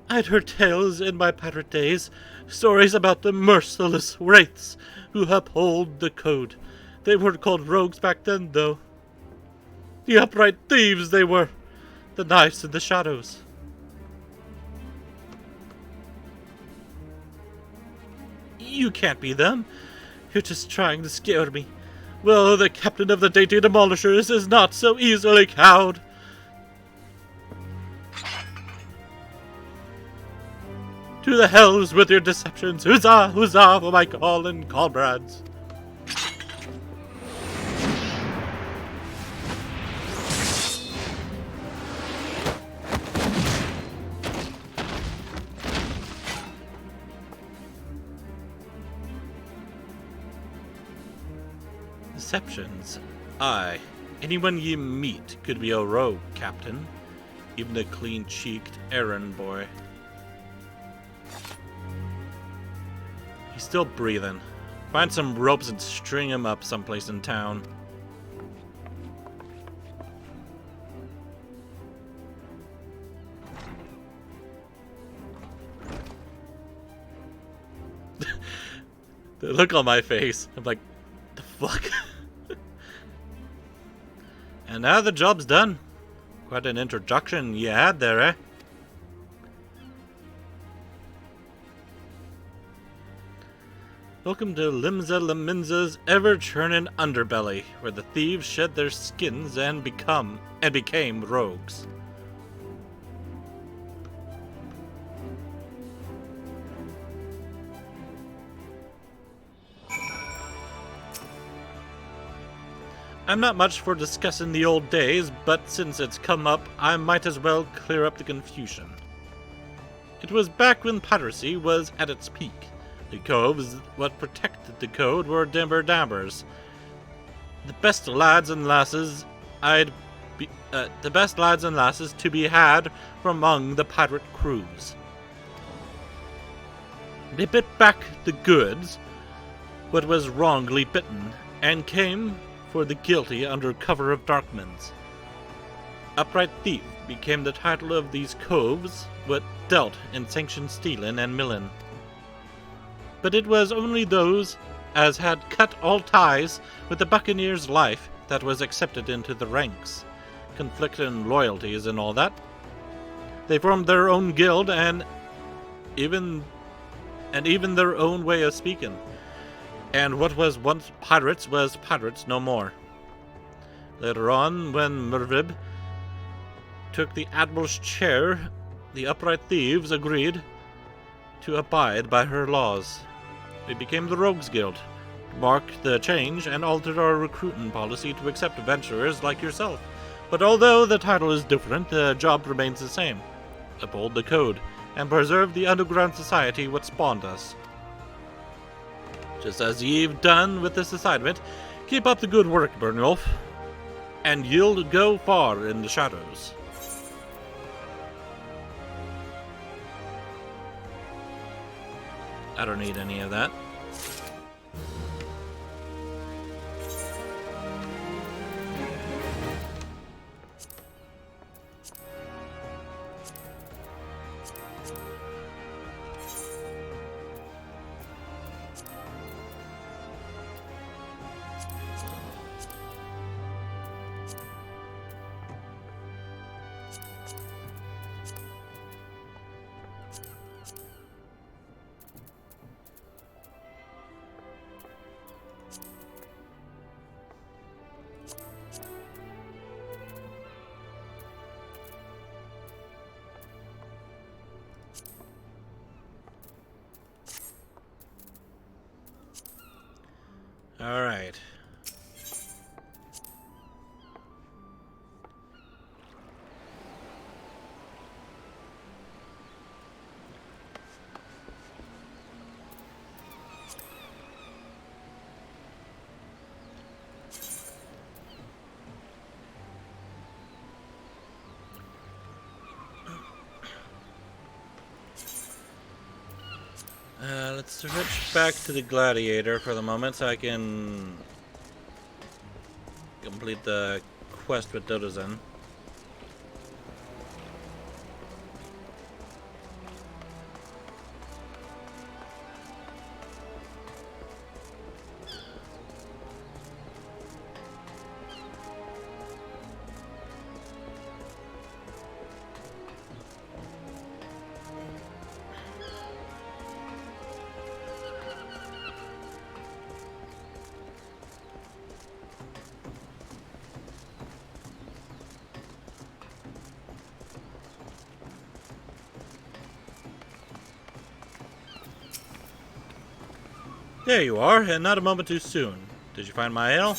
I'd heard tales in my pirate days, stories about the merciless wraiths who uphold the code. They weren't called rogues back then, though. The upright thieves they were, the knives in the shadows. You can't be them. You're just trying to scare me. Well, the captain of the dainty demolishers is not so easily cowed. To the hells with your deceptions! Huzzah, huzzah for my calling comrades! Deceptions? Aye. Anyone ye meet could be a rogue, Captain. Even a clean-cheeked errand boy. He's still breathing. Find some ropes and string him up someplace in town. The look on my face, I'm like, the fuck? And now the job's done. Quite an introduction you had there, eh? Welcome to Limsa Laminza's ever-churning underbelly, where the thieves shed their skins and became rogues. I'm not much for discussing the old days, but since it's come up, I might as well clear up the confusion. It was back when piracy was at its peak. The coves what protected the code were dimber dabbers. The best lads and lasses to be had from among the pirate crews. They bit back the goods, what was wrongly bitten, and came for the guilty under cover of darkmans. Upright thief became the title of these coves, what dealt in sanctioned stealing and milling. But it was only those as had cut all ties with the buccaneer's life that was accepted into the ranks, conflicting loyalties and all that. They formed their own guild and even their own way of speaking. And what was once pirates was pirates no more. Later on, when Mervib took the admiral's chair, the upright thieves agreed to abide by her laws. We became the Rogues Guild, marked the change, and altered our recruitment policy to accept adventurers like yourself. But although the title is different, the job remains the same. Uphold the code, and preserve the underground society what spawned us. Just as you've done with this assignment, keep up the good work, Byrnjolf, and you'll go far in the shadows. I don't need any of that. All right. Let's switch back to the Gladiator for the moment so I can complete the quest with Dodozen. There you are, and not a moment too soon. Did you find my ale?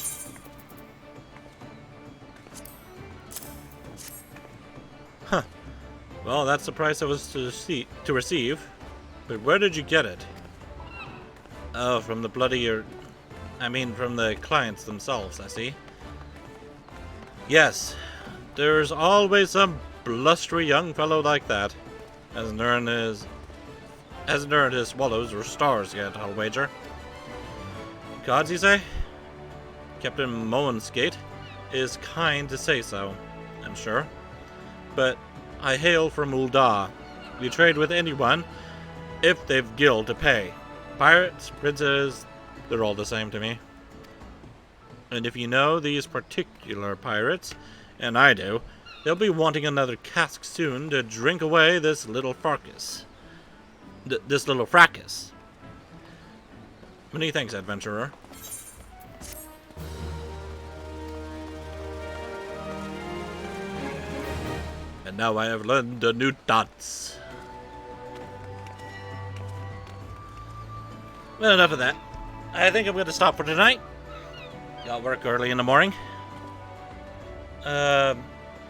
Huh. Well, that's the price I was to receive. But where did you get it? Oh, from the from the clients themselves, I see. Yes, there's always some blustery young fellow like that. Hasn't earned his swallows or stars yet, I'll wager. Gods, you say? Captain Moenskate is kind to say so, I'm sure. But I hail from Ul'dah. We trade with anyone if they've gil to pay. Pirates, princes, they're all the same to me. And if you know these particular pirates, and I do, they'll be wanting another cask soon to drink away this little fracas. Many thanks, adventurer. And now I have learned a new dance. Well, enough of that. I think I'm going to stop for tonight. Got work early in the morning. Kind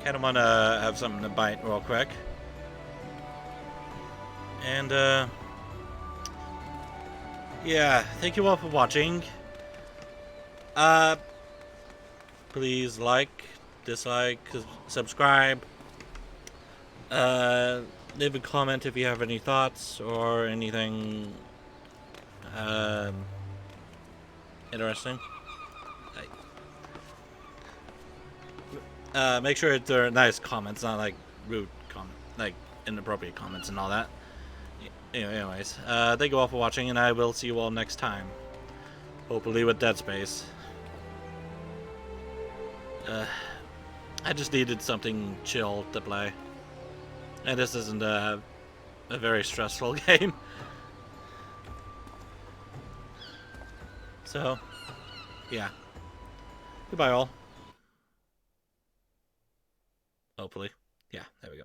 of want to have something to bite real quick. And, yeah, thank you all for watching. Please like, dislike, subscribe. Leave a comment if you have any thoughts or anything interesting. Make sure they're nice comments, not like rude comments, like inappropriate comments and all that. Anyways, thank you all for watching, and I will see you all next time. Hopefully with Dead Space. I just needed something chill to play. And this isn't a very stressful game. So, yeah. Goodbye all. Hopefully. Yeah, there we go.